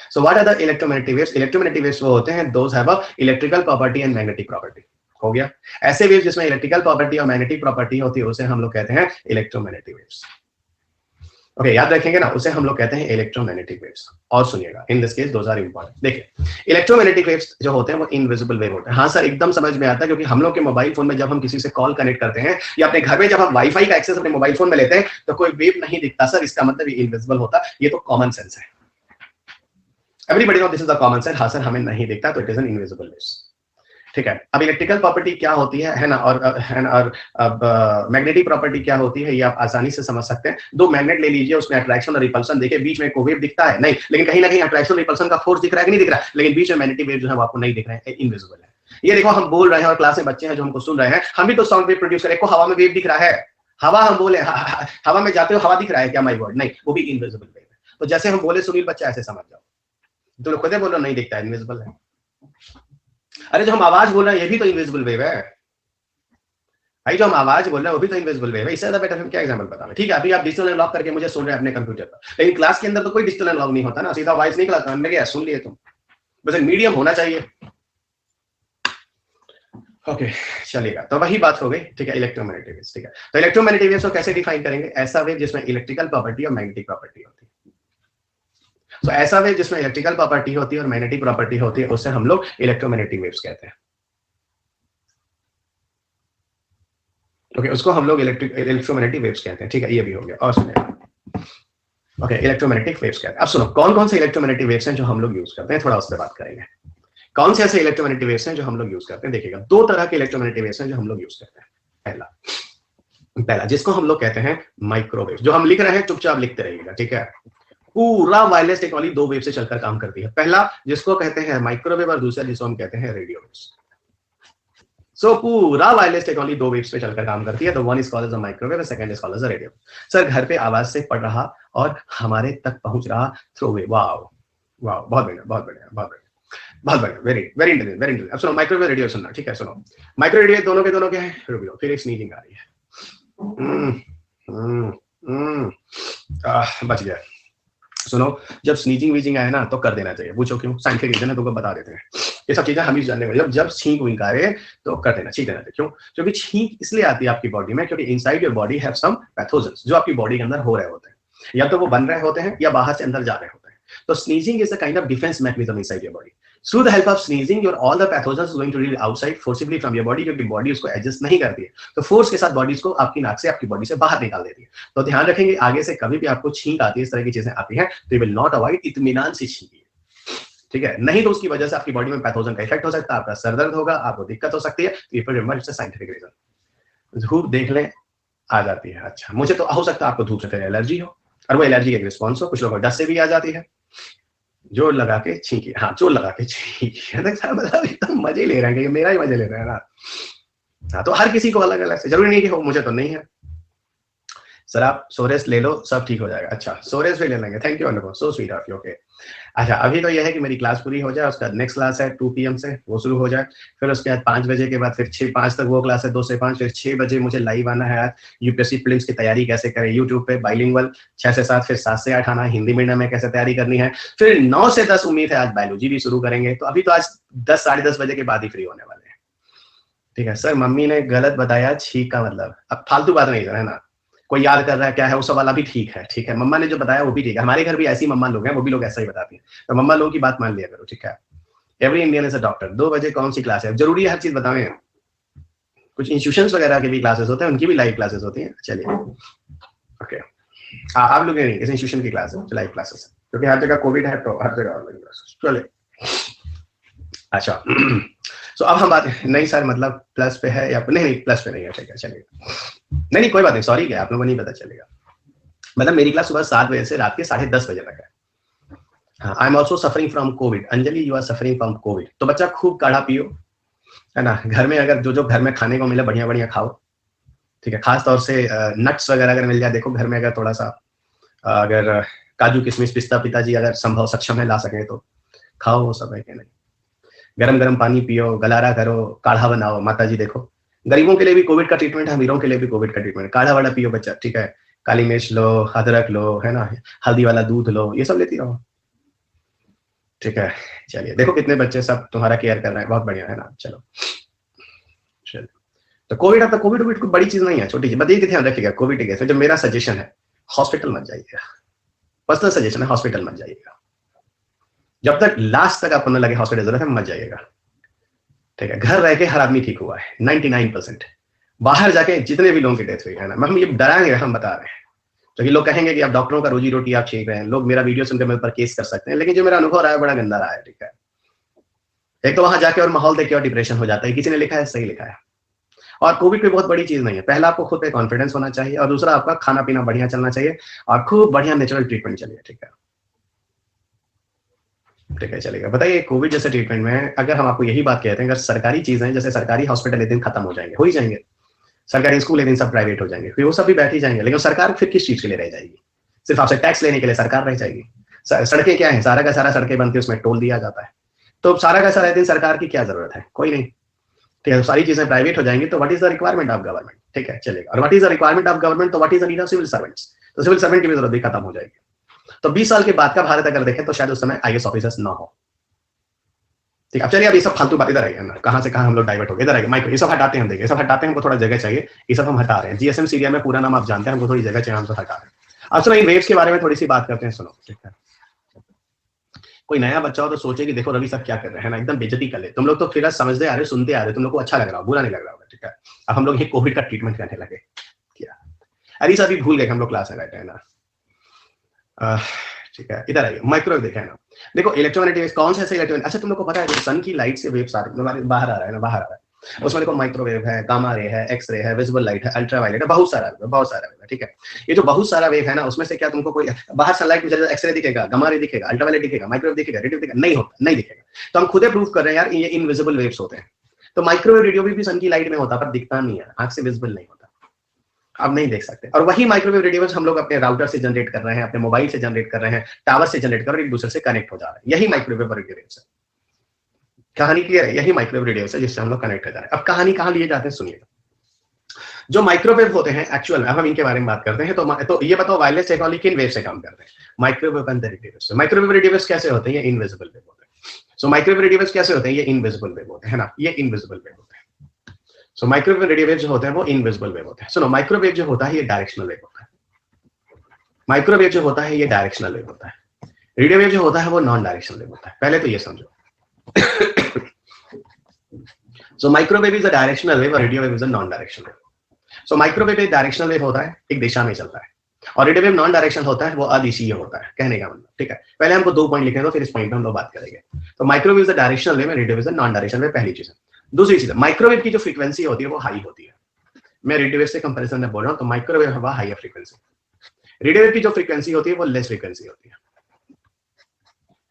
So what are the electromagnetic waves? Electromagnetic waves वो होते हैं those have a electrical property and magnetic property। हो गया, ऐसे वेव जिसमें इलेक्ट्रिकल प्रॉपर्टी और मैग्नेटिक प्रॉपर्टी होती है उसे हम लोग कहते हैं इलेक्ट्रोमैग्नेटिक वेव्स। ओके, याद रखेंगे ना, उसे हम लोग कहते हैं इलेक्ट्रोमैग्नेटिक वेव्स। और सुनिएगा, in this case those are important. देखिए, इलेक्ट्रोमैग्नेटिक वेव्स जो होते हैं वो इनविजिबल वेव होते हैं। हाँ सर, एकदम समझ में आता है, क्योंकि हम लोग के मोबाइल फोन में जब हम किसी से कॉल कनेक्ट करते हैं या अपने घर में जब हम वाईफाई का एक्सेस अपने मोबाइल फोन में लेते हैं तो कोई वेव नहीं दिखता सर, इसका मतलब ये इनविजिबल होता। ये तो कॉमन सेंस है, everybody know this is the common sense. हाँ सर, हमें नहीं दिखता तो it is an invisible waves, ठीक है। अब इलेक्ट्रिकल प्रॉपर्टी क्या होती है ना, और अब मैग्नेटिक प्रॉपर्टी क्या होती है, ये आप आसानी से समझ सकते हैं। दो मैग्नेट ले लीजिए, उसमें अट्रैक्शन और रिपल्शन, देखिए बीच में कोई वेव दिखता है नहीं, लेकिन कहीं ना कहीं अट्रैक्शन रिपल्शन का फोर्स दिख रहा है कि नहीं दिख रहा है, लेकिन बीच में मैग्नेटिक वेव जो है वो आपको नहीं दिख रहे हैं, इनविजिबल है। ये देखो, हम बोल रहे हैं और क्लास में बच्चे हैं जो हमको सुन रहे हैं, हम भी तो साउंड वेव प्रोड्यूस करें, हवा में वेव दिख रहा है, हवा हम बोले हवा में जाते हो हवा दिख रहा है क्या? माय वर्ड, नहीं, वो भी इनविजिबल वेव है। तो जैसे हम बोले सुनील बच्चा, ऐसे समझ जाओ, तो लोग खुद बोल रहे नहीं दिखता है, इनविजिबल है। अरे जो हम आवाज बोल रहे हैं ये भी तो इनविजिबल वेव है भाई, जो हम आवाज बोल रहे हैं वो भी तो इनविजिबल वेव है। इससे ज्यादा बेटर हम क्या एग्जांपल बताना? ठीक है, अभी आप डिजिटल अनलॉक करके मुझे सुन रहे हैं अपने कंप्यूटर पर, लेकिन क्लास के अंदर तो कोई डिजिटल अनलॉक नहीं होता ना, सीधा वॉइस निकला कान में गया, सुन लिए तुम, बस एक मीडियम होना चाहिए। ओके, चलेगा, तो वही बात हो गई, ठीक है, इलेक्ट्रोमैग्नेटिक वेव्स, ठीक है। तो इलेक्ट्रोमैग्नेटिक वेव्स को कैसे डिफाइन करेंगे? ऐसा वेव जिसमें इलेक्ट्रिकल प्रॉपर्टी और मैग्नेटिक प्रॉपर्टी होती है। तो ऐसा वेव जिसमें इलेक्ट्रिकल प्रॉपर्टी होती है और मैग्नेटिक प्रॉपर्टी होती है उसे हम लोग इलेक्ट्रोमैग्नेटिक वेव्स कहते हैं। ओके, उसको हम लोग इलेक्ट्रोमैग्नेटिक वेव्स कहते हैं, ठीक है, ये भी हो गया। और सुनिए, ओके, इलेक्ट्रोमैग्नेटिक वेव्स कहते हैं। अब सुनो, कौन कौन से इलेक्ट्रोमैग्नेटिक वेव्स हैं जो हम लोग यूज करते हैं, थोड़ा उस पर बात करेंगे। कौन से ऐसे इलेक्ट्रोमैग्नेटिक वेव्स हैं जो हम लोग यूज करते हैं? देखिएगा, दो तरह के इलेक्ट्रोमैग्नेटिक वेव्स हैं जो हम लोग यूज करते हैं। पहला जिसको हम लोग कहते हैं माइक्रोवेव, जो हम लिख रहे हैं चुपचाप लिखते रहिएगा, ठीक है। पूरा वायरलेस टेक्नोलॉजी दो वेव से चलकर काम करती है। पहला जिसको कहते हैं माइक्रोवेव और दूसरा जिसको हम कहते हैं रेडियो वेव्स। सो पूरा वायरलेस टेक्नोलॉजी 2 वेव्स पे चलकर काम करती है। तो one is called as a microwave, second is called as a radio. Sir घर पे आवाज से पड़ रहा और हमारे तक पहुंच रहा थ्रू वेव। वाओ वाओ, बहुत बढ़िया बहुत बढ़िया बहुत बढ़िया बहुत बढ़िया, very very intelligent very intelligent. अब सुनो माइक्रोवेव रेडियो सुनना, ठीक है? सुनो माइक्रो रेडियो दोनों के दोनों क्या है, रुको फिर एक स्नीजिंग आ रही है। बच गया। सुनो जब स्नीजिंग वीजिंग आए ना तो कर देना चाहिए, पूछो क्यों? साइंटिफिक रीजन है, तुमको बता देते हैं। ये सब चीजें हम ही जानने वाले। जब छींक विंक आ रहे तो कर देना, छींक देना चाहिए। क्यों? क्योंकि छींक इसलिए आती है आपकी बॉडी में क्योंकि inside your body have some pathogens जो आपकी बॉडी के अंदर हो रहे होते हैं, या तो वो बन रहे होते हैं या बाहर से अंदर जा रहे होते हैं। तो sneezing is a kind of defence mechanism inside your body. Through the help of sneezing, your all the pathogens is going to release outside forcibly from your body, क्योंकि बॉडी उसको एडजस्ट नहीं करती है, तो फोर्स के साथ body को आपकी नाक से आपकी बॉडी से बाहर निकाल देती है। तो ध्यान रखेंगे आगे से कभी भी आपको छींक आती है, इस तरह की चीजें आती हैं, तो यू विल नॉट अवॉइड, इत्मीनान से छींकिए, ठीक है? नहीं तो उसकी वजह से आपकी बॉडी में पैथोजन का इफेक्ट हो सकता है, आपका सर दर्द होगा, आपको दिक्कत हो सकती है। तो ये remember it's a scientific reason. धूप देख लें आ जाती है, अच्छा मुझे तो हो सकता है आपको धूप से फिर एलर्जी हो, और वो एलर्जी का रिस्पॉन्स हो। कुछ लोगों को डस्ट से भी आ जाती है। जोर लगा के छींकिए, हाँ जोर लगा के छींकिए। मतलब एकदम मजे ले रहे हैं कि मेरा ही मजे ले रहे हैं ना। हाँ तो हर किसी को अलग अलग से, जरूरी नहीं कि हो, मुझे तो नहीं है। सर आप सोरेस ले लो सब ठीक हो जाएगा। अच्छा सोरेस भी ले लेंगे, थैंक यू अनुभव, so sweet of you. Okay अच्छा अभी तो यह है कि मेरी क्लास पूरी हो जाए, उसका नेक्स्ट क्लास है 2 PM से, वो शुरू हो जाए। फिर उसके बाद 5 बजे के बाद फिर 6-5 तक वो क्लास है, 2 से 5। फिर 6 बजे मुझे लाइव आना है आज, यूपीएससी प्रीलिम्स की तैयारी कैसे करें यूट्यूब पे बाइलिंगुअल 6 से 7। फिर 7 से 8 आना हिंदी मीडियम में कैसे तैयारी करनी है। फिर 9 से 10 उम्मीद है आज बायोलॉजी भी शुरू करेंगे। तो अभी तो आज 10 साढ़े 10 बजे के बाद ही फ्री होने वाले हैं, ठीक है? सर मम्मी ने गलत बताया छींक का मतलब, अब फालतू बात नहीं है ना, कोई याद कर रहा है क्या है, वो सब वाला भी ठीक है, ठीक है? मम्मा ने जो बताया वो भी ठीक है, हमारे घर भी ऐसी मम्मा लोग हैं, वो भी लोग ऐसा ही बताती हैं, तो मम्मा लोगों की बात मान लिया करो, ठीक है? Every Indian is a doctor. 2 बजे कौन सी क्लास है? जरूरी है हर चीज बतावें? कुछ इंस्टीट्यूशंस वगैरह के भी क्लासेस होते हैं, उनकी भी लाइव क्लासेस होती हैं। चलिए ओके, आप लोग नहीं, इस इंस्टीट्यूशन की क्लास है लाइव क्लासेस, क्योंकि हर जगह कोविड है तो हर जगह ऑनलाइन क्लासेस। चलिए अच्छा तो अब हम बात नहीं सर मतलब प्लस पे है या नहीं प्लस पे नहीं है, ठीक है चलेगा। नहीं कोई बात नहीं, सॉरी क्या आप लोगों को नहीं पता चलेगा। मतलब मेरी क्लास सुबह 7 बजे से रात के 10:30 बजे तक है। हाँ I am also suffering from COVID. Anjali you are suffering from COVID. तो बच्चा खूब काढ़ा पियो, है ना? घर में अगर जो घर में खाने को मिले बढ़िया बढ़िया खाओ, ठीक है? खास तौर से नट्स वगैरह अगर मिल जाए, देखो घर में अगर थोड़ा सा अगर काजू किशमिश पिस्ता पिताजी अगर संभव सक्षम है ला सके तो खाओ, वो सब है कि नहीं। गरम गरम पानी पियो, गलारा करो, काढ़ा बनाओ। माता जी देखो गरीबों के लिए भी कोविड का ट्रीटमेंट है, अमीरों के लिए भी कोविड का ट्रीटमेंट। काढ़ा वाला पियो बच्चा, ठीक है? काली मिर्च लो, अदरक लो, है ना, हल्दी वाला दूध लो, ये सब लेती रहो, ठीक है? चलिए देखो कितने बच्चे सब तुम्हारा केयर कर रहे हैं, बहुत बढ़िया है ना। चलो चलिए तो कोविड, अब तो कोविड कोई बड़ी चीज नहीं है, छोटी चीज। बताइए ध्यान रखिएगा कोविड के, जो मेरा सजेशन है हॉस्पिटल मत जाइएगा, पर्सनल सजेशन है हॉस्पिटल मत जाइएगा। जब तक लास्ट तक आपको न लगे हॉस्पिटल जरूरत है मत जाइएगा, ठीक है? घर रह के हर आदमी ठीक हुआ है 99%। बाहर जाके जितने भी लोगों की डेथ हुई है ना, हम ये डराएंगे, हम बता रहे हैं, क्योंकि लोग कहेंगे कि आप डॉक्टरों का रोजी रोटी आप छीन रहे हैं। लोग मेरा वीडियो सुनकर मेरे ऊपर केस कर सकते हैं, लेकिन जो मेरा अनुभव रहा है बड़ा गंदा रहा है, ठीक है? एक तो वहां जाके और माहौल देख के और डिप्रेशन हो जाता है। किसी ने लिखा है सही लिखा है। और कोविड कोई बहुत बड़ी चीज नहीं है। पहला आपको खुद पे कॉन्फिडेंस होना चाहिए, और दूसरा आपका खाना पीना बढ़िया चलना चाहिए, और खूब बढ़िया नेचुरल ट्रीटमेंट चलिए, ठीक है? ठीक है चलेगा। बताइए कोविड जैसे ट्रीटमेंट में अगर हम आपको यही बात कहते हैं, अगर सरकारी चीजें जैसे सरकारी हॉस्पिटल एक दिन खत्म हो जाएंगे, हो ही जाएंगे, सरकारी स्कूल एक दिन सब प्राइवेट हो जाएंगे, फिर वो सब भी बैठ ही जाएंगे, लेकिन सरकार फिर किस चीज के लिए रह जाएगी? सिर्फ आपसे टैक्स लेने के लिए सरकार रह जाएगी। सड़कें क्या है, सारा का सारा सड़कें बनती है, उसमें टोल दिया जाता है, तो सारा का सारा दिन सरकार की क्या जरूरत है? कोई नहीं, ठीक है? सारी चीजें प्राइवेट हो जाएंगी, तो what is the requirement of government, ठीक है चलेगा? और what is the requirement of government, तो what is the need of civil servants, तो सिविल सर्वेंट की भी जरूरत भी खत्म हो जाएगी। तो 20 साल के बाद का भारत अगर देखें तो शायद उस समय IAS ऑफिसर्स ना हो, ठीक है? अब चलिए अब ये सब फालतू बात इधर आइए ना, कहां से कहां हम लोग डाइवर्ट हो गए, इधर आइए माइक्रो, ये सब हटाते हैं हम, देखिए ये सब हटाते हैं, हमको थोड़ा जगह चाहिए, ये सब हम हटा रहे हैं। GSM सीरिया में पूरा नाम आप जानते हैं, हमको थोड़ी जगह चाहिए, हम तो हटा रहे हैं। अब सुनो इन वेव्स के बारे में थोड़ी सी बात करते हैं, सुनो, ठीक है? कोई नया बच्चा हो तो सोचे कि देखो रवि सब क्या कर रहे हैं ना, एकदम बेइज्जती कर ले। तुम लोग तो फिर समझते आ रहे, सुनते आ रहे, तुम लोग को अच्छा लग रहा हो, बुरा नहीं लग रहा होगा, ठीक है? अब हम लोग ये कोविड का ट्रीटमेंट करने लगे, क्या अरे सभी भूल गए हम लोग क्लास में बैठे हैं ना, ठीक है? इधर आइए माइक्रोवेव देखे ना, देखो इलेक्ट्रोमैग्नेटिक वेव्स कौन सा है इलेक्ट्रोन। अच्छा तुम लोग को पता है सन की लाइट से वेव्स आ रहे हैं, बाहर आ रहा है ना, बाहर आ रहा है, उसमें देखो माइक्रोवेव है, गामा रे है, एक्स रे है, विजिबल लाइट है, अल्ट्रावायलेट है, बहुत सारा वेव है, ठीक है? ये जो बहुत सारा वेव है ना, उसमें से क्या तुमको कोई बाहर सनलाइट में एक्सरे दिखेगा, गामा रे दिखेगा, अल्ट्रावायलेट दिखेगा, माइक्रोवेव दिखेगा, रेडियो दिखेगा? नहीं होता, नहीं दिखेगा। तो हम खुद ही प्रूव कर रहे हैं यार ये इनविजिबल वेव्स होते हैं। तो माइक्रोवेव रेडियो भी सन की लाइट में होता पर दिखता नहीं है, आंख से विजिबल नहीं होता, आप नहीं देख सकते। और वही माइक्रोवेव रेडियो हम लोग अपने राउटर से जनरेट कर रहे हैं, अपने मोबाइल से जनरेट कर रहे हैं, टावर से जनरेट कर रहे हैं, एक दूसरे से कनेक्ट हो जा रहे हैं। यही माइक्रोवेव रेडियो वेव्स है। कहानी क्लियर है? यही माइक्रोवेव रेडियो है जिससे हम लोग कनेक्ट हो जा रहे हैं। अब कहानी कहां लिए जाते हैं सुनिएगा। जो माइक्रोवेव होते हैं एक्चुअल में, अब हम इनके बारे में बात करते हैं। तो ये बताओ वायरलेस टेक्नोलॉजी किन वेव से काम करते हैं? Microwave and radio waves. Microwave radio waves कैसे होते हैं? ये इनविजिबल वेव होते हैं। सो माइक्रोवेव रेडियो वेव्स कैसे होते हैं? ये इनविजिबल वेव होते हैं ना, ये इनविजिबल वेव होते हैं। सो माइक्रोवेव रेडियो वेव जो होते हैं वो इनविजिबल वेव होते हैं। सुनो, माइक्रोवेव जो होता है ये डायरेक्शनल वेव होता है। माइक्रोवेव जो होता है ये डायरेक्शनल वेव होता है। रेडियो वेव जो होता है वो नॉन डायरेक्शनल वेव होता है। पहले तो ये समझो। So microwave is a directional wave और radio wave is a non directional wave. So microwave एक डायरेक्शनल वेव होता है, एक दिशा में चलता है, और रेडियो वेव नॉन डायरेक्शनल होता है, वो अदिशीय होता है, कहने का मतलब। ठीक है, पहले हमको 2 पॉइंट लिखने दो, फिर इस पॉइंट पे हम लोग बात करेंगे। तो microwave is a directional wave, radio is a non directional wave, पहली चीज है। दूसरी चीज है, माइक्रोवेव की जो फ्रीक्वेंसी होती है वो हाई होती है। मैं रेडियो वेव से कंपैरिजन में बोल रहा हूं, तो माइक्रोवेव हवा हाई फ्रीक्वेंसी, रेडियो वेव की जो फ्रीक्वेंसी होती है वो लेस फ्रीक्वेंसी होती है।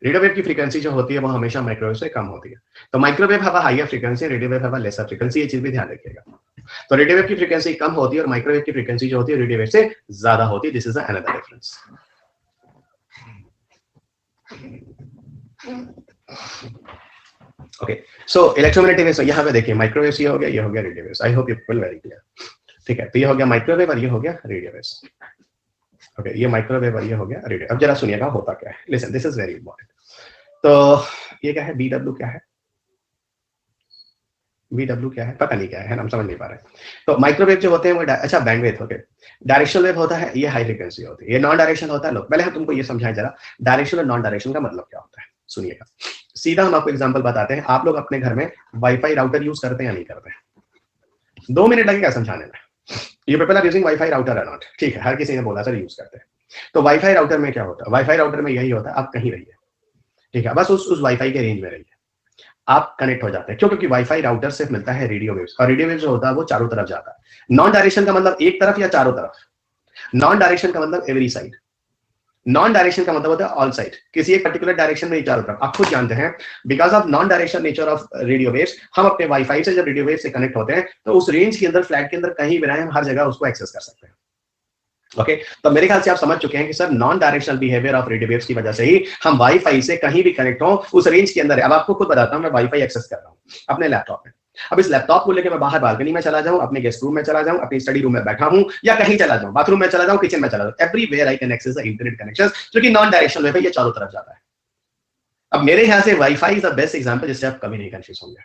रेडियो वेव की फ्रीक्वेंसी जो होती है वो हमेशा माइक्रोवेव से कम होती है। तो माइक्रोवेव हवा हाईयर फ्रीक्वेंसी, रेडियो वेव हवा लेसर फ्रीक्वेंसी, ये चीज भी ध्यान रखिएगा। तो रेडियो वेव की फ्रीक्वेंसी कम होती है और माइक्रोवेव की फ्रीक्वेंसी जो होती है रेडियो वेव से ज्यादा होती है। This is another difference. Okay, so electromagnetic waves यहाँ पे देखिए, माइक्रोवेव ये हो गया, ये हो गया radio waves. I hope you will very clear. ठीक है, तो ये हो गया माइक्रोवेव और ये हो गया रेडियो वेव्स। ओके, ये माइक्रोवेव और ये हो गया रेडियो। अब जरा सुनिएगा होता क्या है। Listen, this is very important. तो ये क्या है? बीडब्ल्यू क्या है? बीडब्ल्यू क्या है? पता नहीं क्या है, हम समझ नहीं पा रहे। तो माइक्रोवेव जो होते हैं वो अच्छा बैंडविड्थ। ओके, डायरेक्शनल वेव होता है, ये हाई फ्रीक्वेंसी होती है। ये नॉन डायरेक्शन होता है। लोग पहले हम तुमको ये समझाएं जरा, डायरेक्शन और नॉन डायरेक्शन का मतलब क्या होता है। सुनिएगा, सीधा हम आपको एग्जांपल बताते हैं। आप लोग अपने घर में वाईफाई राउटर यूज करते हैं या नहीं करते हैं? 2 मिनट लगेगा समझाने में। ये people are using WiFi router और नॉट। ठीक है, हर किसी ने बोला सर यूज करते हैं। तो वाईफाई राउटर में क्या होता है? वाईफाई राउटर में यही होता है, आप कहीं रहिए, ठीक है, बस उस वाईफाई के रेंज में रहिए, आप कनेक्ट हो जाते हैं। क्यों? क्योंकि वाईफाई राउटर से मिलता है रेडियो वेव्स, और रेडियो वेव्स जो होता है वो चारों तरफ जाता है। नॉन डायरेक्शन का मतलब एक तरफ या चारों तरफ। नॉन डायरेक्शन का मतलब एवरी साइड। नॉन डायरेक्शन का मतलब होता है ऑल साइड, किसी एक पर्टिकुलर डायरेक्शन में चारों तरफ। आप खुद जानते हैं, because of non direction nature of radio waves, हम अपने वाईफाई से जब रेडियो वेव से कनेक्ट होते हैं तो उस रेंज के अंदर, फ्लैट के अंदर कहीं भी रहें, हम हर जगह उसको एक्सेस कर सकते हैं। ओके, तो मेरे ख्याल से आप समझ चुके हैं कि sir non directional behaviour of radio waves की वजह से ही हम वाईफाई से कहीं भी कनेक्ट हो, उस रेंज के अंदर है। अब आपको खुद बताता हूं, मैं वाईफाई एक्सेस कर रहा हूं अपने लैपटॉप में। अब इस लैपटॉप को लेकर मैं बाहर बालकनी में चला जाऊं, अपने गेस्ट रूम में चला जाऊं, अपनी स्टडी रूम में बैठा हूं, या कहीं चला जाऊं, बाथरूम में चला जाऊं, किचन में चला जाऊं, everywhere I can access the internet connection, क्योंकि नॉन डायरेक्शनल वेव है, ये चारों तरफ जाता है। अब मेरे ख्याल से wifi is the best example जिससे आप कभी नहीं कंफ्यूज होंगे।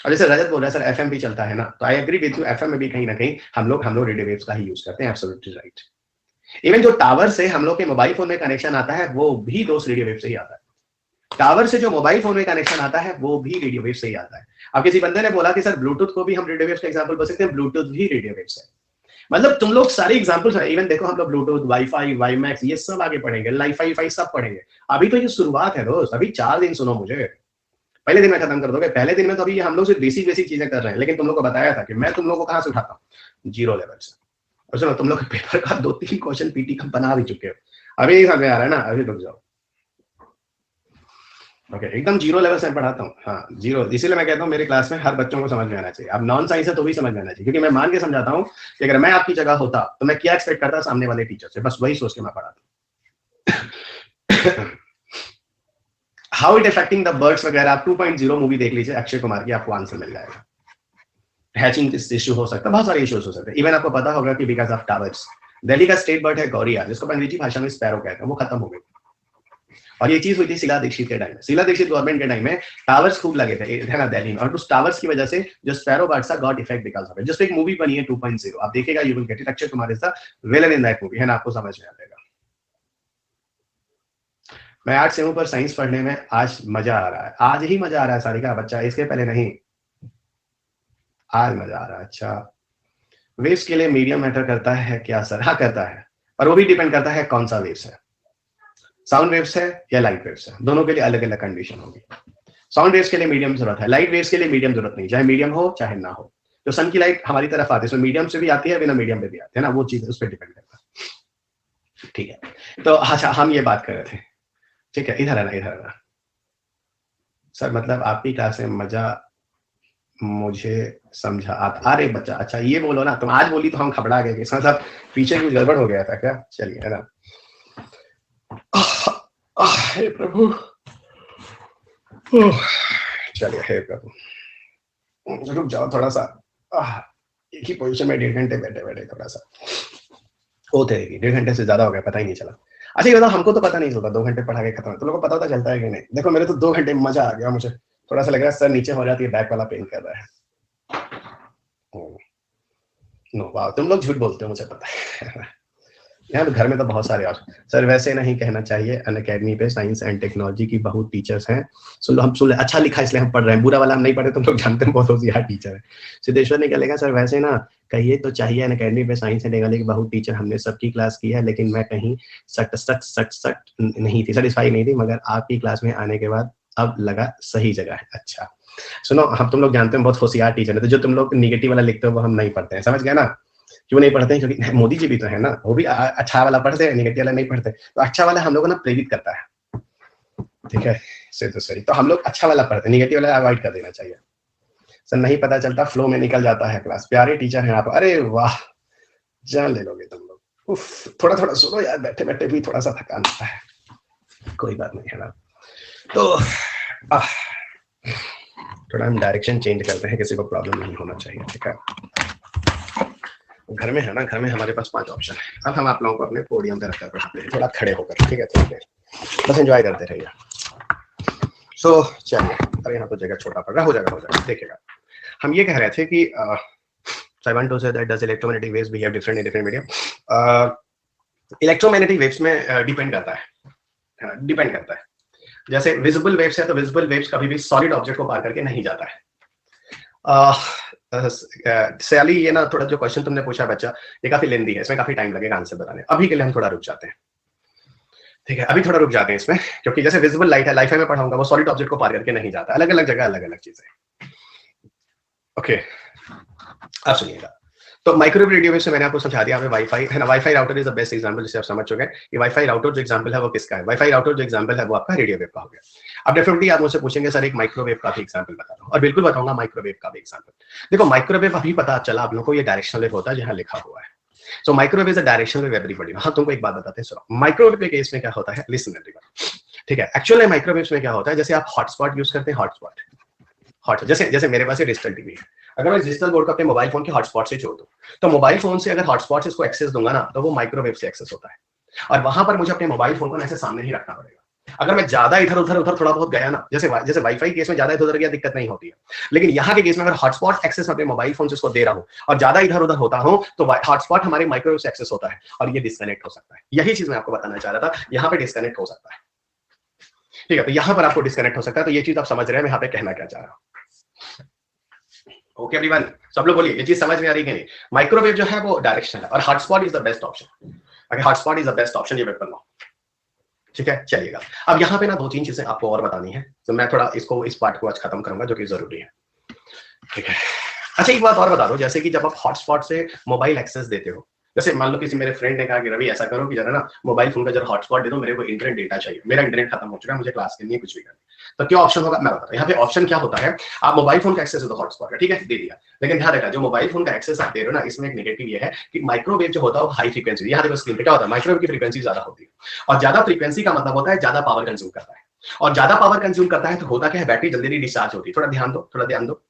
और जैसे रजत बोल रहा है सर एफएम भी चलता है ना, तो I agree with you, FM में भी कहीं ना कहीं हम लोग रेडियो वेव्स का ही यूज करते हैं। Absolutely right. इवन जो टावर से हम लोग के मोबाइल फोन में कनेक्शन आता है वो भी दोस्त रेडियो वेव से ही आता है। टावर से जो मोबाइल फोन में कनेक्शन आता है वो भी रेडियो वेव से ही आता है। अब किसी बंदे ने बोला कि सर ब्लूटूथ को भी हम रेडियो वेव का एग्जांपल बोल सकते हैं, ब्लूटूथ भी रेडियो वेव से। मतलब तुम लोग सारे एग्जांपल्स है। इवन देखो हम लोग ब्लूटूथ, वाईफाई, वाईमैक्स, ये सब आगे पढ़ेंगे, लाईफाई फाई सब पढ़ेंगे। अभी तो ये शुरुआत है दोस्त, अभी 4 दिन सुनो मुझे, पहले दिन में खत्म कर दोगे। पहले दिन में तो अभी हम लोग सिर्फ बेसिक बेसिक चीजें कर रहे हैं, लेकिन तुम लोग को बताया था कि मैं तुम लोग को कहां से उठाता हूँ, 0 लेवल से। और सुनो, तुम लोग पेपर का 2-3 क्वेश्चन पीटी का बना भी चुके हो, अभी नहीं समझ में आ रहा है ना, अभी रुक जाओ। ओके, एकदम 0 लेवल से पढ़ाता हूँ। हाँ 0, इसीलिए मैं कहता हूँ मेरे क्लास में हर बच्चों को समझ में आना चाहिए। अब नॉन साइंस है तो भी समझ में आना चाहिए, क्योंकि मैं मान के समझाता हूँ कि अगर मैं आपकी जगह होता तो मैं क्या एक्सपेक्ट करता सामने वाले टीचर से, बस वही सोच के मैं पढ़ाता। How it affecting the birds वगैरह, आप 2.0 मूवी देख लीजिए अक्षय कुमार की, आपको आंसर मिल जाएगा। हैचिंग इश्यू हो सकता है, बहुत सारे इश्यूज हो सकते हैं। इवन आपको पता होगा कि बिकॉज ऑफ टावर्स, दिल्ली का स्टेट बर्ड है गौरिया, जिसको अंग्रेजी भाषा में स्पैरो कहते हैं, वो खत्म हो गई। और ये चीज हुई थी शीला दीक्षित के टाइम में। शीला दीक्षित गवर्नमेंट के टाइम में टावर्स खूब लगे थे है ना दिल्ली में, और उस टावर्स की वजह से जो स्पैरो बर्ड्स था got effect because of it. Just एक मूवी बनी है 2.0, आप देखिएगा, you will get it. Akshay Kumar is the villain in that movie, है ना, आपको समझ में आ जाएगा। मैं आर्ट्स से हूं पर साइंस पढ़ने में आज मजा आ रहा है, आज ही मजा आ रहा है सारिका बच्चा, इसके पहले नहीं, आज मजा आ रहा है। अच्छा, वेव्स के लिए मीडियम मैटर करता है क्या सर? हाँ करता है, और वो भी डिपेंड करता है कौन सा वेव्स है, साउंड वेव्स है या लाइट वेव्स है, दोनों के लिए अलग अलग कंडीशन होगी। साउंड वेव्स के लिए मीडियम जरूरत है, लाइट वेव्स के लिए मीडियम जरूरत नहीं, चाहे मीडियम हो चाहे ना हो। तो सन की लाइट हमारी तरफ आती है, तो मीडियम से भी आती है, बिना मीडियम पे भी आती है ना, वो चीज उस पर डिपेंड करता है। ठीक है, तो अच्छा हम ये बात कर रहे थे, ठीक है, इधर आना, इधर आना। सर मतलब आपकी क्लास में मजा मुझे समझा आप। अरे बच्चा, अच्छा ये बोलो ना, तुम आज बोली तो हम घबरा गए, इसका मतलब पीछे कुछ गड़बड़ हो गया था क्या? चलिए, है ना। हे प्रभु, चलिए, हे प्रभु, रुक जाओ थोड़ा सा। एक ही पोजीशन में 1.5 घंटे बैठे बैठे थोड़ा सा होते रहेगी। 1.5 घंटे से ज्यादा हो गया, पता ही नहीं चला। अच्छा ये बताओ, हमको तो पता नहीं चलता 2 घंटे पढ़ा के खत्म है, तो लोगों को पता होता चलता है कि नहीं? देखो मेरे तो 2 घंटे में मजा आ गया, मुझे थोड़ा सा लग रहा है सर नीचे हो जाती है, बैक वाला पेन कर रहा है। नो वाह, तुम लोग झूठ बोलते हो, मुझे पता है। यार घर में तो बहुत सारे और सर वैसे नहीं कहना चाहिए, अनअकैडमी पे साइंस एंड टेक्नोलॉजी की बहुत टीचर्स हैं। सुन लो, हम सुन ले, अच्छा लिखा इसलिए हम पढ़ रहे हैं, बुरा वाला हम नहीं पढ़े, तुम लोग जानते हैं बहुत होशियार टीचर है। सिद्धेश्वर ने क्या लिखा, सर वैसे ना कहिए तो चाहिए, अनअकैडमी पे साइंस एंड टेक्नोलॉजी की बहुत टीचर, हमने सबकी क्लास की है, लेकिन मैं कहीं सट नहीं थी, सेटिस्फाई नहीं थी, मगर आपकी क्लास में आने के बाद अब लगा सही जगह है। अच्छा सुनो, हम तुम लोग जानते हैं बहुत होशियार टीचर है, तो जो तुम लोग निगेटिव वाला लिखते हो वो हम नहीं पढ़ते हैं, समझ गए ना? क्यों नहीं पढ़ते हैं? क्योंकि मोदी जी भी तो है ना, वो भी अच्छा वाला पढ़ते हैं, निगेटिव वाला नहीं पढ़ते। तो अच्छा वाला हम लोग को ना प्रेरित करता है, ठीक है, से तो सही। तो हम लोग अच्छा वाला पढ़ते हैं, निगेटिव वाला अवॉइड कर देना चाहिए। सर नहीं पता चलता, फ्लो में निकल जाता है क्लास। प्यारे टीचर हैं आप। अरे वाह, जान ले लोगे तुम लोग। उफ, थोड़ा थोड़ा सुनो यार, बैठे बैठे भी थोड़ा सा थकान होता है, कोई बात नहीं है ना। तो थोड़ा हम डायरेक्शन चेंज करते हैं, किसी को प्रॉब्लम नहीं होना चाहिए, ठीक है। घर में है ना, घर में हमारे पास 5 ऑप्शन है। अब हम आप लोगों को अपने पोडियम पे रखकर पढ़ाते हैं, थोड़ा खड़े होकर, ठीक है, थोड़ी देर बस एंजॉय करते रहिए। सो चलिए, अरे यहाँ तो जगह छोटा पड़ रहा, हो जाएगा, देखिएगा। हम ये कह रहे थे कि I want to say that does electromagnetic waves behave different in different medium? Electromagnetic waves में डिपेंड करता है। जैसे विजिबल वेव्स है, तो विजिबल वेव्स कभी भी सॉलिड ऑब्जेक्ट को पार करके नहीं जाता है। सयाली, ये ना थोड़ा जो क्वेश्चन तुमने पूछा बच्चा, ये काफी लेंदी है, इसमें काफी टाइम लगेगा आंसर बताने। अभी के लिए हम थोड़ा रुक जाते हैं, ठीक है, अभी थोड़ा रुक जाते हैं इसमें, क्योंकि जैसे विजिबल लाइट है, लाइफ में पढ़ाऊंगा, वो सॉलिड ऑब्जेक्ट को पार करके नहीं जाता, अलग अलग जगह अलग अलग चीजें। ओके, अब सुनिएगा। तो माइक्रोवेव रेडियो वेव से मैंने आपको समझा दिया, वाईफाई है ना, wifi router is the best example, जिसे आप समझ चुके हैं कि वाईफाई राउटर जो एग्जांपल है वो किसका है। वाईफाई राउटर जो एग्जांपल है वो आपका रेडियो वेव का हो गया। अब डेफिनेटली आप मुझसे पूछेंगे सर एक माइक्रोवेव का भी एग्जांपल बता दो, और बिल्कुल बताऊंगा माइक्रोवेव का भी एग्जांपल। देखो माइक्रोवेव अभी पता चला आप लोगों को, ये डायरेक्शनल वेव होता है जहां लिखा हुआ है। So microwave is a directional wave everybody. हाँ, तुमको एक बात बताते हैं, सुनो। माइक्रोवेव के केस में क्या होता है, लिसन एवरीवन, ठीक है। एक्चुअली माइक्रोवेव में क्या होता है, जैसे आप हॉटस्पॉट यूज करते हैं, हॉटस्पॉट जैसे मेरे पास ये डिजिटल टीवी है, अगर मैं डिजिटल बोर्ड को अपने मोबाइल फोन के हॉटस्पॉट से जोड़ दूं, तो मोबाइल फोन से अगर हॉटस्पॉट से इसको एक्सेस दूंगा ना, तो वो माइक्रोवेव से एक्सेस होता है, और वहां पर मुझे अपने मोबाइल फोन को ऐसे सामने ही रखना पड़ेगा। अगर मैं ज्यादा इधर उधर थोड़ा बहुत गया ना, जैसे वाईफाई केस में ज्यादा इधर उधर गया दिक्कत नहीं होती है, लेकिन यहाँ के केस में अगर हॉटस्पॉट एक्सेस अपने मोबाइल फोन से इसको दे रहा हूँ और ज्यादा इधर उधर होता हूँ, तो हॉटस्पॉट हमारे माइक्रोवेव से एक्सेस होता है और ये डिस्कनेक्ट हो सकता है। यही चीज मैं आपको बताना चाह रहा था, यहाँ पे डिस्कनेक्ट हो सकता है, ठीक है। तो यहाँ पर आपको डिस्कनेक्ट हो सकता है, तो ये चीज आप समझ रहे हैं मैं यहाँ पे कहना क्या चाह रहा हूँ। ओके एवरीवन, सब लोग बोलिए, ये चीज समझ में आ रही है कि नहीं? माइक्रोवेव जो है वो डायरेक्शनल है, और hotspot is the best option. अगर hotspot is the best option, ये पेपर लो, ठीक है। चलिएगा, अब यहाँ पे ना 2-3 चीजें आपको और बतानी है, तो मैं थोड़ा इस पार्ट को आज खत्म करूंगा, जो कि जरूरी है, ठीक है। अच्छा एक बात और बता दो, जैसे कि जब आप हॉटस्पॉट से मोबाइल एक्सेस देते हो, जैसे मान लो किसी मेरे फ्रेंड ने कहा कि रवि ऐसा करो कि जरा ना मोबाइल फोन का जरा हॉटस्पॉट दे दो, मेरे को इंटरनेट डेटा चाहिए, मेरा इंटरनेट खत्म हो चुका है, मुझे क्लास करनी है, कुछ भी करनी है, तो क्या ऑप्शन होगा मैं बताता हूँ। यहाँ पे ऑप्शन क्या होता है, आप मोबाइल फोन का एक्सेस है तो हॉटस्पॉट है, ठीक है, दे दिया, लेकिन ध्यान रखना जो मोबाइल फोन का एक्सेस आप दे रहे हो ना, इसमें एक नेगेटिव ये है कि माइक्रोवेव जो होता है वो हाई फ्रीक्वेंसी, यहाँ देखो स्क्रीन पे क्या होता है, माइक्रोवेव की फ्रीक्वेंसी ज्यादा होती है, और ज्यादा फ्रीक्वेंसी का मतलब होता है ज्यादा पावर कंज्यूम करता है, और ज्यादा पावर कंज्यूम करता है तो होता क्या है, बैटरी जल्दी डिस्चार्ज होती है। थोड़ा ध्यान दो,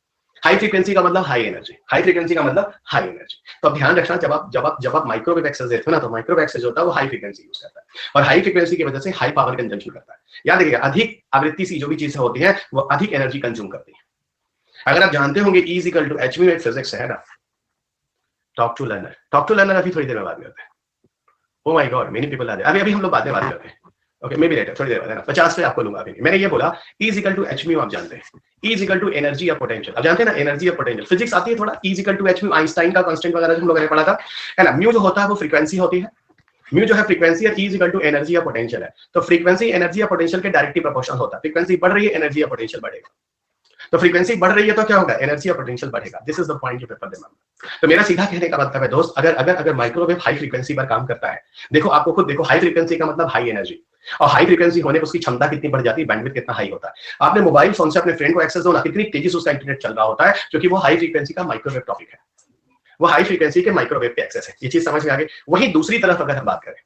हाई फ्रीक्वेंसी का मतलब हाई एनर्जी, हाई फ्रीक्वेंसी का मतलब हाई एनर्जी। तो अब ध्यान रखना, जब आप माइक्रोवेव एक्सेस देते हो ना, तो माइक्रोवेव एक्सेस होता है वो हाई फ्रीक्वेंसी यूज करता है, और हाई फ्रीक्वेंसी की वजह से हाई पावर कंजम्पशन करता है। याद रखिएगा, अधिक आवृत्ति सी जो भी चीजें होती है वो अधिक एनर्जी कंज्यूम करती है। अगर आप जानते होंगे E = hν फिजिक्स है ना, टॉक टू लर्नर अभी थोड़ी देर में बात करते हैं। Oh my God, many people are there, अभी हम लोग बात करते हैं, ओके, मे बी लेटर, थोड़ी देर बाद है ना, 50 पे आपको लूंगा अभी। मैंने ये बोला E = hν, आप जानते हैं E = एनर्जी या पोटेंशियल, आप जानते हैं ना, एनर्जी या पोटेंशियल, फिजिक्स आती है थोड़ा। E = hν, आइंस्टाइन का कांस्टेंट वगैरह जो हम लोगों ने पढ़ा था, है ना। म्यू जो होता है वो फ्रीक्वेंसी होती है, म्यू जो है फ्रीक्वेंसी, और E = एनर्जी या पोटेंशियल है, तो फ्रीक्वेंसी एनर्जी या पोटेंशियल के डायरेक्टली प्रोपोर्शनल होता है। फ्रीक्वेंसी बढ़ रही है, एनर्जी या पोटेंशियल बढ़ेगा, तो फ्रीक्वेंसी बढ़ रही है तो क्या होगा, एनर्जी या पोटेंशियल बढ़ेगा। This is the point you paper remember. तो मेरा सीधा कहने का मतलब है दोस्त, अगर माइक्रोवेव हाई फ्रीक्वेंसी पर काम करता है, देखो आपको खुद देखो, हाई फ्रीक्वेंसी का मतलब हाई एनर्जी, और हाई फ्रीक्वेंसी होने पर उसकी क्षमता कितनी बढ़ जाती है, बैंडविड्थ कितना हाई होता है। आपने मोबाइल फोन से अपने फ्रेंड को एक्सेस दो ना, कितनी तेजी से उसका इंटरनेट चल रहा होता है, क्योंकि वो हाई फ्रीक्वेंसी का माइक्रोवेव टॉपिक है, वो हाई फ्रीक्वेंसी के माइक्रोवेव पे एक्सेस है। ये चीज समझ में आ गई। वहीं दूसरी तरफ अगर हम बात करें,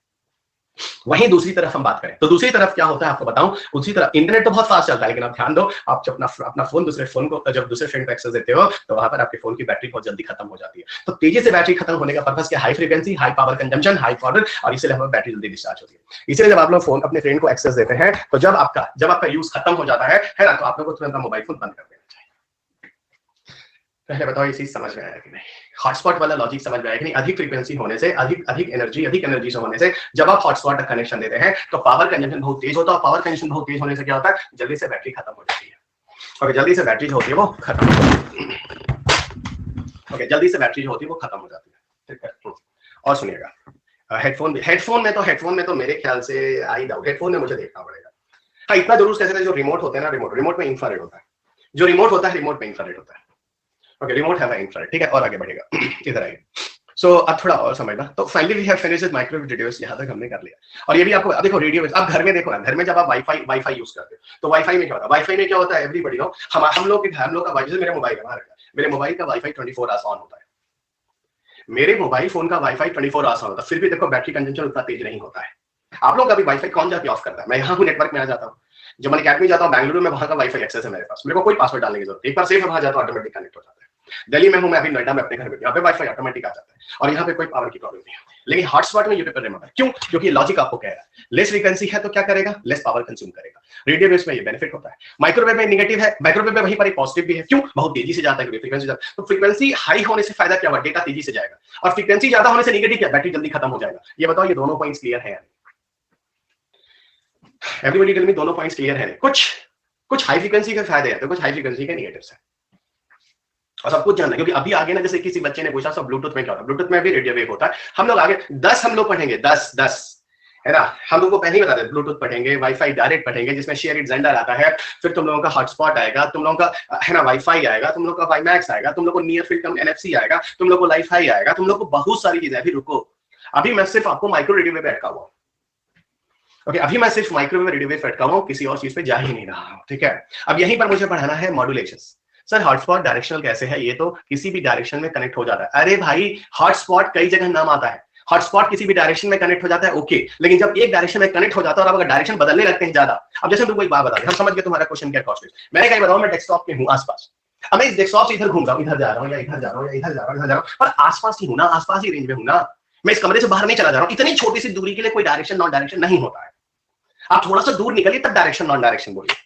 तो दूसरी तरफ क्या होता है आपको बताऊं, दूसरी तरफ इंटरनेट तो बहुत फास्ट चलता है, लेकिन आप ध्यान दो, आप जब अपना फोन दूसरे फोन को, जब दूसरे फ्रेंड को एक्सेस देते हो, तो वहां पर आपके फोन की बैटरी बहुत जल्दी खत्म हो जाती है। तो तेजी से बैटरी खत्म होने का पर्पस क्या, high frequency, high power consumption, high power, और इसलिए हमारी बैटरी जल्दी डिस्चार्ज होती है। इसलिए जब आप लोग फोन अपने फ्रेंड को एक्सेस देते हैं, तो जब आपका यूज खत्म हो जाता है ना, तो आप लोगों को तुरंत मोबाइल फोन बंद कर देना चाहिए। पहले बताओ ये चीज समझ में आया कि नहीं, हॉटस्पॉट वाला लॉजिक समझ में आया कि नहीं। अधिक फ्रीक्वेंसी होने से, अधिक एनर्जी से होने से, जब आप हॉटस्पॉट तक कनेक्शन देते हैं तो पावर कंजम्पशन बहुत तेज होता है, और पावर कंजम्पशन बहुत तेज होने से क्या होता है, जल्दी से बैटरी खत्म हो जाती है। ओके, जल्दी से बैटरी जो होती है वो खत्म हो जाती है। ठीक है, और सुनिएगा, हेडफोन में तो मेरे ख्याल से आई डाउट, हेडफोन में मुझे देखना पड़ेगा। हाँ, इतना जरूर कह सकते हैं, जो रिमोट होते हैं ना, रिमोट में इंफ्रारेड होता है, जो रिमोट होता है, रिमोट में इंफ्रारेड होता है। ओके, रिमोट है इंफ्रारेड, ठीक है, और आगे बढ़ेगा। इधर आइए। सो अब थोड़ा और समझना। तो finally we have finished with microwave radios, यहां तक हमने कर लिया। और ये भी आपको देखो, रेडियो आप घर में देखो ना, घर में जब आप वाईफाई यूज करते हो, तो वाईफाई में क्या होता है, एवरीबॉडी नो, हम लोग का वाईफाई, मेरे मोबाइल का मेरे मोबाइल का वाईफाई 24 आवर्स ऑन होता है, मेरे मोबाइल फोन का वाईफाई 24 आवर्स ऑन होता है, फिर भी देखो बैटरी कंजम्पशन उतना तेज नहीं होता है। आप लोग का भी वाईफाई कौन जाके ऑफ करता है? मैं यहाँ हूँ, नेटवर्क में आ जाता हूँ, जब मैं अकेडमी जाता हूँ बेंगलुरु में, वहां का वाईफाई एक्सेस है मेरे पास, मेरे को कोई पासवर्ड डालने की जरूरत नहीं, एक बार सेफ वहां जाता हूँ, ऑटोमेटिक कनेक्ट हो जाता है। दिल्ली में हूं मैं, अभी नोएडा में अपने घर में, यहाँ पे वाईफाई ऑटोमेटिक आ जाता है, और यहाँ पे कोई पावर की प्रॉब्लम नहीं होती। लेकिन हॉटस्पॉट में ये पेपर रिमोट है, क्यों? क्योंकि लॉजिक आपको कह रहा है लेस फ्रीक्वेंसी है तो क्या करेगा, लेस पावर कंज्यूम करेगा। रेडियो वेव्स में ये बेनिफिट होता है। माइक्रोवेव में नेगेटिव है, माइक्रोवेव में वहीं पर एक पॉजिटिव भी है, क्यों? बहुत तेजी से जाता है, फ्रीक्वेंसी ज्यादा, तो फ्रीक्वेंसी हाई होने से फायदा क्या हुआ, डेटा तेजी से जाएगा, और फ्रीक्वेंसी ज्यादा होने से नेगेटिव क्या, बैटरी जल्दी खत्म हो जाएगा। ये बताओ, ये दोनों पॉइंट्स क्लियर है? एवरीबॉडी टेल मी, दोनों पॉइंट्स क्लियर है? कुछ हाई फ्रीक्वेंसी के फायदे हैं, तो कुछ हाई फ्रीक्वेंसी के नेगेटिव्स हैं, और सब कुछ जानना, क्योंकि अभी आगे ना, जैसे किसी बच्चे ने पूछा सब ब्लूटूथ में क्या होता है, ब्लूटूथ में भी रेडियो वेव होता है। हम लोग आगे 10 हम लोग पढ़ेंगे, 10 है ना, हम लोग को पहले ही बता दें, ब्लूटूथ पढ़ेंगे, वाईफाई डायरेक्ट पढ़ेंगे, जिसमें शेयर इट जेंडर आता है, फिर तुम लोगों का हॉटस्पॉट आएगा, तुम लोगों का है ना वाईफाई आएगा, तुम लोग का वाईमैक्स आएगा, तुम लोग को नियर फील्ड कम एनएफसी आएगा, तुम लोग को लाइफाई आएगा, तुम लोग को बहुत सारी चीजें। अभी रुको, अभी मैं सिर्फ आपको माइक्रो रेडियो वेव अटका हुआ, ओके, अभी मैं सिर्फ माइक्रोवेव रेडियो वेव अटका हुआ, किसी और चीज पे जा ही नहीं रहा हूं, ठीक है। अब यहीं पर मुझे पढ़ाना है मॉड्यूलेशन। सर हॉटस्पॉट डायरेक्शनल कैसे है? ये तो किसी भी डायरेक्शन में कनेक्ट हो जाता है। अरे भाई, हॉटस्पॉट कई जगह नाम आता है, हॉटस्पॉट किसी भी डायरेक्शन में कनेक्ट हो जाता है, ओके, लेकिन जब एक डायरेक्शन में कनेक्ट हो जाता है और आप अगर डायरेक्शन बदलने लगते हैं ज्यादा, अब जैसे तुमको एक बात बता दें, हम समझ गए तुम्हारा क्वेश्चन क्या कॉस्ट। मैंने कहीं बताऊं, मैं डेस्कटॉप पे हूं आसपास, अब मैं इस डेस्कटॉप से इधर घूम रहा हूं, इधर जा रहा हूं या इधर जा रहा हूं या इधर जा रहा हूं, इधर जा रहा हूं, पर आसपास ही हूं ना, आसपास ही रेंज में हूं ना, मैं इस कमरे से बाहर नहीं चला जा रहा हूं। इतनी छोटी सी दूरी के लिए कोई डायरेक्शन नॉन डायरेक्शन नहीं होता है। आप थोड़ा सा दूर निकलिए तब डायरेक्शन नॉन डायरेक्शन बोलिए।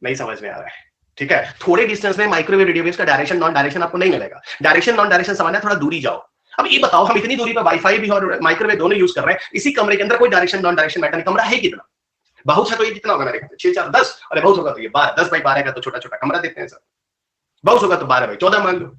नहीं समझ में आ रहा है? ठीक है, थोड़े डिस्टेंस में माइक्रोवेव रेडियो वेव्स का डायरेक्शन नॉन डायरेक्शन आपको नहीं मिलेगा। डायरेक्शन नॉन डायरेक्शन समझना, थोड़ा दूरी जाओ। अब ये बताओ, हम इतनी दूरी पर वाईफाई भी और माइक्रोवेव दोनों यूज कर रहे हैं, इसी कमरे के अंदर कोई डायरेक्शन नॉन डायरेक्शन मैटर नहीं। कमरा है कितना? बहुत है तो ये कितना होगा मेरे ख्याल से 6 4 10, अरे बहुत होगा तो ये 12, 10 बाई 12 का तो छोटा छोटा कमरा देते हैं सर, बहुत होगा तो 12 बाई 14 मान लो,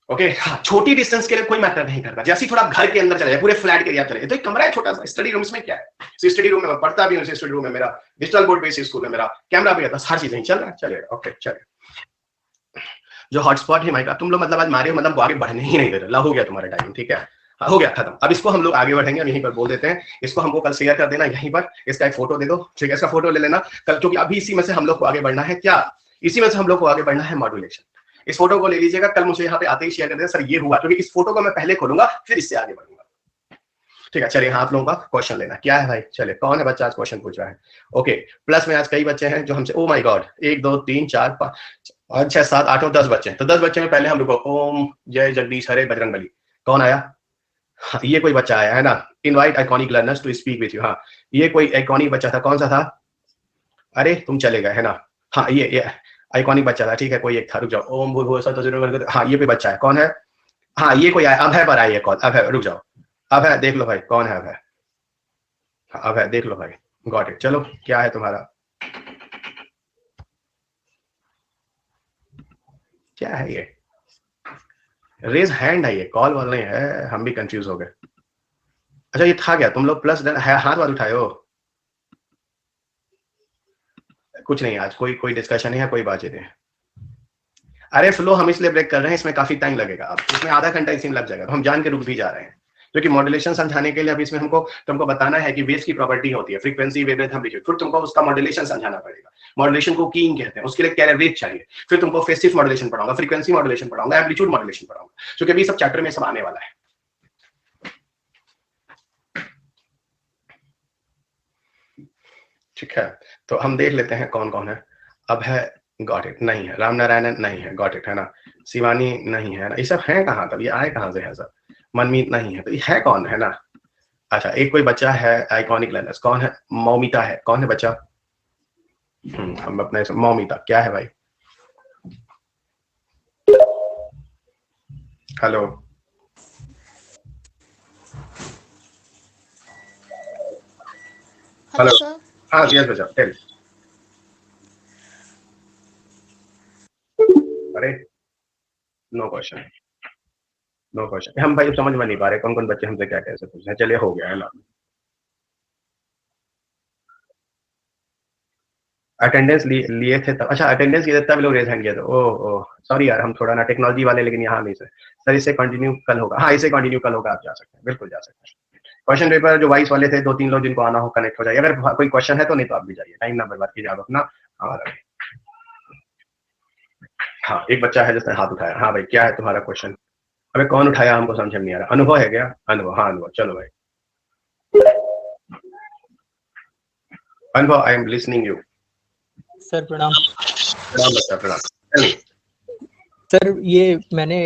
ओके। हाँ, छोटी डिस्टेंस के लिए कोई मैटर नहीं करता। जैसे थोड़ा घर के अंदर चले जाए, पूरे फ्लैट के एरिया चले जाए, तो एक कमरा है छोटा सा, स्टडी रूम में क्या है, स्टडी रूम में मैं पढ़ता भी हूँ, स्टडी रूम में मेरा डिजिटल बोर्ड बेस्ड स्कूल में मेरा कैमरा भी आता है, हर चीज नहीं चल रहा है, चलेगा, ओके चलेगा। जो हॉटस्पॉट है माइक, तुम लोग मतलब आज मारे मतलब आगे बढ़ने ही नहीं दे रहे, हो गया तुम्हारा टाइम, ठीक है, हो गया खत्म। अब इसको हम लोग आगे बढ़ेंगे, हम यहीं पर बोल देते हैं, इसको हमको कल शेयर कर देना यहीं पर, इसका एक फोटो दे दो, ठीक है, इसका फोटो ले लेना कल, क्योंकि अभी इसी में से हम लोग को आगे बढ़ना है, क्या इसी में से हम लोग को आगे बढ़ना है मॉड्यूलेशन। इस फोटो को ले लीजिएगा, कल मुझे यहाँ पे आते ही शेयर कर देना, सर ये हुआ, क्योंकि इस फोटो को मैं पहले खोलूंगा फिर इससे आगे बढ़ूंगा, ठीक है। चलिए, हाँ, आप लोगों का क्वेश्चन लेना क्या है भाई? चलिए, कौन है बच्चा आज क्वेश्चन पूछ रहा है? ओके, प्लस में आज कई बच्चे हैं जो हमसे, ओ माय गॉड, 1 2 3 4 5 6 7 8 10 बच्चे हैं। तो 10 बच्चे में पहले हम लोग ओम जय जगदीश हरे बजरंगबली, कौन आया? हाँ, ये कोई बच्चा आया है ना, invite iconic learners to speak with you. हाँ, ये कोई आइकॉनिक बच्चा था, कौन सा था? अरे तुम चले गए है ना। हाँ, ये आइकॉनिक बच्चा था, ठीक है, कोई एक था, रुक जाओ, ओम भूर्भुवः स्वः तत्सवितुर्वरेण्यं। हाँ, ये कोई बच्चा है, कौन है? हाँ, ये कोई आया, अभय पर आई है कॉल, अभय, रुक जाओ, अभय देख लो भाई, कौन है अभय? हाँ, अभय देख लो भाई, गॉट इट। चलो, क्या है तुम्हारा, क्या है ये? रेज हैंड है, ये कॉल वाला नहीं है, हम भी कंफ्यूज हो गए। अच्छा, ये था क्या? तुम लोग प्लस हाथ वाथ उठाए हो? कुछ नहीं, आज कोई डिस्कशन नहीं है, कोई बातचीत नहीं। अरे फ्लो हम इसलिए ब्रेक कर रहे हैं, इसमें काफी टाइम लगेगा, अब इसमें आधा घंटा इसी में लग जाएगा, तो हम जान के रुक भी जा रहे हैं, क्योंकि मॉड्यूलेशन समझाने के लिए अब इसमें तुमको बताना है कि वेव्स की प्रॉपर्टी होती है, फ्रीक्वेंसी, वेवलेंथ, एम्पलीट्यूड, फिर तुमको उसका मॉड्यूलेशन समझाना पड़ेगा। मॉड्यूलेशन को कीइंग कहते हैं, उसके लिए कैरियर वेव चाहिए, फिर तुमको फेज शिफ्ट मॉड्यूलेशन पढ़ाऊंगा, फ्रीक्वेंसी मॉड्यूलेशन पढ़ाऊंगा, एम्पलीट्यूड मॉड्यूलेशन पढ़ाऊंगा, क्योंकि अभी सब चैप्टर में सब आने वाला है। ठीक है, तो हम देख लेते हैं कौन कौन है। अब है गॉट इट नहीं है, राम नारायणन नहीं है, गॉट इट है ना, शिवानी नहीं है ना, ये सब है कहाँ, तब ये आए कहाँ से है सब, मनमीत नहीं है, तो ये है कौन है ना। अच्छा, एक कोई बच्चा है आइकॉनिक लर्नर्स, कौन है, मौमिता है, कौन है बच्चा, हम अपने मौमिता क्या है भाई, हेलो, हेलो, हाँ यस बच्चा टेल, अरे नो क्वेश्चन, नो क्वेश्चन, हम भाई समझ में नहीं पा रहे कौन कौन बच्चे हमसे क्या कैसे पूछ रहे हैं, चलिए हो गया है ना। अटेंडेंस लिए थे तब, अच्छा अटेंडेंस लिए तब लोग रेज हैंड किया था, ओह सॉरी यार, हम थोड़ा ना टेक्नोलॉजी वाले, लेकिन यहाँ नहीं सर इसे कंटिन्यू कल होगा, हाँ इसे कंटिन्यू कल होगा, आप जा सकते हैं, बिल्कुल जा सकते हैं। क्वेश्चन पेपर जो वाइस वाले थे 2-3 लोग जिनको आना हो कनेक्ट हो जाइए, अगर कोई क्वेश्चन है तो, नहीं तो आप भी जाइए, टाइम ना बर्बाद कीजिए आप अपना। हाँ एक बच्चा है जिसने हाथ उठाया, हाँ भाई क्या है तुम्हारा क्वेश्चन, अबे कौन उठाया हमको समझ में नहीं आ रहा, अनुभव है क्या, अनुभव, हाँ अनुभव, चलो भाई अनुभव, I am listening you. Sir प्रणाम। प्रणाम बच्चा प्रणाम। सर ये मैंने